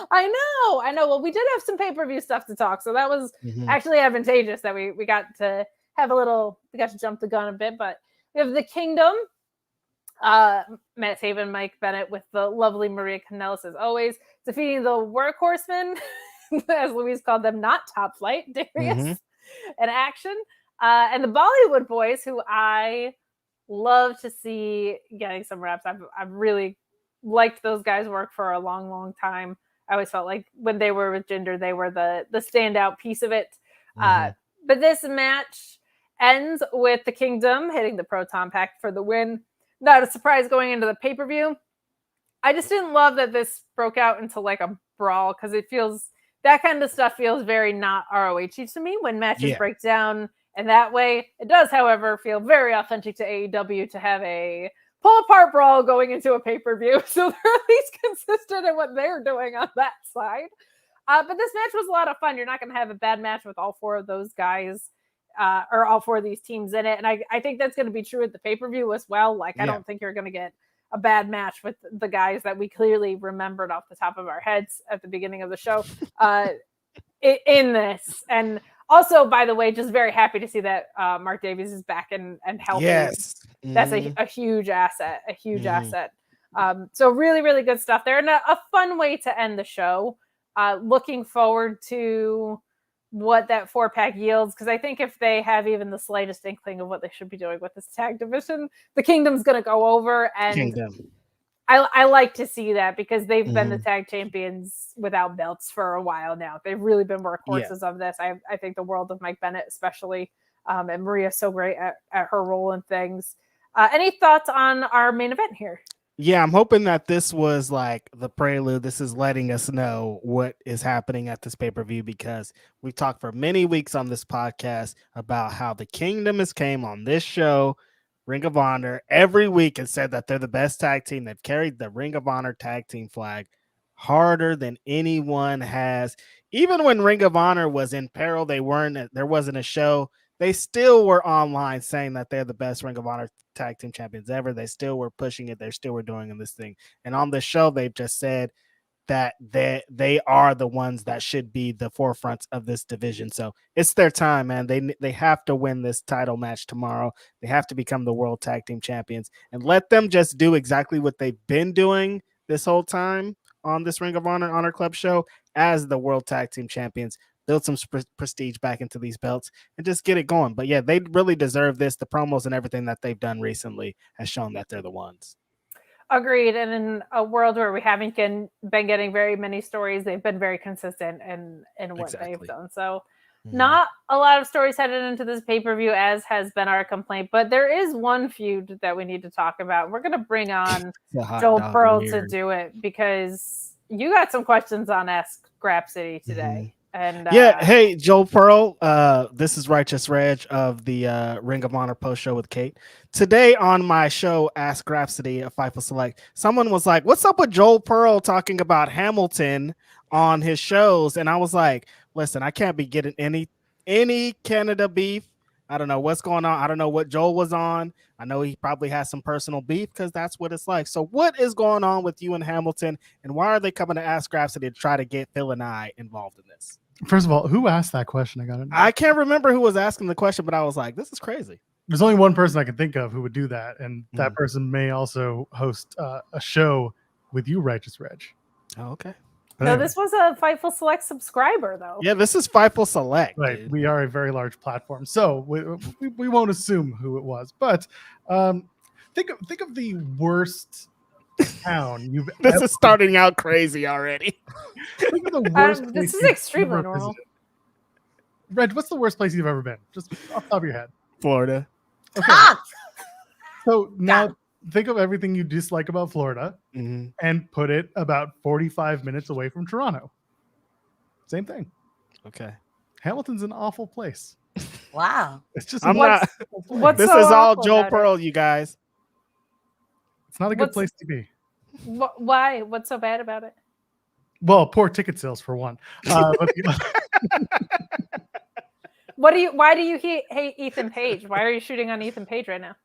I know. Well, we did have some pay-per-view stuff to talk, so that was actually advantageous that we got to have we got to jump the gun a bit. But we have the Kingdom. Matt Taven, Mike Bennett with the lovely Maria Kanellis as always, defeating the Workhorsemen, as Louise called them, not Top Flight, Darius in action, and the Bollywood Boys, who I love to see getting some reps. I've really liked those guys' work for a long, long time. I always felt like when they were with Jinder, they were the standout piece of it. But this match ends with the Kingdom hitting the Proton Pack for the win. Not a surprise going into the pay-per-view. I just didn't love that this broke out into like a brawl, because that kind of stuff feels very not ROH to me when matches break down in that way. It does, however, feel very authentic to AEW to have a pull-apart brawl going into a pay-per-view. So they're at least consistent in what they're doing on that side. But this match was a lot of fun. You're not going to have a bad match with all four of those guys. Or all four of these teams in it. And I think that's going to be true at the pay-per-view as well. Like, I don't think you're going to get a bad match with the guys that we clearly remembered off the top of our heads at the beginning of the show in this. And also, by the way, just very happy to see that Mark Davies is back and healthy. Yes. That's a huge asset, asset. So really, really good stuff there. And a fun way to end the show. Looking forward to what that 4-pack yields, because I think if they have even the slightest inkling of what they should be doing with this tag division, the Kingdom's going to go over. And I like to see that, because they've been the tag champions without belts for a while now. They've really been workhorses of this. I think the world of Mike Bennett, especially, and Maria's so great at her role in things. Any thoughts on our main event here? Yeah, I'm hoping that this was like the prelude. This is letting us know what is happening at this pay-per-view, because we talked for many weeks on this podcast about how the Kingdom has came on this show, Ring of Honor, every week, and said that they're the best tag team. They've carried the Ring of Honor tag team flag harder than anyone has. Even when Ring of Honor was in peril, there wasn't a show. They still were online saying that they're the best Ring of Honor tag team champions ever. They still were pushing it. They still were doing this thing. And on the show, they've just said that they are the ones that should be the forefronts of this division. So it's their time, man. They have to win this title match tomorrow. They have to become the World Tag Team Champions, and let them just do exactly what they've been doing this whole time on this Ring of Honor Club show as the World Tag Team Champions. Build some prestige back into these belts and just get it going. But yeah, they really deserve this. The promos and everything that they've done recently has shown that they're the ones. Agreed. And in a world where we haven't been getting very many stories, they've been very consistent in what they've done. So not a lot of stories headed into this pay-per-view, as has been our complaint, but there is one feud that we need to talk about. We're going to bring on Joel Pearl to do it because you got some questions on Ask Grapsody today. And hey, Joel Pearl, this is Righteous Reg of the Ring of Honor post show with Kate. Today on my show, Ask Grapsody of Fightful Select, someone was like, "What's up with Joel Pearl talking about Hamilton on his shows?" And I was like, "Listen, I can't be getting any Canada beef. I don't know what's going on. I don't know what Joel was on. I know he probably has some personal beef because that's what it's like. So what is going on with you and Hamilton, and why are they coming to Ask Grapsody to try to get Phil and I involved in this?" First of all, who asked that question? I can't remember who was asking the question, but I was like, this is crazy. There's only one person I can think of who would do that, and that person may also host a show with you, Righteous Reg. Oh, okay. No, this was a Fightful Select subscriber, though. Yeah, this is Fightful Select. Right. Dude. We are a very large platform, so we won't assume who it was. But think of the worst town you've This is starting out crazy already. Think of the worst this is extremely normal. Reg, what's the worst place you've ever been? Just off the top of your head. Florida. Okay. So now think of everything you dislike about Florida and put it about 45 minutes away from Toronto. Same thing. Okay. Hamilton's an awful place. Wow. It's just what's this so is all awful Joel Pearl, you guys. It's not a good place to be. Why? What's so bad about it? Well, poor ticket sales for one. Why do you hate Ethan Page? Why are you shooting on Ethan Page right now?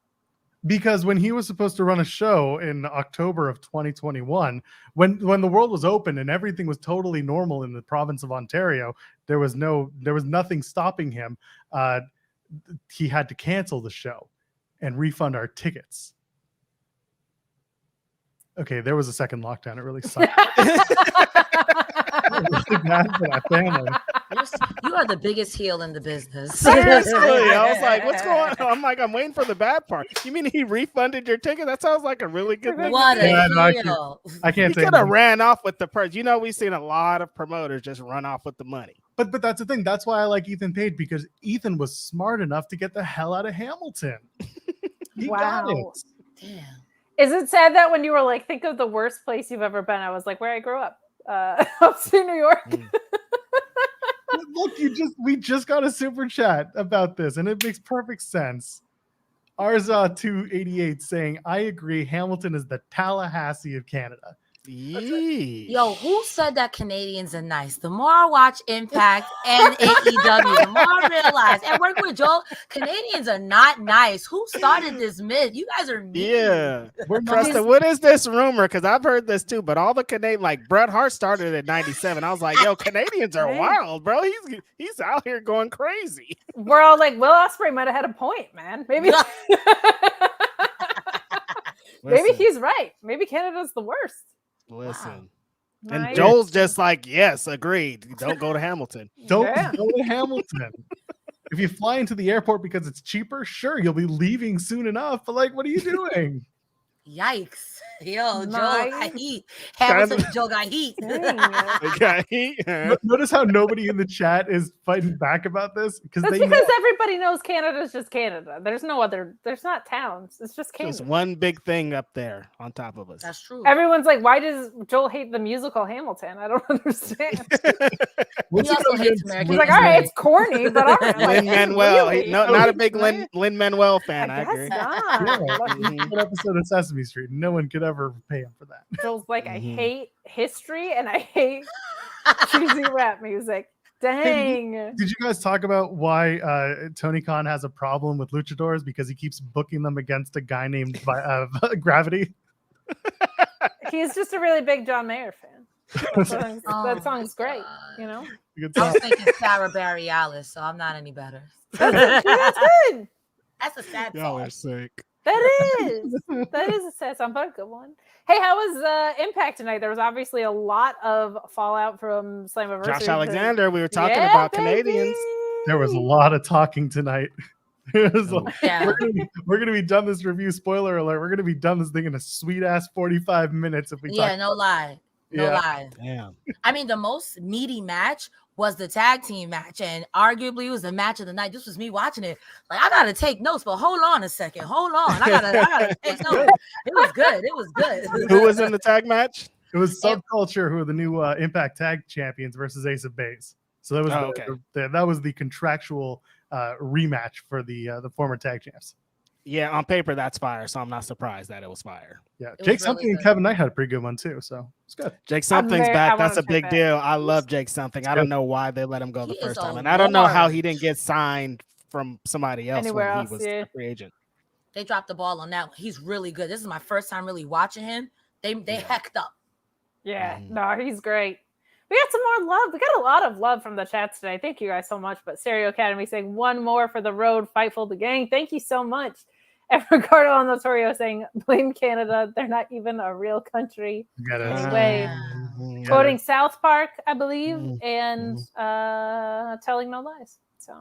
Because when he was supposed to run a show in October of 2021, when the world was open and everything was totally normal in the province of Ontario, there was nothing stopping him. He had to cancel the show and refund our tickets. Okay, there was a second lockdown. It really sucked. Really bad for that family. You are the biggest heel in the business. Seriously, I was like, "What's going on?" I'm like, "I'm waiting for the bad part." You mean he refunded your ticket? That sounds like a really good thing. What a heel! I can't say. He could have ran off with the purse. You know, we've seen a lot of promoters just run off with the money. But that's the thing. That's why I like Ethan Page, because Ethan was smart enough to get the hell out of Hamilton. He got it. Damn. Is it sad that when you were like, think of the worst place you've ever been, I was like, where I grew up, upstate New York. Look, we just got a super chat about this, and it makes perfect sense. Arza 288 saying, "I agree. Hamilton is the Tallahassee of Canada." Yo, who said that Canadians are nice? The more I watch Impact and AEW, the more I realize, and work with Joel, Canadians are not nice. Who started this myth? You guys are mean. Yeah. Cresta, what is this rumor? Because I've heard this too, but all the Canadian, like Bret Hart started at 97. I was like, yo, Canadians are wild, bro. He's out here going crazy. We're all like, Will Ospreay might have had a point, man. Maybe maybe he's right. Maybe Canada's the worst. Listen. Wow. And Nice. Joel's just like, yes, agreed. Don't go to Hamilton. Don't go to Hamilton. If you fly into the airport because it's cheaper, sure, you'll be leaving soon enough. But like, what are you doing? Yikes. Yo, Nice. Joel got heat. Hamilton, Joel got heat. Notice how nobody in the chat is fighting back about this? That's because everybody knows Canada's just Canada. There's not towns. It's just Canada. Just one big thing up there on top of us. That's true. Everyone's like, why does Joel hate the musical Hamilton? I don't understand. He also hates American. He's like, all right, it's corny, but all right. Lin-Manuel. Really? Not a big Lin-Manuel fan, I agree. An episode of Sesame Street. No one could ever pay him for that. Joel's like, I hate history and I hate cheesy rap music. Dang. Hey, did you guys talk about why Tony Khan has a problem with luchadors because he keeps booking them against a guy named Gravity? He's just a really big John Mayer fan. That song's great. God. You know, I was thinking Sarah Barry Alice, so I'm not any better. that's good. That's a sad Y'all song. are sick. That is a sad song, but a good one. Hey, how was Impact tonight? There was obviously a lot of fallout from Slammiversary. Josh Alexander, we were talking about Canadians. There was a lot of talking tonight. It was like, Yeah. we're gonna be done this review. Spoiler alert: we're gonna be done this thing in a sweet ass 45 minutes if we. Yeah, no lie. No lie. Damn. I mean, the most meaty match was the tag team match, and arguably it was the match of the night. This was me watching it. Like, I gotta take notes, but hold on a second. Hold on. I gotta take notes. It was good. It was good. Who was in the tag match? It was Subculture, who are the new Impact Tag Champions, versus Ace of Base. So that was that was the contractual rematch for the former tag champs. Yeah, on paper that's fire, so I'm not surprised that it was fire. Yeah, It Jake was Something really and Kevin Knight had a pretty good one too, so it's good. Jake Something's back. That's a big back. deal. I love Jake Something. I don't know why they let him go the He first is time, a and I don't know how lord. he didn't get signed from somebody else Anywhere when else, he was yeah. a free agent. They dropped the ball on that one. He's really good. This is my first time really watching him. They hecked up. Yeah, no, he's great. We got some more love. We got a lot of love from the chats today. Thank you guys so much. But Stereo Academy saying one more for the road, Fightful the gang. Thank you so much. And Ricardo Notorio saying blame Canada. They're not even a real country. Anyway, quoting South Park, I believe, and telling no lies. So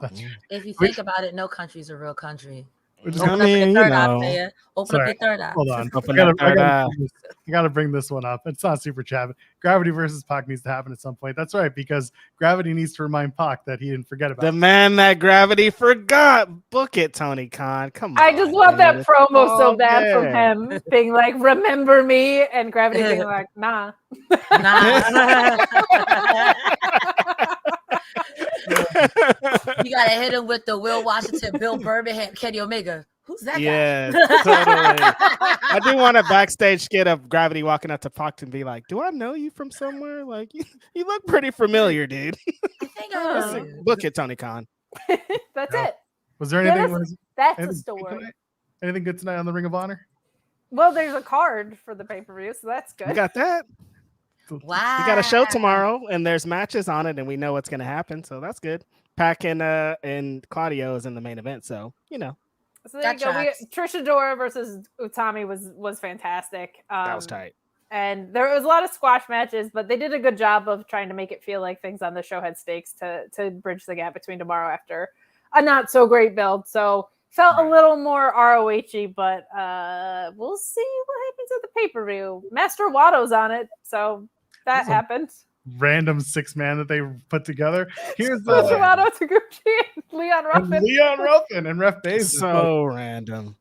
If you think about it, no country's a real country. I mean, you know. Open up your third eye. Hold on. Open up third eye. I gotta bring this one up. It's not super chat. Gravity versus Pac needs to happen at some point. That's right, because Gravity needs to remind Pac that he didn't forget about The man that Gravity forgot. Book it, Tony Khan. Come on. I just love that promo so bad yeah. from him being like, remember me, and Gravity being like, nah. Nah. You gotta hit him with the Will Washington, Bill Birmingham, Kenny Omega. Who's that Yeah, guy? totally. I do want a backstage skit of Gravity walking up to Pac and be like, "Do I know you from somewhere? Like, you look pretty familiar, dude." I think I know. Book it, Tony Khan. That's No. it. Was there Yeah, anything? That's a anything good story. tonight? Anything good tonight on the Ring of Honor? Well, there's a card for the pay-per-view, so that's We good. got that. Wow. We got a show tomorrow, and there's matches on it, and we know what's going to happen, so that's good. Pac and Claudio is in the main event, so you know. So there you go. Trish Adora versus Utami was fantastic. That was tight. And there was a lot of squash matches, but they did a good job of trying to make it feel like things on the show had stakes to bridge the gap between tomorrow after a not so great build. So felt a little more ROH-y, but we'll see what happens at the pay-per-view. Master Watto's on it, so that happened. Random 6-man that they put together. Here's Master Watto, Taguchi, and Leon Ruffin. And Ref Bay. So random.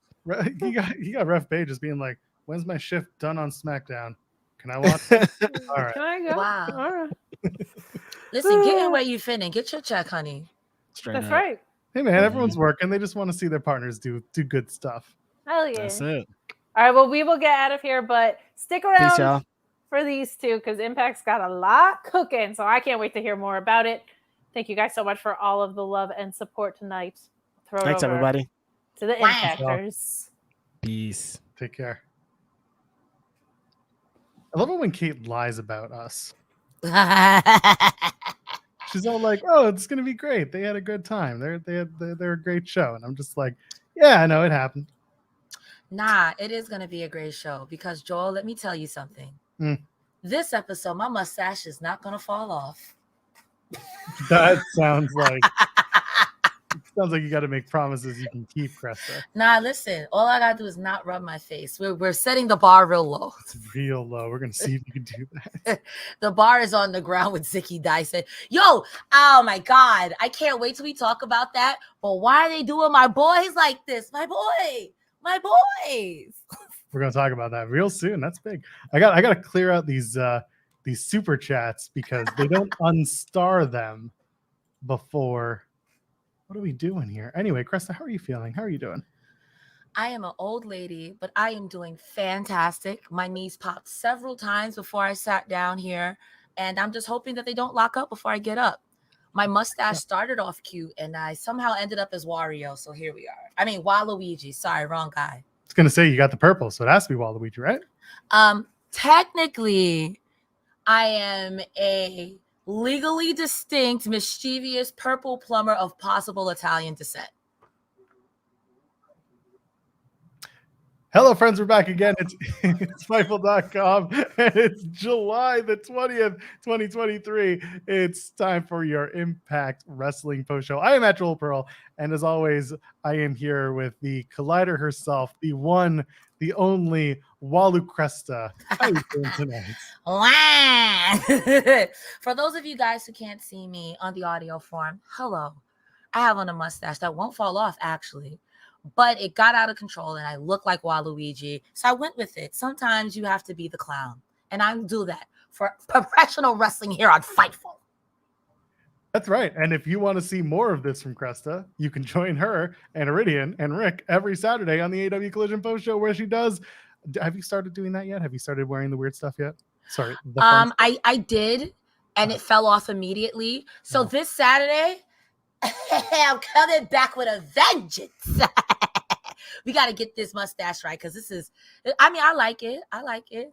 He got Ref Bay just being like, "When's my shift done on SmackDown? Can I watch it?" All right. Can I go? Wow. All right. Listen, get in where you fit in. Get your check, honey. That's right. Hey man, everyone's working. They just want to see their partners do good stuff. Hell yeah. That's it. All right, well, we will get out of here, but stick around Peace, y'all. for these two because Impact's got a lot cooking, so I can't wait to hear more about it. Thank you guys so much for all of the love and support tonight. Thanks, everybody. To the Impactors. Peace. Take care. I love it when Kate lies about us. She's all like, "Oh, it's gonna be great. They had a good time. They're a great show," and I'm just like, "Yeah, I know it happened." Nah, it is going to be a great show because, Joel, let me tell you something. This episode, my mustache is not going to fall off. That sounds like you got to make promises you can keep, Cresta. Nah, listen, all I got to do is not rub my face. We're setting the bar real low. It's real low. We're going to see if you can do that. The bar is on the ground with Zicky Dyson. Yo, oh my God. I can't wait till we talk about that. But why are they doing my boys like this? My boys. We're going to talk about that real soon. That's big. I got to clear out these super chats because they don't unstar them before. What are we doing here? Anyway, Cresta, how are you feeling? How are you doing? I am an old lady, but I am doing fantastic. My knees popped several times before I sat down here, and I'm just hoping that they don't lock up before I get up. My mustache started off cute, and I somehow ended up as Wario, so here we are. I mean, Waluigi. Sorry, wrong guy. I was going to say you got the purple, so it has to be Waluigi, right? Technically, I am a legally distinct, mischievous purple plumber of possible Italian descent. Hello, friends. We're back again. It's Fightful.com, and it's July the 20th, 2023. It's time for your Impact Wrestling post show. I am at Joel Pearl, and as always, I am here with the Collider herself, the one, the only Walu Cresta. How are you doing tonight? For those of you guys who can't see me on the audio form, hello. I have on a mustache that won't fall off, actually. But it got out of control and I look like Waluigi. So I went with it. Sometimes you have to be the clown. And I do that for professional wrestling here on Fightful. That's right. And if you want to see more of this from Cresta, you can join her and Iridian and Rick every Saturday on the AW Collision Post Show where she does. Have you started doing that yet? Have you started wearing the weird stuff yet? Sorry. I did, and it fell off immediately. So this Saturday, I'm coming back with a vengeance. We got to get this mustache right because this is, I mean, I like it. I like it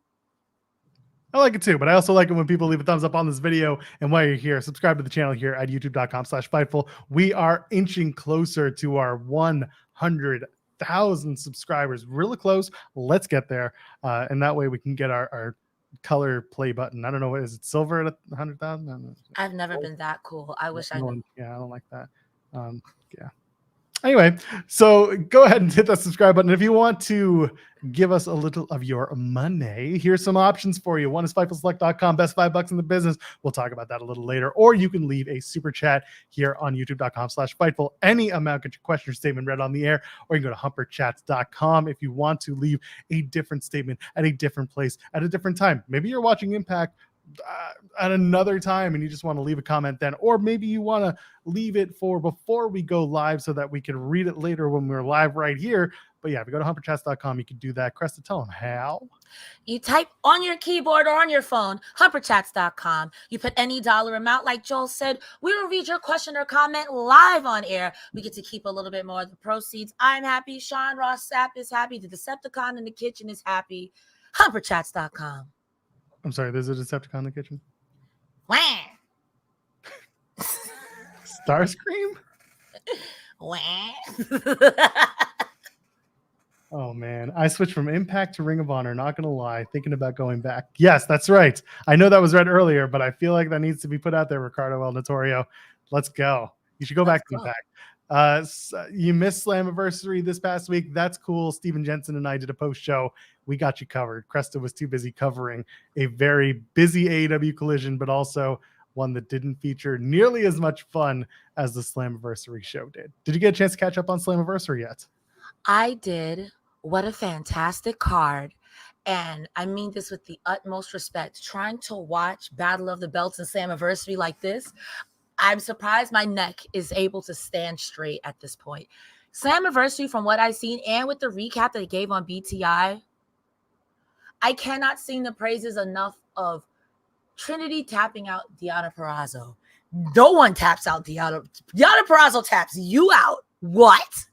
too, but I also like it when people leave a thumbs up on this video. And while you're here, subscribe to the channel here at youtube.com/Fightful. We are inching closer to our 100,000 subscribers. Really close. Let's get there. And that way we can get our color play button. I don't know. Is it silver at 100,000? I've never been that cool. I wish I knew. Yeah, I don't like that. Yeah. Anyway, so go ahead and hit that subscribe button. If you want to give us a little of your money, here's some options for you. One is FightfulSelect.com, best $5 in the business. We'll talk about that a little later. Or you can leave a super chat here on youtube.com/Fightful. Any amount, get your question or statement read on the air. Or you can go to humperchats.com if you want to leave a different statement at a different place at a different time. Maybe you're watching Impact at another time and you just want to leave a comment then, or maybe you want to leave it for before we go live so that we can read it later when we're live right here. But yeah, if you go to humperchats.com, you can do that. Cresta, tell them how. You type on your keyboard or on your phone, humperchats.com. You put any dollar amount, like Joel said, we will read your question or comment live on air. We get to keep a little bit more of the proceeds. I'm happy. Sean Ross Sapp is happy. The Decepticon in the kitchen is happy. Humperchats.com. I'm sorry, there's a Decepticon in the kitchen? Wah. Starscream? Wah. Oh, man. I switched from Impact to Ring of Honor, not going to lie, thinking about going back. Yes, that's right. I know that was read earlier, but I feel like that needs to be put out there, Ricardo El Notorio. Let's go. You should go back to Impact. You missed Slammiversary this past week. That's cool. Steven Jensen and I did a post show. We got you covered. Cresta was too busy covering a very busy AEW Collision, but also one that didn't feature nearly as much fun as the Slammiversary show did. Did you get a chance to catch up on Slammiversary yet? I did. What a fantastic card. And I mean this with the utmost respect. Trying to watch Battle of the Belts and Slammiversary like this, I'm surprised my neck is able to stand straight at this point. Slammiversary, from what I've seen, and with the recap that they gave on BTI, I cannot sing the praises enough of Trinity tapping out Deonna Purrazzo. No one taps out Deonna. Deonna Purrazzo taps you out. What?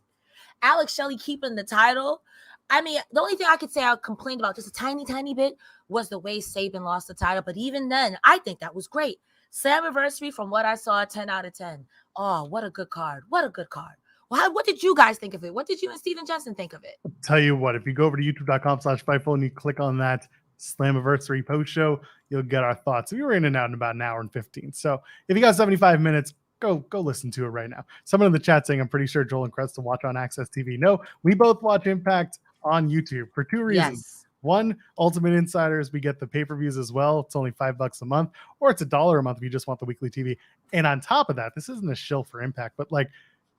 Alex Shelley keeping the title. I mean, the only thing I could say I complained about just a tiny, tiny bit was the way Sabin lost the title. But even then, I think that was great. Slammiversary, from what I saw, 10 out of 10. Oh, what a good card. What a good card. Well, what did you guys think of it? What did you and Steven Jensen think of it? I'll tell you what, if you go over to youtube.com/Fightful and you click on that Slammiversary post show, you'll get our thoughts. We were in and out in about an hour and 15. So if you got 75 minutes, go listen to it right now. Someone in the chat saying, I'm pretty sure Joel and Cresta watch on Access TV. No, we both watch Impact on YouTube for two reasons. Yes. One, Ultimate Insiders, we get the pay-per-views as well. It's only $5 a month, or it's $1 a month if you just want the weekly TV. And on top of that, this isn't a shill for Impact, but like,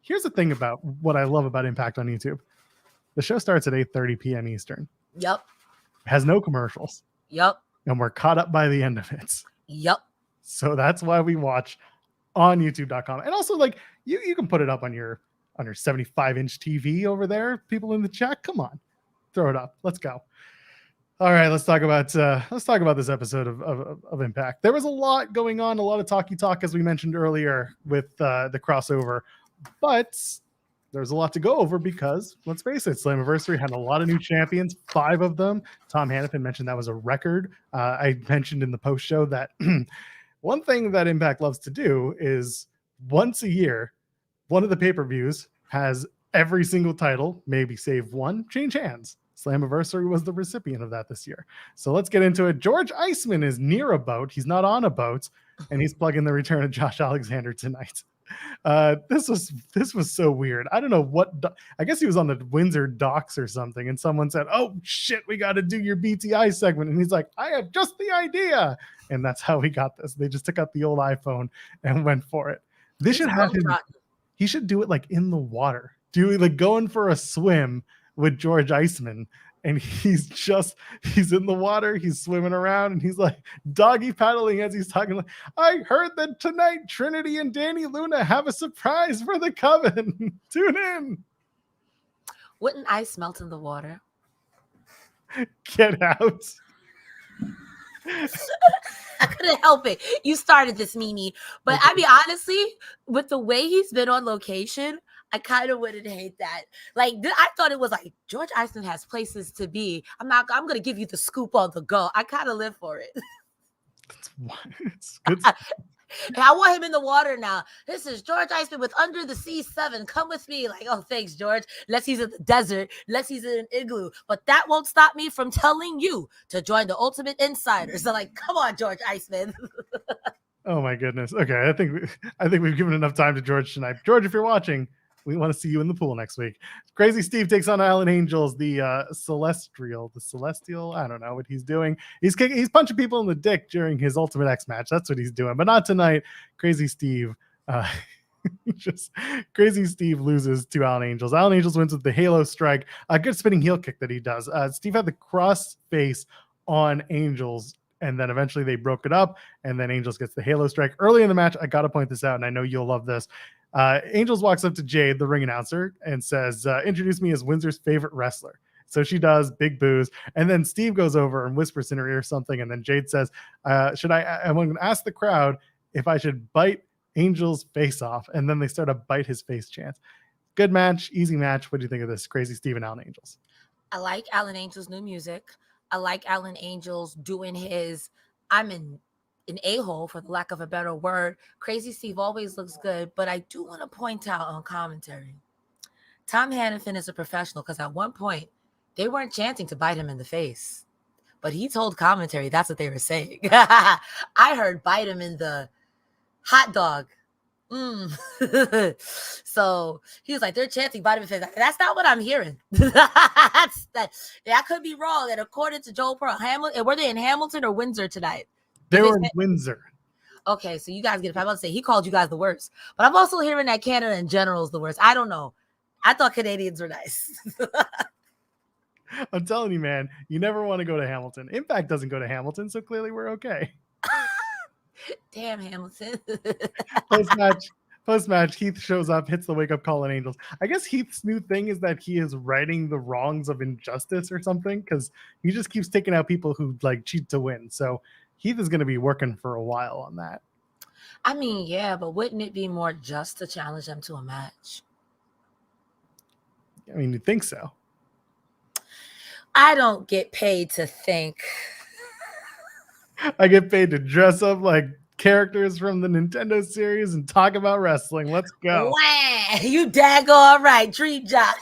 here's the thing about what I love about Impact on YouTube. The show starts at 8:30 p.m. Eastern. Yep. It has no commercials. Yep. And we're caught up by the end of it. Yep. So that's why we watch on youtube.com. And also, like, you can put it up on your 75-inch TV over there. People in the chat, come on, throw it up. Let's go. All right, let's talk about this episode of Impact. There was a lot going on, a lot of talky talk, as we mentioned earlier, with the crossover. But there's a lot to go over because, let's face it, Slammiversary had a lot of new champions, 5 of them. Tom Hannafin mentioned that was a record. I mentioned in the post show that one thing that Impact loves to do is once a year, one of the pay-per-views has every single title, maybe save one, change hands. Slammiversary was the recipient of that this year. So let's get into it. George Iceman is near a boat. He's not on a boat, and he's plugging the return of Josh Alexander tonight. This was so weird. I don't know what. I guess he was on the Windsor docks or something, and someone said, "Oh shit, we got to do your BTI segment," and he's like, "I have just the idea," and that's how he got this. They just took out the old iPhone and went for it. They should have him. He should do it like in the water, going for a swim with George Iceman. And he's in the water, he's swimming around, and he's like doggy paddling as he's talking. Like, I heard that tonight Trinity and Danny Luna have a surprise for the Coven. Tune in. Wouldn't ice melt in the water? Get out. I couldn't help it. You started this, Mimi. But I mean, honestly, with the way he's been on location, I kind of wouldn't hate that. Like, I thought it was like George Iceland has places to be. I'm going to give you the scoop on the go. I kind of live for it. It's good. I want him in the water now. This is George Iceman with Under the Sea 7. Come with me. Like, oh, thanks, George. Unless he's in the desert. Unless he's in an igloo. But that won't stop me from telling you to join the Ultimate Insiders. So, like, come on, George Iceman. Oh, my goodness. Okay, I think we've given enough time to George tonight. George, if you're watching, we want to see you in the pool next week. Crazy Steve takes on Alan Angels, the Celestial. I don't know what he's doing. He's punching people in the dick during his Ultimate X match. That's what he's doing, but not tonight. Crazy Steve, Crazy Steve loses to Alan Angels. Alan Angels wins with the Halo Strike, a good spinning heel kick that he does. Steve had the cross face on Angels, and then eventually they broke it up, and then Angels gets the Halo Strike. Early in the match, I got to point this out, and I know you'll love this. Angels walks up to Jade, the ring announcer, and says, introduce me as Windsor's favorite wrestler. So she does, big boos. And then Steve goes over and whispers in her ear something. And then Jade says, I'm going to ask the crowd if I should bite Angel's face off. And then they start a bite his face chant. Good match, easy match. What do you think of this? Crazy Steve and Alan Angels. I like Alan Angels' new music. I like Alan Angels doing his, I'm an a-hole, for the lack of a better word. Crazy Steve always looks good, but I do want to point out on commentary, Tom Hannafin is a professional, because at one point they weren't chanting to bite him in the face, but he told commentary that's what they were saying. I heard bite him in the hot dog. So he was like, they're chanting bite him in the face. That's not what I'm hearing. I could be wrong. And according to Joel Pearl, were they in Hamilton or Windsor tonight? They were in Windsor. Okay, so you guys get it. I'm about to say he called you guys the worst, but I'm also hearing that Canada in general is the worst. I don't know. I thought Canadians were nice. I'm telling you, man, you never want to go to Hamilton. Impact doesn't go to Hamilton, so clearly we're okay. Damn, Hamilton. Post-match, Heath shows up, hits the wake-up call on Angels. I guess Heath's new thing is that he is righting the wrongs of injustice or something, because he just keeps taking out people who like cheat to win. So Heath is going to be working for a while on that. I mean, yeah, but wouldn't it be more just to challenge them to a match? I mean, you'd think so. I don't get paid to think. I get paid to dress up like characters from the Nintendo series and talk about wrestling. Let's go. Wow, you Dango, all right, dream job.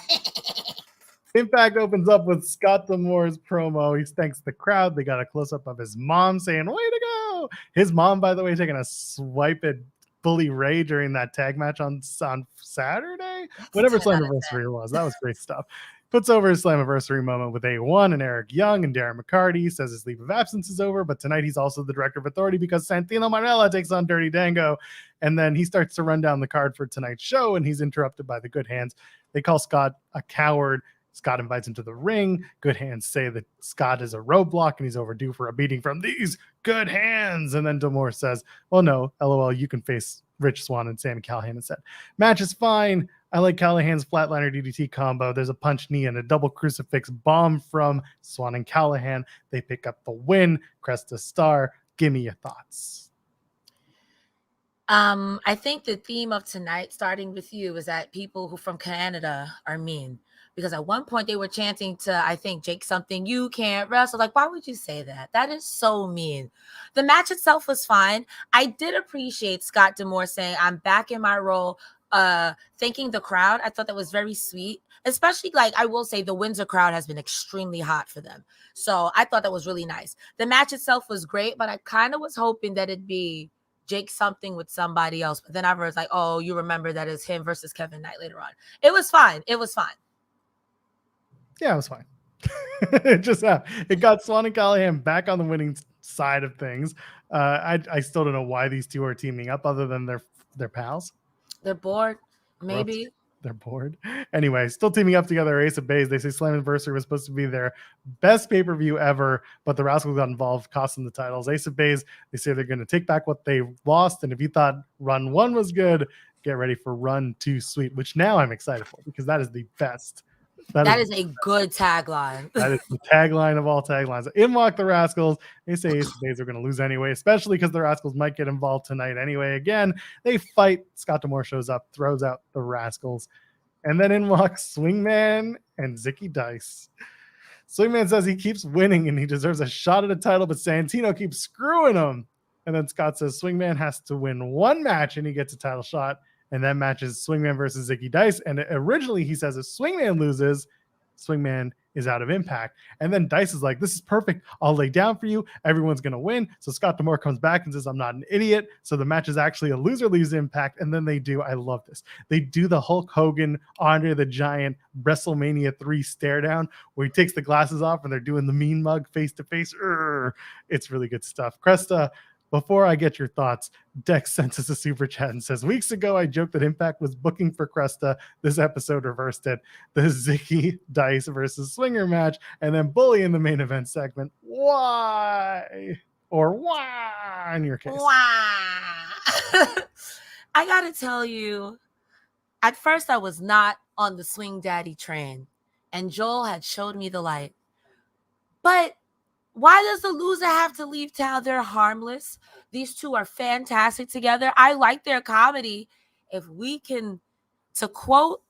Impact opens up with Scott D'Amore's promo. He thanks the crowd. They got a close-up of his mom saying, way to go. His mom, by the way, taking a swipe at Bully Ray during that tag match on Saturday. Whatever Slammiversary was. That was great stuff. Puts over his Slammiversary moment with A1 and Eric Young and Darren McCarty. Says his leave of absence is over, but tonight he's also the director of authority because Santino Marella takes on Dirty Dango. And then he starts to run down the card for tonight's show, and he's interrupted by the Good Hands. They call Scott a coward. Scott invites him to the ring. Good Hands say that Scott is a roadblock and he's overdue for a beating from these Good Hands. And then D'Amore says, well, no, LOL, you can face Rich Swann and Sami Callihan instead. Match is fine. I like Callahan's flatliner DDT combo. There's a punch knee and a double crucifix bomb from Swann and Callihan. They pick up the win. Cresta star. Give me your thoughts. I think the theme of tonight, starting with you, is that people who from Canada are mean. Because at one point they were chanting to, I think, Jake something, you can't wrestle. Like, why would you say that? That is so mean. The match itself was fine. I did appreciate Scott D'Amore saying, I'm back in my role, thanking the crowd. I thought that was very sweet. Especially, like, I will say the Windsor crowd has been extremely hot for them. So I thought that was really nice. The match itself was great, but I kind of was hoping that it'd be Jake something with somebody else. But then I was like, oh, you remember that it's him versus Kevin Knight later on. It was fine. It was fine. Yeah, it was fine. It got Swan and Callahan back on the winning side of things. I still don't know why these two are teaming up other than they're pals. They're bored, maybe. They're bored. Anyway, still teaming up together. Ace of Bays. They say Slammiversary was supposed to be their best pay-per-view ever, but the Rascals got involved, costing the titles. Ace of Bays, they say they're going to take back what they lost. And if you thought Run 1 was good, get ready for Run 2 Sweet, which now I'm excited for because that is the best. That is a good tagline. That is the tagline of all taglines. In walk the Rascals. They say Ace of Bays are going to lose anyway, especially because the Rascals might get involved tonight anyway. Again, they fight. Scott D'Amore shows up, throws out the Rascals. And then in walks Swingman and Zicky Dice. Swingman says he keeps winning and he deserves a shot at a title, but Santino keeps screwing him. And then Scott says Swingman has to win one match and he gets a title shot. And that match is Swingman versus Zicky Dice. And originally he says if Swingman loses, Swingman is out of Impact. And then Dice is like, this is perfect. I'll lay down for you. Everyone's going to win. So Scott D'Amore comes back and says, I'm not an idiot. So the match is actually a loser leaves Impact. And then they do, I love this. They do the Hulk Hogan, Andre the Giant, WrestleMania 3 stare down where he takes the glasses off and they're doing the mean mug face to face. It's really good stuff. Cresta, before I get your thoughts, Dex sent us a super chat and says, weeks ago, I joked that Impact was booking for Cresta. This episode reversed it. The Zicky Dice versus Swinger match, and then Bully in the main event segment. Why? Or why in your case? Why? I got to tell you, at first I was not on the Swing Daddy train, and Joel had showed me the light. But why does the loser have to leave town? They're harmless. These two are fantastic together. I like their comedy. If we can, to quote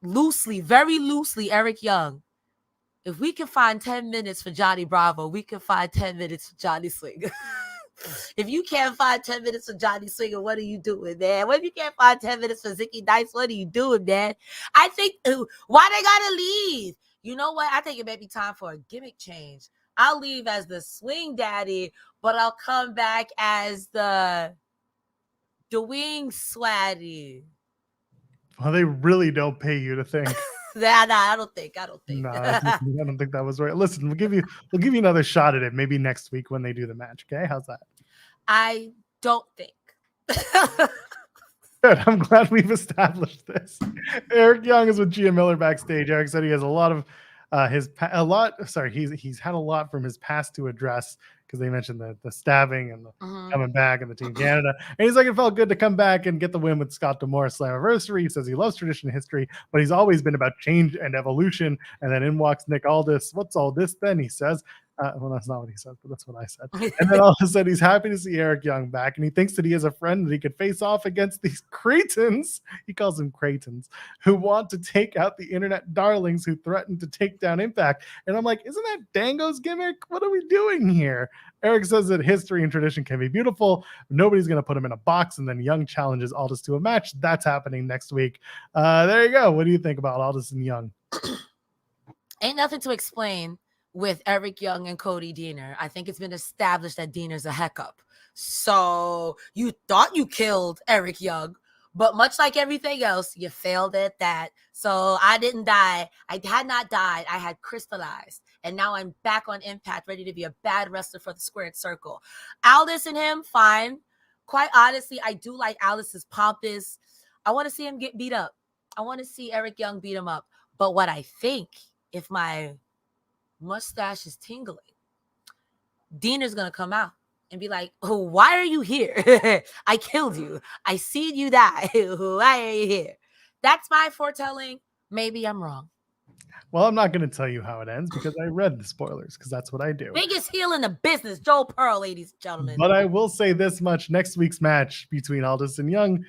loosely, very loosely, Eric Young, if we can find 10 minutes for Johnny Bravo, we can find 10 minutes for Johnny Swinger. If you can't find 10 minutes for Johnny Swinger, what are you doing, man? What if you can't find 10 minutes for Zicky Dice? What are you doing, man? I think, why they gotta leave? You know what? I think it may be time for a gimmick change. I'll leave as the Swing Daddy, but I'll come back as the Wing Swatty. Well, they really don't pay you to think. Nah, I don't think. No, I don't think that was right. Listen, we'll give you another shot at it, maybe next week when they do the match. Okay, how's that? I don't think. Good. I'm glad we've established this. Eric Young is with Gia Miller backstage. Eric said he has he's had a lot from his past to address because they mentioned the stabbing and the coming back and the Team Canada. And he's like, it felt good to come back and get the win with Scott D'Amore Slammiversary. He says he loves tradition and history, but he's always been about change and evolution. And then in walks Nick Aldis. What's all this then? He says. Well, that's not what he said, but that's what I said. And then Aldis said he's happy to see Eric Young back, and he thinks that he has a friend that he could face off against these cretins. He calls them cretins who want to take out the internet darlings who threaten to take down Impact. And I'm like, isn't that Dango's gimmick? What are we doing here? Eric says that history and tradition can be beautiful. Nobody's going to put him in a box, and then Young challenges Aldis to a match. That's happening next week. There you go. What do you think about Aldis and Young? Ain't nothing to explain with Eric Young and Cody Deaner. I think it's been established that Deaner's a heck up. So you thought you killed Eric Young, but much like everything else, you failed at that. So I didn't die. I had not died. I had crystallized. And now I'm back on Impact, ready to be a bad wrestler for the squared circle. Aldis and him, fine. Quite honestly, I do like Aldis's pompous. I want to see him get beat up. I want to see Eric Young beat him up. But what I think, if my mustache is tingling, Deaner's gonna come out and be like, oh, why are you here? I killed you. I seen you die. Why are you here? That's my foretelling. Maybe I'm wrong. Well, I'm not going to tell you how it ends because I read the spoilers because that's what I do. Biggest heel in the business, Joe Pearl, ladies and gentlemen. But I will say this much: next week's match between Aldis and Young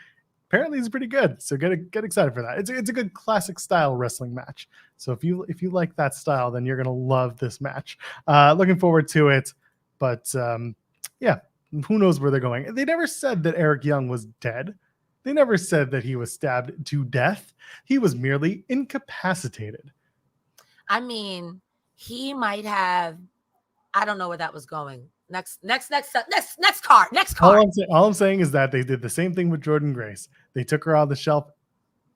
apparently is pretty good. So get excited for that. It's a good classic style wrestling match. So if you like that style, then you're gonna love this match. Looking forward to it. But yeah, who knows where they're going? They never said that Eric Young was dead. They never said that he was stabbed to death. He was merely incapacitated. I mean, he might have. I don't know where that was going. Next card. All I'm saying is that they did the same thing with Jordan Grace. They took her on the shelf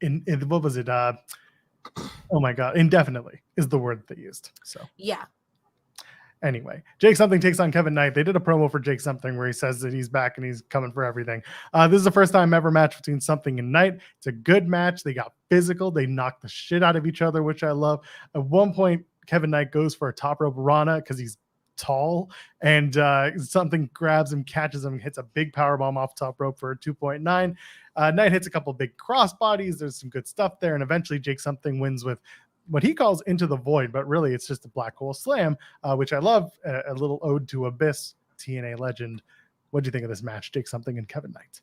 in what was it? Oh my God, indefinitely is the word they used. So yeah. Anyway, Jake Something takes on Kevin Knight. They did a promo for Jake Something where he says that he's back and he's coming for everything. This is the first time ever match between Something and Knight. It's a good match. They got physical. They knocked the shit out of each other, which I love. At one point, Kevin Knight goes for a top rope Rana because he's tall, and Something grabs him, catches him, hits a big power bomb off top rope for a 2.9. Knight hits a couple big cross bodies. There's some good stuff there, and eventually Jake Something wins with what he calls Into the Void, but really it's just a black hole slam, which I love. A little ode to Abyss, TNA legend. What do you think of this match, Jake Something and Kevin Knight?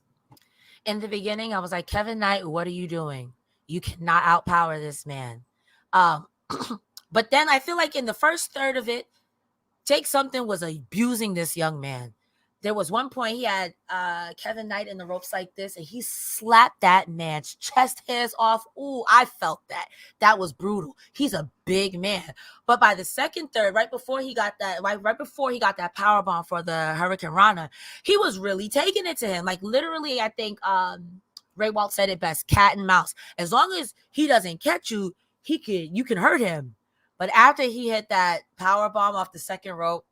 In the beginning, I was like, Kevin Knight, what are you doing? You cannot outpower this man. But then I feel like in the first third of it, Jake Something was abusing this young man. There was one point he had Kevin Knight in the ropes like this, and he slapped that man's chest hairs off. Ooh, I felt that. That was brutal. He's a big man. But by the second third, right before he got that power bomb for the Hurricane Rana, he was really taking it to him. Like literally, I think Ray Walt said it best: cat and mouse. As long as he doesn't catch you, you can hurt him. But after he hit that power bomb off the second rope,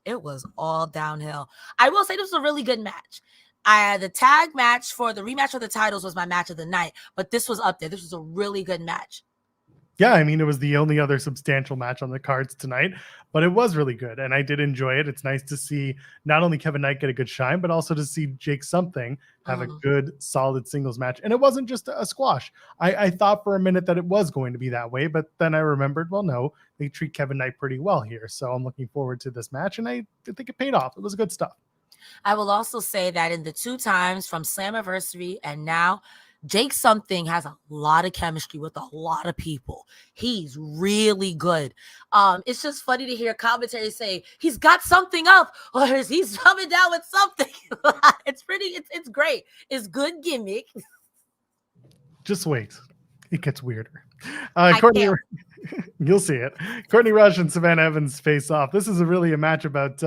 it was all downhill. I will say this was a really good match. The tag match for the rematch of the titles was my match of the night, but this was up there. This was a really good match. Yeah, I mean, it was the only other substantial match on the cards tonight, but it was really good, and I did enjoy it. It's nice to see not only Kevin Knight get a good shine, but also to see Jake Something have a good, solid singles match. And it wasn't just a squash. I thought for a minute that it was going to be that way, but then I remembered, well, no, they treat Kevin Knight pretty well here. So I'm looking forward to this match, and I think it paid off. It was good stuff. I will also say that in the 2 times from Slammiversary and now, Jake Something has a lot of chemistry with a lot of people. He's really good. It's just funny to hear commentators say he's got something up or he's coming down with something. It's great. It's good gimmick. Just wait. It gets weirder. Courtney, you'll see it. Courtney Rush and Savannah Evans face off. This is really a match about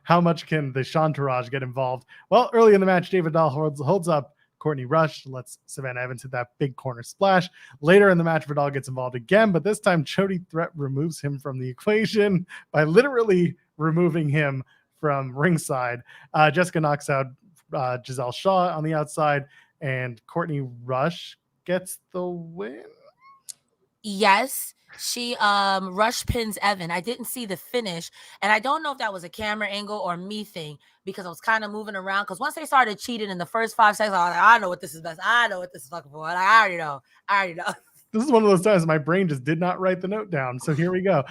how much can the Shantaraj get involved. Well, early in the match, David Dahl holds up Courtney Rush, lets Savannah Evans hit that big corner splash. Later in the match, Vidal gets involved again, but this time Jody Threat removes him from the equation by literally removing him from ringside. Jessica knocks out Giselle Shaw on the outside, and Courtney Rush gets the win. Yes, she rush pins Evan. I didn't see the finish, and I don't know if that was a camera angle or me thing because I was kind of moving around. Because once they started cheating in the first 5 seconds, I was like, I know what this is best. I know what this is fucking for. Like, I already know. This is one of those times my brain just did not write the note down. So here we go.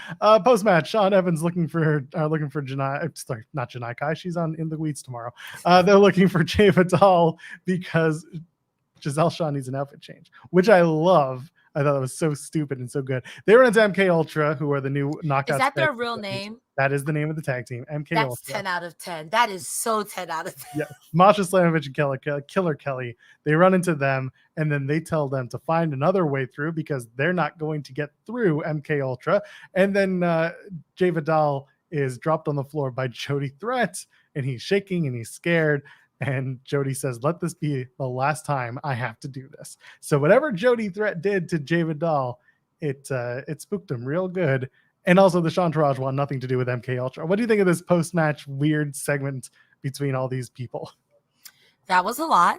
Post match, Sean Evans looking for Janai. Sorry, not Janai Kai. She's on In the Weeds tomorrow. They're looking for Jay Vidal because Giselle Shaw needs an outfit change, which I love. I thought that was so stupid and so good. They run into MK Ultra, who are the new knockouts. Is that their real name? That is the name of the tag team, MK That's Ultra. 10 out of 10. That is so 10 out of 10. Yeah, Masha Slamovich and Killer Kelly. They run into them, and then they tell them to find another way through because they're not going to get through MK Ultra. And then Jay Vidal is dropped on the floor by Jody Threat, and he's shaking and he's scared. And Jody says, let this be the last time I have to do this. So whatever Jody Threat did to Jay Vidal, it spooked him real good. And also the Shantaraj want nothing to do with MK Ultra. What do you think of this post-match weird segment between all these people? That was a lot.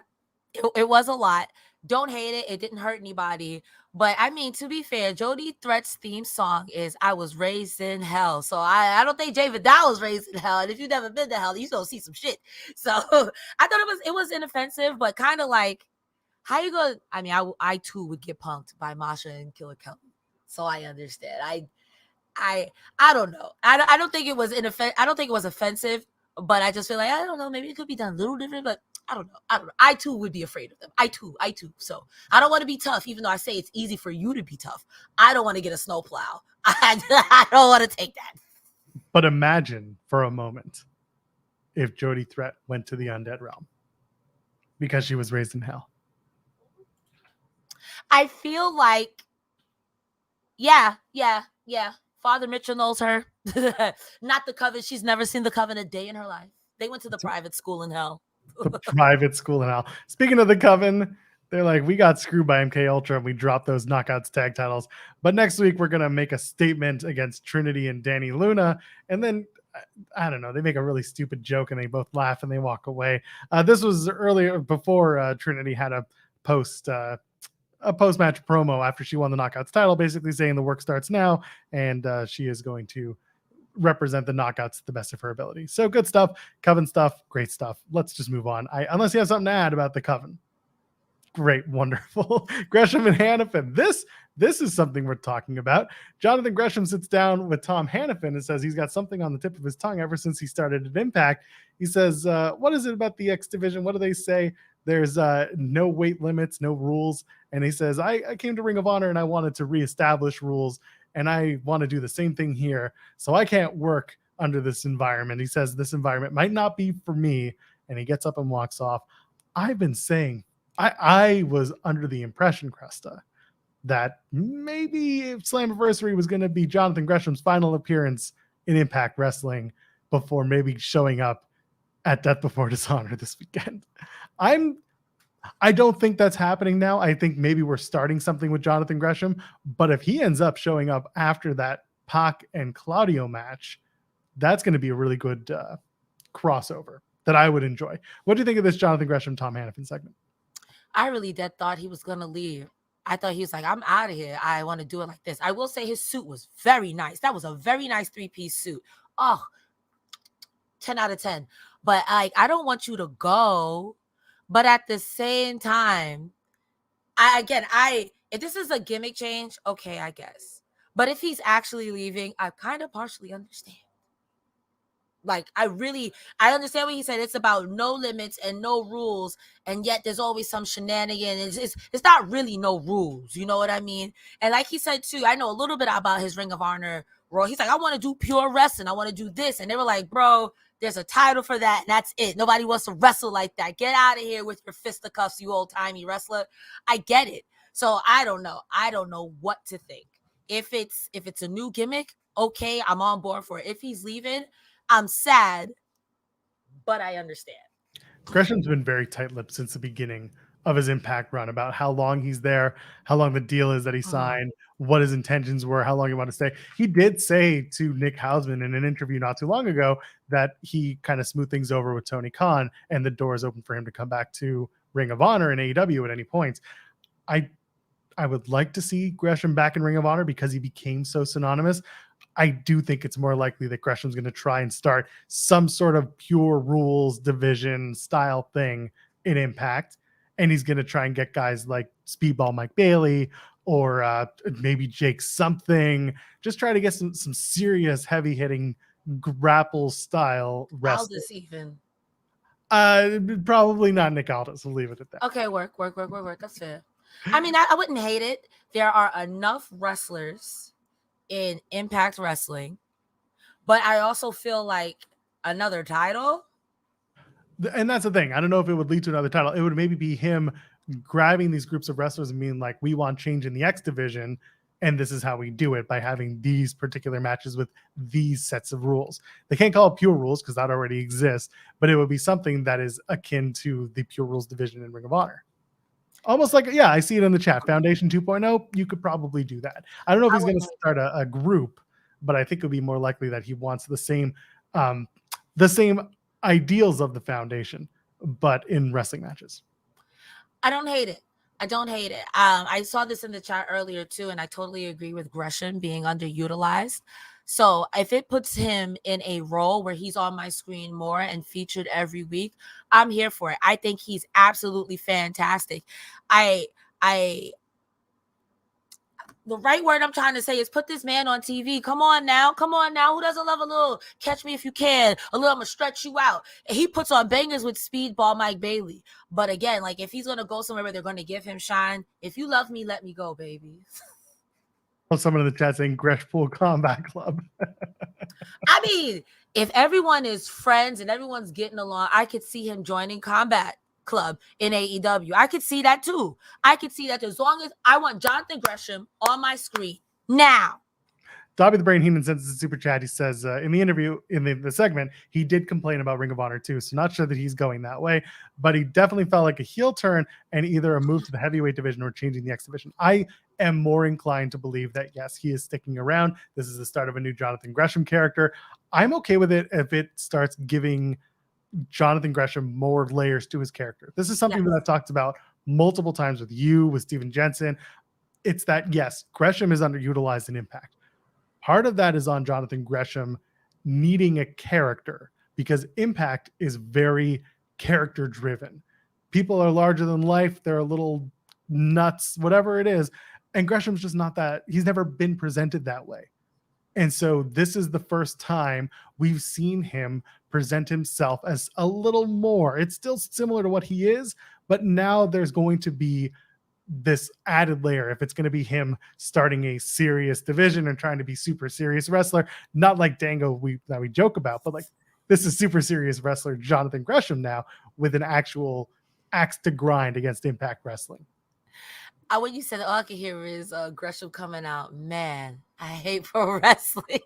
It was a lot. Don't hate it. It didn't hurt anybody. But I mean, to be fair, Jody Threat's theme song is I Was Raised in Hell. So I don't think Jay Vidal was raised in hell. And if you've never been to hell, you're going to see some shit. So I thought it was inoffensive, but kind of like, how you go? I mean, I too would get punked by Masha and Killer Kelly. So I understand. I don't know. I don't think it was I don't think it was offensive, but I just feel like I don't know. Maybe it could be done a little different, but I don't know. I too would be afraid of them. I too. So I don't want to be tough, even though I say it's easy for you to be tough. I don't want to get a snowplow. I don't want to take that. But imagine for a moment if Jody Threat went to the undead realm because she was raised in hell. I feel like, yeah. Father Mitchell knows her. Not the Coven. She's never seen the Coven a day in her life. They went to the private school in hell. The private school in hell. Speaking of the Coven, they're like, we got screwed by MK Ultra and we dropped those Knockouts tag titles. But next week, we're going to make a statement against Trinity and Danny Luna. And then, I don't know, they make a really stupid joke and they both laugh and they walk away. This was earlier before Trinity had a post-match promo after she won the Knockouts title, basically saying the work starts now and she is going to represent the Knockouts to the best of her ability. So good stuff. Coven stuff, great stuff. Let's just move on. Unless you have something to add about the Coven. Great, wonderful. Gresham and Hannafin. This is something we're talking about. Jonathan Gresham sits down with Tom Hannafin and says he's got something on the tip of his tongue ever since he started at Impact. He says, what is it about the X division? What do they say? There's no weight limits, no rules. And he says, I came to Ring of Honor and I wanted to reestablish rules. And I want to do the same thing here. So I can't work under this environment. He says this environment might not be for me. And he gets up and walks off. I've been saying, I was under the impression, Cresta, that maybe if Slammiversary was going to be Jonathan Gresham's final appearance in Impact Wrestling before maybe showing up at Death Before Dishonor this weekend. I don't think that's happening now. I think maybe we're starting something with Jonathan Gresham, but if he ends up showing up after that Pac and Claudio match, that's going to be a really good crossover that I would enjoy. What do you think of this Jonathan Gresham, Tom Hannafin segment? I really thought he was going to leave. I thought he was like, I'm out of here. I want to do it like this. I will say his suit was very nice. That was a very nice 3-piece suit. Oh, 10 out of 10. But I don't want you to go. But at the same time, if this is a gimmick change, okay, I guess. But if he's actually leaving, I kind of partially understand. Like, I understand what he said. It's about no limits and no rules, and yet there's always some shenanigans. It's not really no rules, you know what I mean? And like he said too, I know a little bit about his Ring of Honor role. He's like, I want to do pure wrestling. I want to do this. And they were like, bro, there's a title for that, and that's it. Nobody wants to wrestle like that. Get out of here with your fisticuffs, you old-timey wrestler. I get it. So I don't know. I don't know what to think. If it's a new gimmick, okay, I'm on board for it. If he's leaving, I'm sad, but I understand. Gresham's been very tight-lipped since the beginning of his Impact run about how long he's there, how long the deal is that he signed, what his intentions were, how long he wanted to stay. He did say to Nick Hausman in an interview not too long ago that he kind of smoothed things over with Tony Khan and the door is open for him to come back to Ring of Honor and AEW at any point. I would like to see Gresham back in Ring of Honor because he became so synonymous. I do think it's more likely that Gresham's going to try and start some sort of pure rules division style thing in Impact. And he's going to try and get guys like Speedball Mike Bailey or maybe Jake something. Just try to get some serious heavy hitting grapple style wrestling. Aldis even. Probably not Nick Aldis. We'll leave it at that. Okay, work. That's fair. I mean, I wouldn't hate it. There are enough wrestlers in Impact Wrestling, but I also feel like another title. And that's the thing. I don't know if it would lead to another title. It would maybe be him grabbing these groups of wrestlers and being like, we want change in the X division. And this is how we do it, by having these particular matches with these sets of rules. They can't call it pure rules because that already exists, but it would be something that is akin to the pure rules division in Ring of Honor. Almost like, yeah, I see it in the chat. Foundation 2.0, you could probably do that. I don't know if he's going to start a group, but I think it would be more likely that he wants the same ideals of the Foundation, but in wrestling matches. I don't hate it. I saw this in the chat earlier too, and I totally agree with Gresham being underutilized. So if it puts him in a role where he's on my screen more and featured every week, I'm here for it. I think he's absolutely fantastic. the right word I'm trying to say is put this man on TV. Come on now. Who doesn't love a little catch me if you can? A little, I'm going to stretch you out. And he puts on bangers with Speedball Mike Bailey. But again, like if he's going to go somewhere where they're going to give him shine, if you love me, let me go, baby. Someone in the chat saying Greshpool Combat Club. I mean, if everyone is friends and everyone's getting along, I could see him joining Combat Club in AEW. I could see that too. As long as I want Jonathan Gresham on my screen now. Dobby the Brain Heenan sends a super chat. He says in the interview, in the segment, he did complain about Ring of Honor too. So not sure that he's going that way, but he definitely felt like a heel turn and either a move to the heavyweight division or changing the X division. I am more inclined to believe that, yes, he is sticking around. This is the start of a new Jonathan Gresham character. I'm okay with it if it starts giving Jonathan Gresham more layers to his character. This is something that I've talked about multiple times with you, with Steven Jensen. It's that, yes, Gresham is underutilized in Impact. Part of that is on Jonathan Gresham needing a character because Impact is very character driven. People are larger than life. They're a little nuts, whatever it is. And Gresham's just not that. He's never been presented that way. And so this is the first time we've seen him present himself as a little more. It's still similar to what he is, but now there's going to be this added layer. If it's going to be him starting a serious division and trying to be super serious wrestler, not like Dango that we joke about, but like this is super serious wrestler Jonathan Gresham now with an actual axe to grind against Impact Wrestling. When you said all I can hear is Gresham coming out, man, I hate pro wrestling.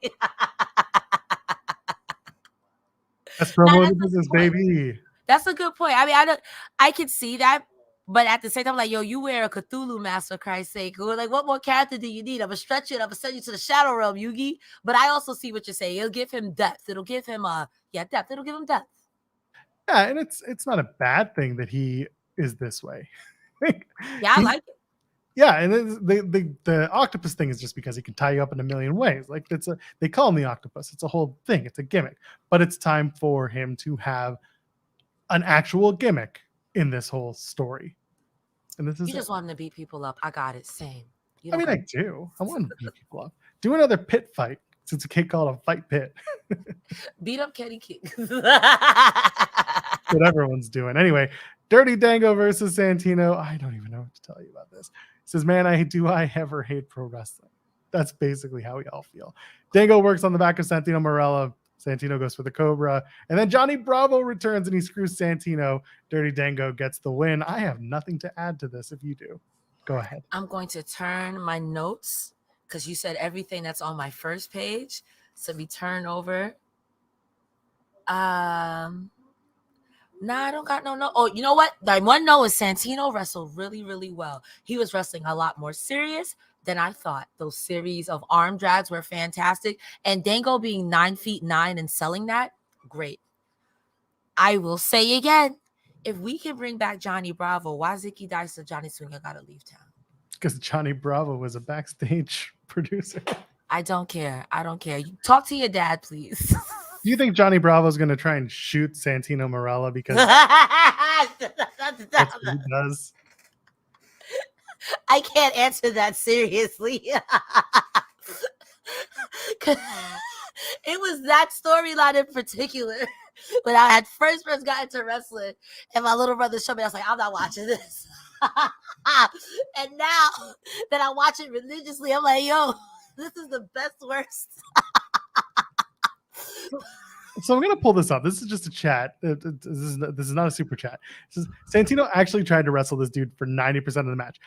That's promo the business, baby. That's a good point. I mean, I could see that, but at the same time, like, yo, you wear a Cthulhu mask for Christ's sake. Like, what more character do you need? I'm gonna stretch it. I'm gonna send you to the Shadow Realm, Yugi. But I also see what you're saying. It'll give him depth. It'll give him depth. It'll give him depth. Yeah, and it's not a bad thing that he is this way. Yeah, I like it. Yeah, and the octopus thing is just because he can tie you up in a million ways. Like they call him the octopus. It's a whole thing. It's a gimmick. But it's time for him to have an actual gimmick in this whole story. And this is you just want him to beat people up. I got it. Same. I mean, I do. I want him to beat people up. Do another pit fight since a kid called a fight pit. Beat up Kenny King. What everyone's doing. Anyway, Dirty Dango versus Santino. I don't even know what to tell you about this. He says, man, I ever hate pro wrestling? That's basically how we all feel. Dango works on the back of Santino Marella. Santino goes for the Cobra. And then Johnny Bravo returns and he screws Santino. Dirty Dango gets the win. I have nothing to add to this if you do. Go ahead. I'm going to turn my notes because you said everything that's on my first page. So we turn over. No, I don't got no. Oh, you know what? The one no is Santino wrestled really, really well. He was wrestling a lot more serious than I thought. Those series of arm drags were fantastic. And Dango being 9'9" and selling that, great. I will say again, if we can bring back Johnny Bravo, why Zicky Dice or Johnny Swinger got to leave town? Because Johnny Bravo was a backstage producer. I don't care. You talk to your dad, please. Do you think Johnny Bravo is going to try and shoot Santino Marella because that's what he does? I can't answer that seriously. It was that storyline in particular. When I had first got into wrestling and my little brother showed me, I was like, I'm not watching this. And now that I watch it religiously, I'm like, yo, this is the best worst. So I'm going to pull this up. This is just a chat. This is not a super chat. It says, Santino actually tried to wrestle this dude for 90% of the match.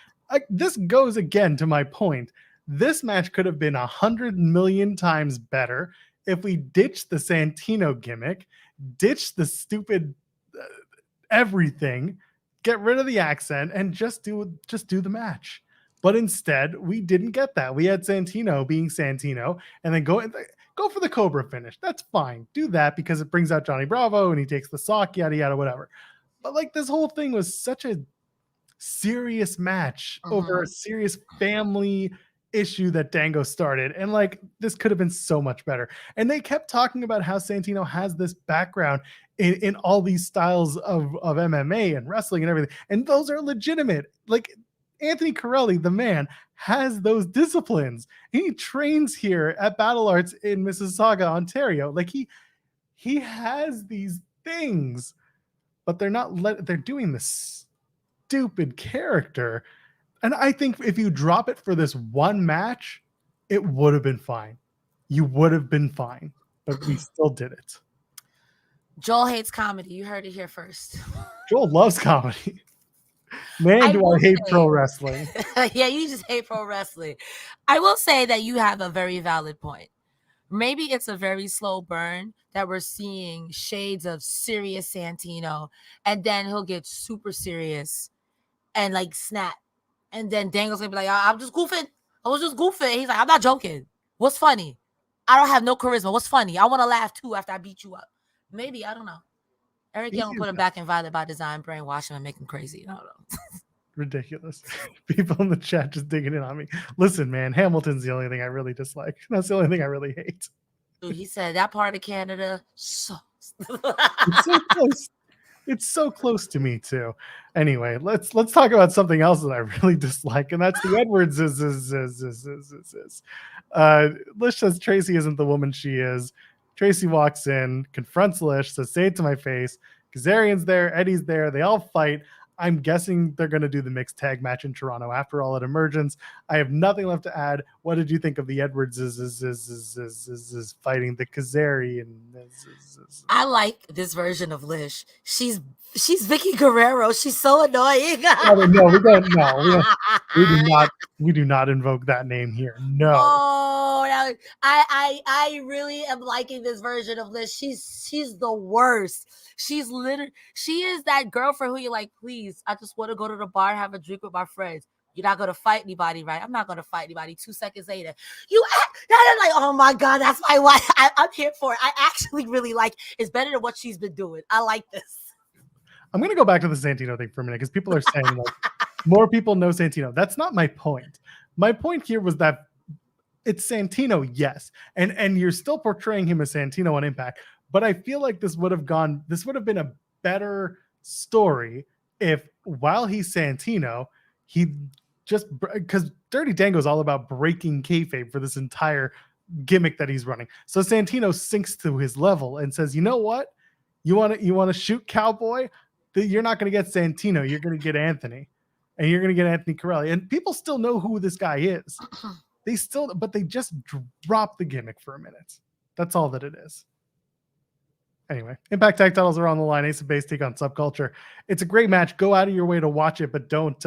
This goes again to my point. This match could have been 100 million times better if we ditched the Santino gimmick, ditched the stupid everything, get rid of the accent, and just do the match. But instead, we didn't get that. We had Santino being Santino, and then go for the Cobra finish. That's fine. Do that because it brings out Johnny Bravo, and he takes the sock, yada, yada, whatever. But like this whole thing was such a serious match over a serious family issue that Dango started. And like, this could have been so much better. And they kept talking about how Santino has this background in all these styles of MMA and wrestling and everything. And those are legitimate. Like, Anthony Corelli, the man, has those disciplines. He trains here at Battle Arts in Mississauga, Ontario. Like he has these things, but they're doing this stupid character. And I think if you drop it for this one match, it would have been fine. You would have been fine, but we still did it. Joel hates comedy. You heard it here first. Joel loves comedy. Man, do I hate pro wrestling. Yeah, you just hate pro wrestling. I will say that you have a very valid point. Maybe it's a very slow burn that we're seeing shades of serious Santino, and then he'll get super serious and like snap. And then Dango's gonna be like, I'm just goofing. I was just goofing. He's like, I'm not joking. What's funny? I don't have no charisma. What's funny? I want to laugh too after I beat you up. Maybe, I don't know. Eric Young put him back in Violent by Design, brainwash him and make him crazy. I don't know. Ridiculous. People in the chat just digging in on me. Listen, man, Hamilton's the only thing I really dislike. That's the only thing I really hate. Dude, he said that part of Canada sucks. It's so close. It's so close to me too. Anyway, let's talk about something else that I really dislike, and that's the Edwards. Lish says Tracy isn't the woman she is. Tracy walks in, confronts Lish, says, "Say it to my face." Kazarian's there, Eddie's there. They all fight. I'm guessing they're going to do the mixed tag match in Toronto after all at Emergence. I have nothing left to add. What did you think of the Edwards is fighting the Kazarian? I like this version of Lish. She's Vicky Guerrero. She's so annoying. No, we don't. No, we do not invoke that name here. No. Oh, I really am liking this version of Lish. She's the worst. She is that girlfriend who you're like, please, I just want to go to the bar and have a drink with my friends. You're not going to fight anybody, right? I'm not going to fight anybody. 2 seconds later, I'm like, oh my God, that's my wife. I'm here for it. I actually really like it's better than what she's been doing. I like this. I'm going to go back to the Santino thing for a minute because people are saying like more people know Santino. That's not my point. My point here was that it's Santino, yes. And you're still portraying him as Santino on Impact. But I feel like this would have been a better story if while he's Santino, he just, because Dirty Dango is all about breaking kayfabe for this entire gimmick that he's running. So Santino sinks to his level and says, you know what? You want to shoot Cowboy? You're not going to get Santino. You're going to get Anthony. And you're going to get Anthony Corelli. And people still know who this guy is. But they just drop the gimmick for a minute. That's all that it is. Anyway, Impact Tag Titles are on the line. Ace of Base take on Subculture. It's a great match. Go out of your way to watch it, but don't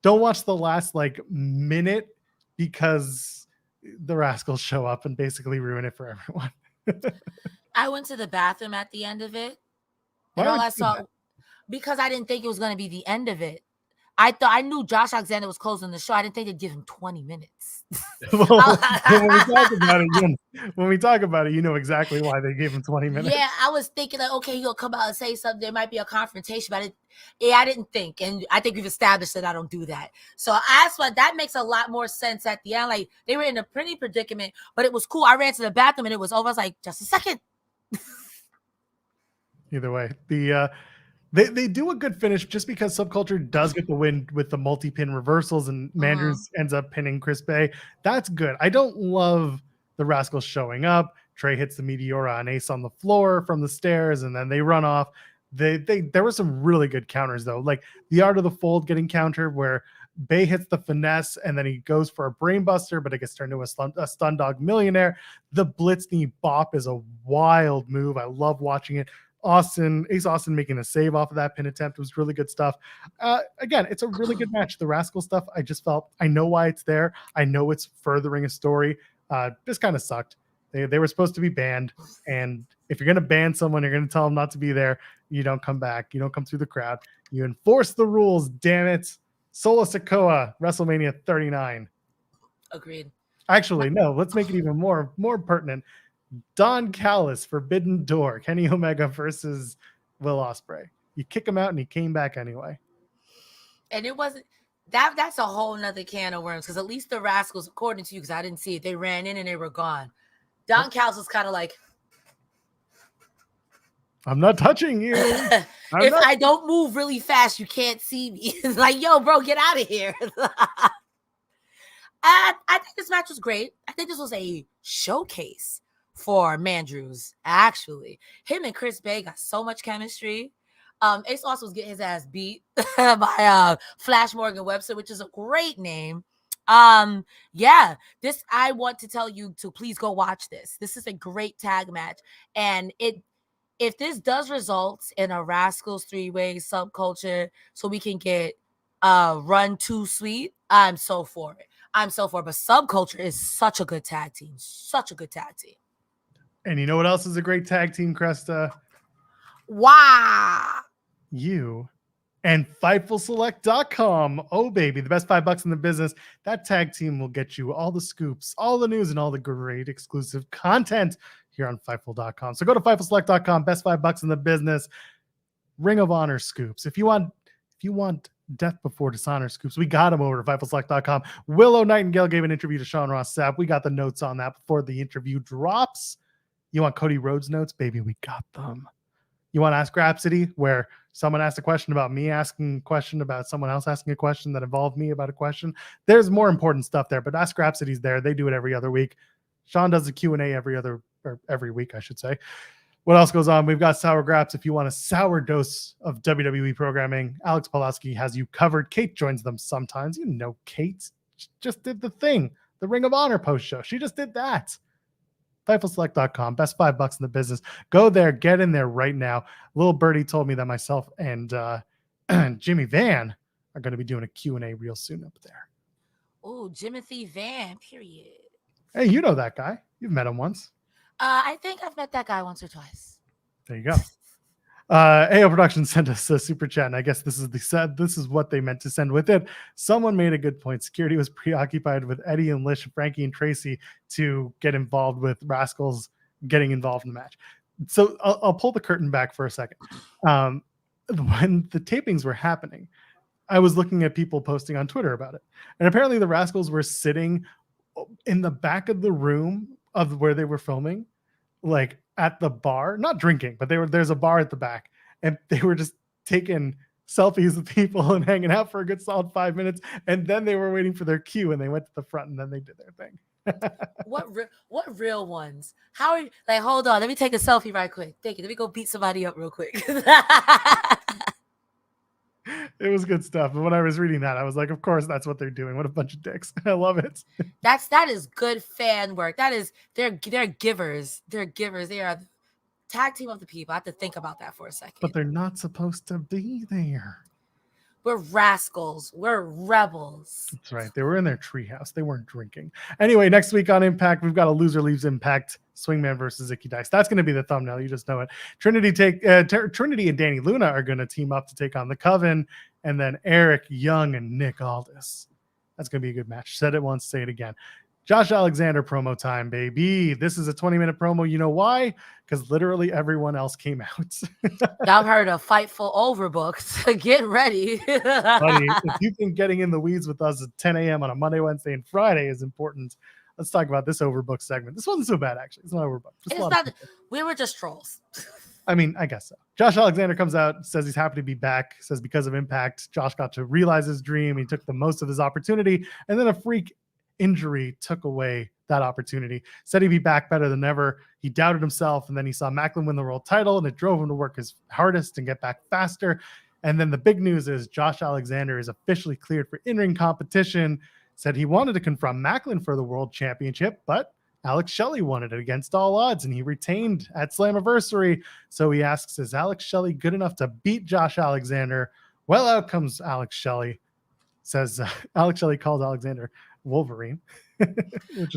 watch the last minute because the Rascals show up and basically ruin it for everyone. I went to the bathroom at the end of it. And all I saw, because I didn't think it was going to be the end of it. I knew Josh Alexander was closing the show. I didn't think they'd give him 20 minutes. Well, when we talk about it, you know exactly why they gave him 20 minutes. Yeah, I was thinking like, okay, he'll come out and say something. There might be a confrontation, but I didn't think. And I think we've established that I don't do that. So that makes a lot more sense at the end. Like they were in a pretty predicament, but it was cool. I ran to the bathroom and it was over. I was like, just a second. Either way, They do a good finish just because Subculture does get the win with the multi-pin reversals and Mandrews ends up pinning Chris Bay. That's good. I don't love the Rascals showing up. Trey hits the Meteora on Ace on the floor from the stairs and then they run off. There were some really good counters though. Like the Art of the Fold getting countered where Bay hits the finesse and then he goes for a brainbuster, but it gets turned into a stun dog millionaire. The Blitz knee bop is a wild move. I love watching it. Ace Austin making a save off of that pin attempt was really good stuff. Again, it's a really good match. The Rascal stuff, I just felt, I know why it's there. I know it's furthering a story. This kind of sucked. They were supposed to be banned. And if you're going to ban someone, you're going to tell them not to be there. You don't come back. You don't come through the crowd. You enforce the rules, damn it. Solo Sikoa, WrestleMania 39. Agreed. Actually, no, let's make it even more pertinent. Don Callis, Forbidden Door, Kenny Omega versus Will Ospreay. You kick him out and he came back anyway. And it wasn't that's a whole nother can of worms because at least the Rascals, according to you, because I didn't see it, they ran in and they were gone. Don Callis was kind of like, I'm not touching you. if I don't move really fast, you can't see me. It's like, yo, bro, get out of here. I think this match was great. I think this was a showcase for Mandrews, actually. Him and Chris Bay got so much chemistry. Ace also was getting his ass beat by Flash Morgan Webster, which is a great name. Yeah, this, I want to tell you to please go watch this. This is a great tag match. And if this does result in a Rascals 3-way subculture so we can get Run Too Sweet, I'm so for it. But Subculture is such a good tag team. Such a good tag team. And you know what else is a great tag team, Cresta? Wow. You and FightfulSelect.com. Oh, baby, the best $5 in the business. That tag team will get you all the scoops, all the news, and all the great exclusive content here on Fightful.com. So go to FightfulSelect.com, best $5 in the business. Ring of Honor scoops. If you want Death Before Dishonor scoops, we got them over to FightfulSelect.com. Willow Nightingale gave an interview to Sean Ross Sapp. We got the notes on that before the interview drops. You want Cody Rhodes notes? Baby, we got them. You want Ask Rhapsody, where someone asked a question about me asking a question about someone else asking a question that involved me about a question? There's more important stuff there, but Ask Rhapsody's there. They do it every other week. Sean does a Q&A every week, I should say. What else goes on? We've got Sour Graps. If you want a sour dose of WWE programming, Alex Pulaski has you covered. Kate joins them sometimes. You know Kate just did the thing, the Ring of Honor post show. She just did that. FightfulSelect.com, best $5 in the business. Go there, get in there right now. Little Birdie told me that myself and Jimmy Van are going to be doing a Q&A real soon up there. Oh, Jimothy Van, period. Hey, you know that guy. You've met him once. I think I've met that guy once or twice. There you go. AO Productions sent us a super chat, and I guess this is what they meant to send with it. Someone made a good point. Security was preoccupied with Eddie and Lish, Frankie and Tracy to get involved with Rascals getting involved in the match. So I'll pull the curtain back for a second. When the tapings were happening, I was looking at people posting on Twitter about it, and apparently the Rascals were sitting in the back of the room of where they were filming, like at the bar, not drinking, but there's a bar at the back, and they were just taking selfies with people and hanging out for a good solid 5 minutes, and then they were waiting for their cue, and they went to the front, and then they did their thing. What real ones? How are you? Like, hold on, let me take a selfie right quick. Thank you. Let me go beat somebody up real quick. It was good stuff. But when I was reading that, I was like, of course, that's what they're doing. What a bunch of dicks. I love it. That is good fan work. That is, they're givers. They're givers. They are the tag team of the people. I have to think about that for a second. But they're not supposed to be there. We're rascals. We're rebels. That's right. They were in their treehouse. They weren't drinking. Anyway, next week on Impact, we've got a loser leaves Impact Swingman versus Icky Dice. That's going to be the thumbnail. You just know it. Trinity and Danny Luna are going to team up to take on the Coven, and then Eric Young and Nick Aldis. That's going to be a good match. Said it once, say it again. Josh Alexander promo time, baby. This is a 20-minute promo. You know why? Because literally everyone else came out. Y'all heard of Fightful Overbooked. Get ready. Buddy, if you think getting in the weeds with us at 10 a.m. on a Monday, Wednesday, and Friday is important, let's talk about this overbooked segment. This wasn't so bad, actually. It's not overbooked. We were just trolls. I mean, I guess so. Josh Alexander comes out, says he's happy to be back, says because of Impact, Josh got to realize his dream. He took the most of his opportunity, and then a freak injury took away that opportunity. Said he'd be back better than ever. He doubted himself, and then he saw Macklin win the world title, and it drove him to work his hardest and get back faster. And then the big news is Josh Alexander is officially cleared for in-ring competition. Said he wanted to confront Macklin for the world championship, but Alex Shelley wanted it against all odds, and he retained at Slammiversary. So he asks, is Alex Shelley good enough to beat Josh Alexander? Well, out comes Alex Shelley. Says Alex Shelley calls Alexander Wolverine.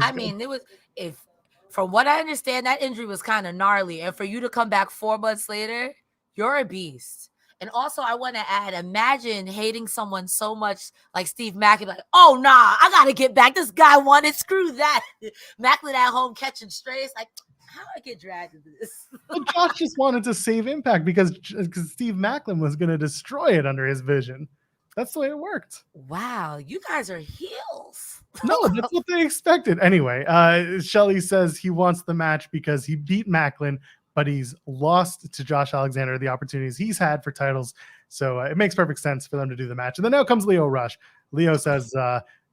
I mean, it was, if from what I understand, that injury was kind of gnarly. And for you to come back 4 months later, you're a beast. And also, I want to add, imagine hating someone so much like Steve Macklin, like, oh, nah, I got to get back. This guy won it. Screw that. Macklin at home catching strays. Like, how do I get dragged into this? Well, Josh just wanted to save Impact because Steve Macklin was going to destroy it under his vision. That's the way it worked. Wow, you guys are heels. No, that's what they expected. Anyway, Shelley says he wants the match because he beat Macklin, but he's lost to Josh Alexander the opportunities he's had for titles. So it makes perfect sense for them to do the match. And then now comes Lio Rush. Lio says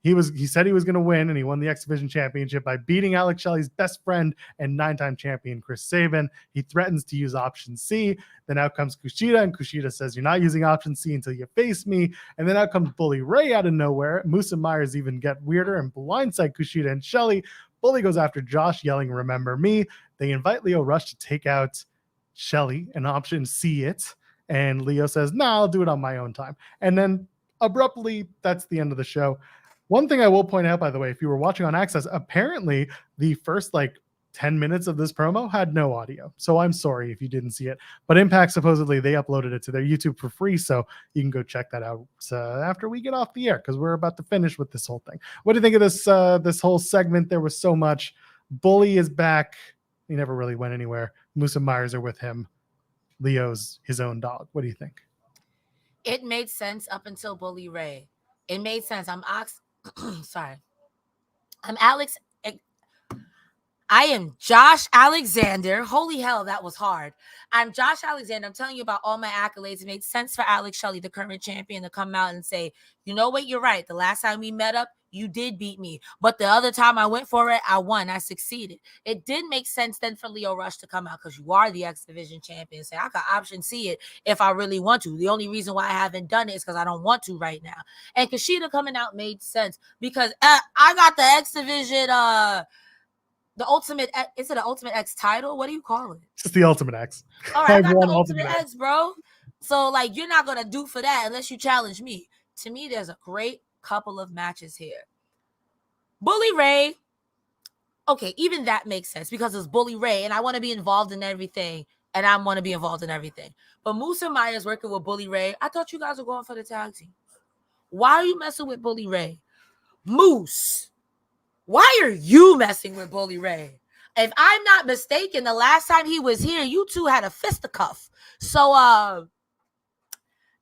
he said he was going to win, and he won the X Division Championship by beating Alex Shelley's best friend and 9-time champion Chris Sabin. He threatens to use option C. Then out comes Kushida, and Kushida says, "You're not using option C until you face me." And then out comes Bully Ray out of nowhere. Moose and Myers even get weirder and blindside Kushida and Shelley. Bully goes after Josh, yelling, "Remember me." They invite Lio Rush to take out Shelley and option C it. And Lio says, "Nah, I'll do it on my own time." And then abruptly, that's the end of the show. One thing I will point out, by the way, if you were watching on Access, apparently the first 10 minutes of this promo had no audio. So I'm sorry if you didn't see it. But Impact, supposedly, they uploaded it to their YouTube for free. So you can go check that out after we get off the air, because we're about to finish with this whole thing. What do you think of this whole segment? There was so much. Bully is back. He never really went anywhere. Moose and Myers are with him. Leo's his own dog. What do you think? It made sense up until Bully Ray. It made sense. I am Josh Alexander. Holy hell, that was hard. I'm Josh Alexander. I'm telling you about all my accolades. It made sense for Alex Shelley, the current champion, to come out and say, "You know what? You're right. The last time we met up, you did beat me. But the other time I went for it, I won. I succeeded." It did make sense then for Lio Rush to come out, because you are the X Division champion. Say, I could option C it if I really want to. The only reason why I haven't done it is because I don't want to right now. And Kushida coming out made sense, because I got the X Division, the Ultimate, is it an Ultimate X title? What do you call it? It's the Ultimate X. All right, I got the Ultimate X, bro. So, you're not going to do for that unless you challenge me. To me, there's a great couple of matches here. Bully Ray, okay, even that makes sense, because it's Bully Ray, and I want to be involved in everything, and I want to be involved in everything. But Moose and Myers working with Bully Ray, I thought you guys were going for the tag team. Why are you messing with Bully Ray? Moose, why are you messing with Bully Ray? If I'm not mistaken, the last time he was here, you two had a fisticuff. So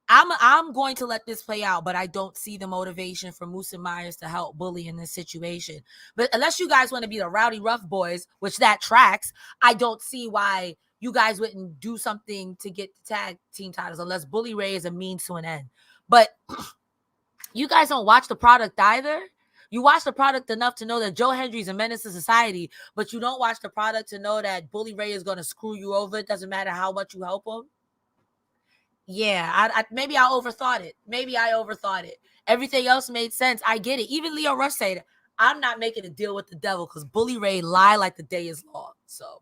I'm going to let this play out, but I don't see the motivation for Moose and Myers to help Bully in this situation. But unless you guys want to be the Rowdy Rough Boys, which that tracks, I don't see why you guys wouldn't do something to get the tag team titles, unless Bully Ray is a means to an end. But you guys don't watch the product either. You watch the product enough to know that Joe Hendry's a menace to society, but you don't watch the product to know that Bully Ray is going to screw you over. It doesn't matter how much you help him. Yeah, maybe I overthought it. Everything else made sense. I get it. Even Lio Rush said, "I'm not making a deal with the devil," because Bully Ray lie like the day is long. So,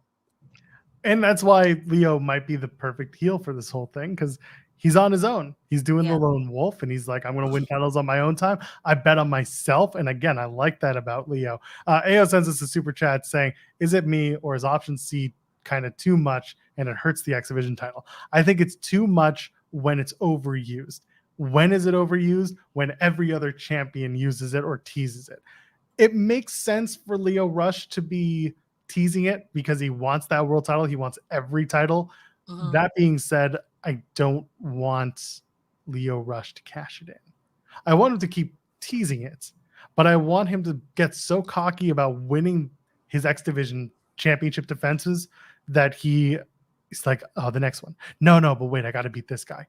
and that's why Lio might be the perfect heel for this whole thing, because he's on his own. He's doing the lone wolf, and he's like, "I'm going to win titles on my own time. I bet on myself." And again, I like that about Lio. AO sends us a super chat saying, "Is it me, or is option C kind of too much and it hurts the X Division title?" I think it's too much when it's overused. When is it overused? When every other champion uses it or teases it. It makes sense for Lio Rush to be teasing it because he wants that world title. He wants every title. Mm-hmm. That being said, I don't want Lio Rush to cash it in. I want him to keep teasing it, but I want him to get so cocky about winning his X Division championship defenses that he's like, "Oh, the next one. No, but wait, I got to beat this guy.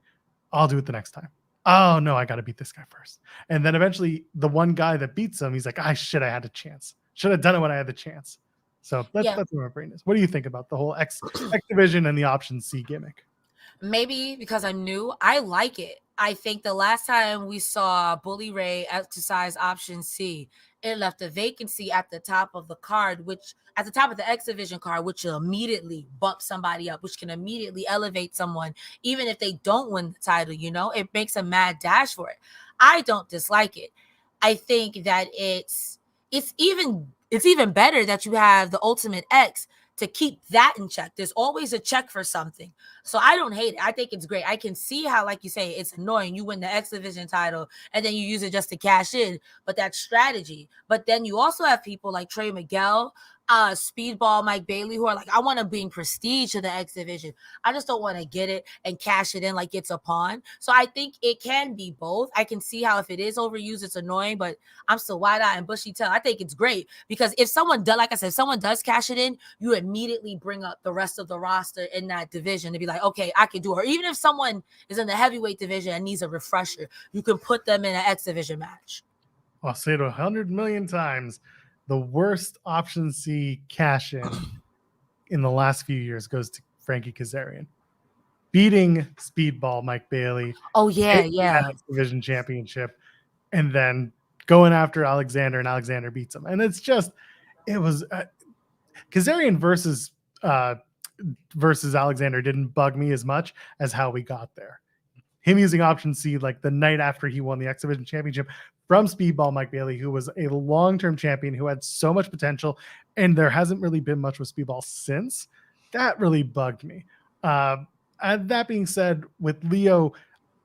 I'll do it the next time. Oh, no, I got to beat this guy first." And then eventually the one guy that beats him, he's like, I had a chance. Should have done it when I had the chance. So that's where my brain is. What do you think about the whole X Division and the option C gimmick? Maybe because I'm new, I like it. I think the last time we saw Bully Ray exercise option C, it left a vacancy at the top of the card, which at the top of the X Division card, which will immediately bump somebody up, which can immediately elevate someone, even if they don't win the title. It makes a mad dash for it. I don't dislike it. I think that it's even better that you have the Ultimate X to keep that in check. There's always a check for something. So I don't hate it. I think it's great. I can see how, like you say, it's annoying. You win the X Division title and then you use it just to cash in, but that's strategy. But then you also have people like Trey Miguel, Speedball Mike Bailey, who are like, I want to bring prestige to the X division. I just don't want to get it and cash it in like it's a pawn. So I think it can be both. I can see how if it is overused, it's annoying, but I'm still wide-eyed and bushy tail. I think it's great because if someone does, like I said, if someone does cash it in, you immediately bring up the rest of the roster in that division to be like, okay, I can do it. Or even if someone is in the heavyweight division and needs a refresher, you can put them in an X division match. I'll say it 100 million times. The worst option C cash in the last few years goes to Frankie Kazarian. Beating Speedball Mike Bailey. Oh, yeah. X Division Championship. And then going after Alexander, and Alexander beats him. And it's just, it was Kazarian versus Alexander didn't bug me as much as how we got there. Him using option C like the night after he won the X Division Championship from Speedball Mike Bailey, who was a long-term champion who had so much potential, and there hasn't really been much with Speedball since. That really bugged me. And that being said, with Leo,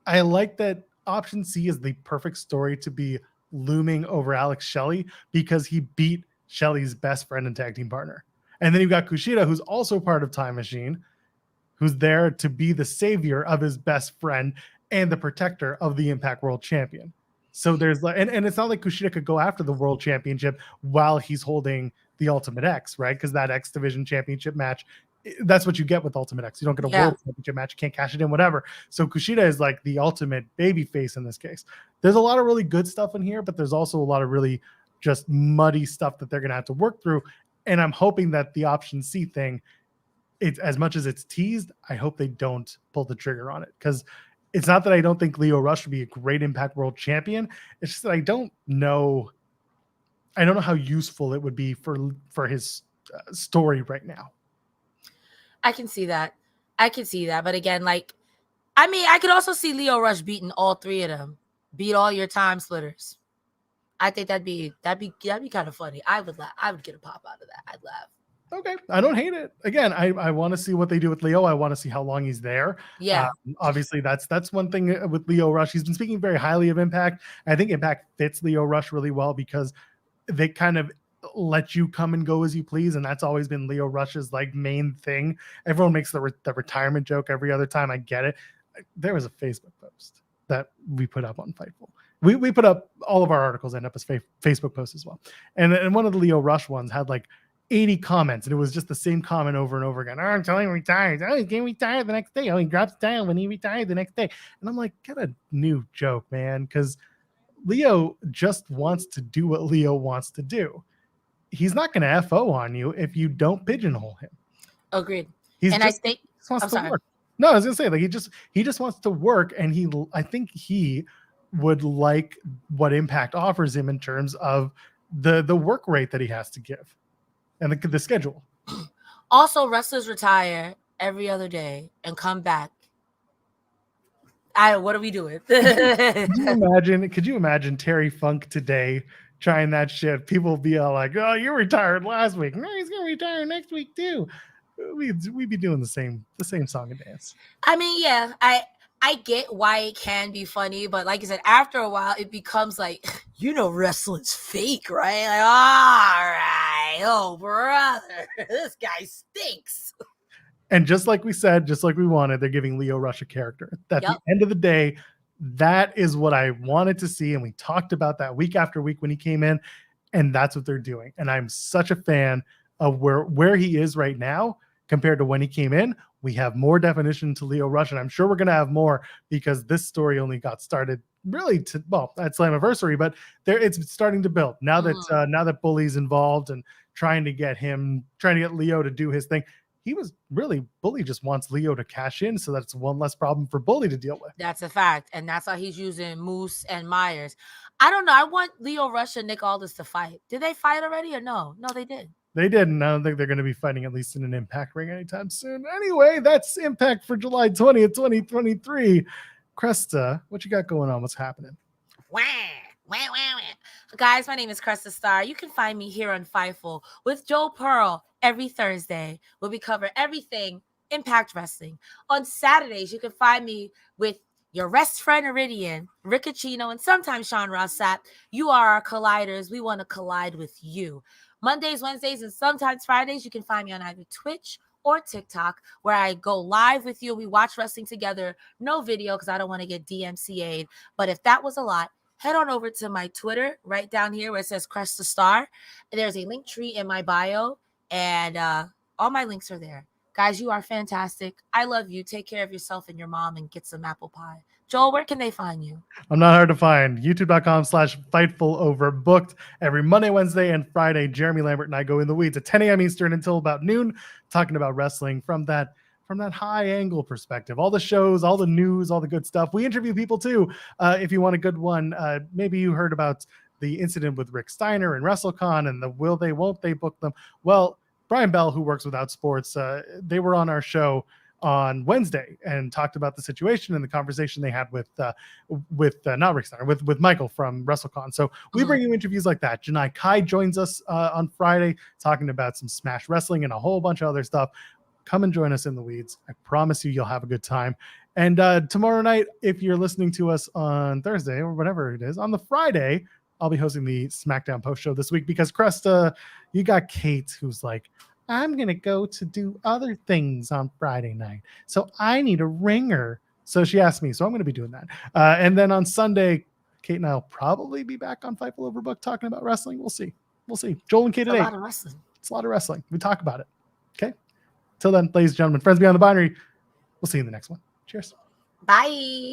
I like that option C is the perfect story to be looming over Alex Shelley because he beat Shelley's best friend and tag team partner. And then you've got Kushida, who's also part of Time Machine, who's there to be the savior of his best friend and the protector of the Impact World Champion. So there's like, and it's not like Kushida could go after the World Championship while he's holding the Ultimate X, right? Because that X Division Championship match, that's what you get with Ultimate X. You don't get a World Championship match. You can't cash it in, whatever. So Kushida is like the ultimate baby face in this case. There's a lot of really good stuff in here, but there's also a lot of really just muddy stuff that they're going to have to work through. And I'm hoping that the option C thing, it's as much as it's teased, I hope they don't pull the trigger on it. Because it's not that I don't think Leo Rush would be a great Impact World Champion. It's just that I don't know how useful it would be for his story right now. I can see that. But again, like, I mean, I could also see Leo Rush beating all three of them. Beat all your time splitters. I think that'd be kind of funny. I would get a pop out of that. I'd laugh. Okay, I don't hate it. Again, I want to see what they do with Leo. I want to see how long he's there. Yeah. Obviously, that's one thing with Leo Rush. He's been speaking very highly of Impact. I think Impact fits Leo Rush really well because they kind of let you come and go as you please, and that's always been Leo Rush's like main thing. Everyone makes the retirement joke every other time. I get it. There was a Facebook post that we put up on Fightful. We put up all of our articles end up as Facebook posts as well, and one of the Leo Rush ones had like 80 comments, and it was just the same comment over and over again. Oh, I'm telling him he retires. Oh, he's getting retired the next day. Oh, he drops down when he retired the next day. And I'm like, get a new joke, man, because Leo just wants to do what Leo wants to do. He's not going to FO on you if you don't pigeonhole him. Agreed. He wants to work. No, I was going to say, like, he just wants to work, and I think he would like what Impact offers him in terms of the work rate that he has to give. And the schedule. Also, wrestlers retire every other day and come back. What are we doing? Could you imagine Terry Funk today trying that shit? People will be all like, "Oh, you retired last week. No, he's gonna retire next week too." We'd be doing the same song and dance. I mean, yeah, I get why it can be funny, but like I said, after a while, it becomes like, wrestling's fake, right? Like, all right, oh, brother, this guy stinks. And just like we said, just like we wanted, they're giving Leo Rush a character. At the end of the day, that is what I wanted to see, and we talked about that week after week when he came in, and that's what they're doing. And I'm such a fan of where he is right now compared to when he came in. We have more definition to Leo Rush, and I'm sure we're going to have more because this story only got started really at Slammiversary, but it's starting to build now that Bully's involved and trying to get Leo to do his thing. Bully just wants Leo to cash in so that's one less problem for Bully to deal with. That's a fact, and that's how he's using Moose and Myers. I don't know. I want Leo Rush and Nick Aldis to fight. Did they fight already or no? No, they did. They didn't. I don't think they're going to be fighting at least in an Impact ring anytime soon. Anyway, that's Impact for July 20th, 2023. Cresta, what you got going on? What's happening? Guys, my name is Cresta Star. You can find me here on Fightful with Joe Pearl every Thursday, where we cover everything Impact Wrestling. On Saturdays, you can find me with your rest friend Iridian, Riccacino, and sometimes Sean Ross Sapp. You are our colliders. We want to collide with you. Mondays, Wednesdays, and sometimes Fridays, you can find me on either Twitch or TikTok, where I go live with you. We watch wrestling together. No video because I don't want to get DMCA'd. But if that was a lot, head on over to my Twitter right down here where it says Cresta Star. There's a link tree in my bio, and all my links are there. Guys, you are fantastic. I love you. Take care of yourself and your mom and get some apple pie. Joel, where can they find you? I'm not hard to find. YouTube.com/FightfulOverbooked. Every Monday, Wednesday, and Friday, Jeremy Lambert and I go in the weeds at 10 a.m. Eastern until about noon, talking about wrestling from that high angle perspective. All the shows, all the news, all the good stuff. We interview people too. If you want a good one, maybe you heard about the incident with Rick Steiner and WrestleCon and the will they, won't they book them. Well, Brian Bell, who works with Outsports, they were on our show on Wednesday and talked about the situation and the conversation they had with not Rick Steiner, with Michael from WrestleCon. So we bring you interviews like that. Janai Kai joins us on Friday talking about some Smash Wrestling and a whole bunch of other stuff. Come and join us in the weeds. I promise you'll have a good time. And tomorrow night, if you're listening to us on Thursday or whatever it is, on the Friday, I'll be hosting the SmackDown post show this week because Cresta, you got Kate who's like, I'm going to go to do other things on Friday night. So I need a ringer. So she asked me. So I'm going to be doing that. And then on Sunday, Kate and I will probably be back on Fightful Overbooked talking about wrestling. We'll see. Joel and Kate at 8. A lot of wrestling. It's a lot of wrestling. We talk about it. Okay. Till then, ladies and gentlemen, friends beyond the binary, we'll see you in the next one. Cheers. Bye.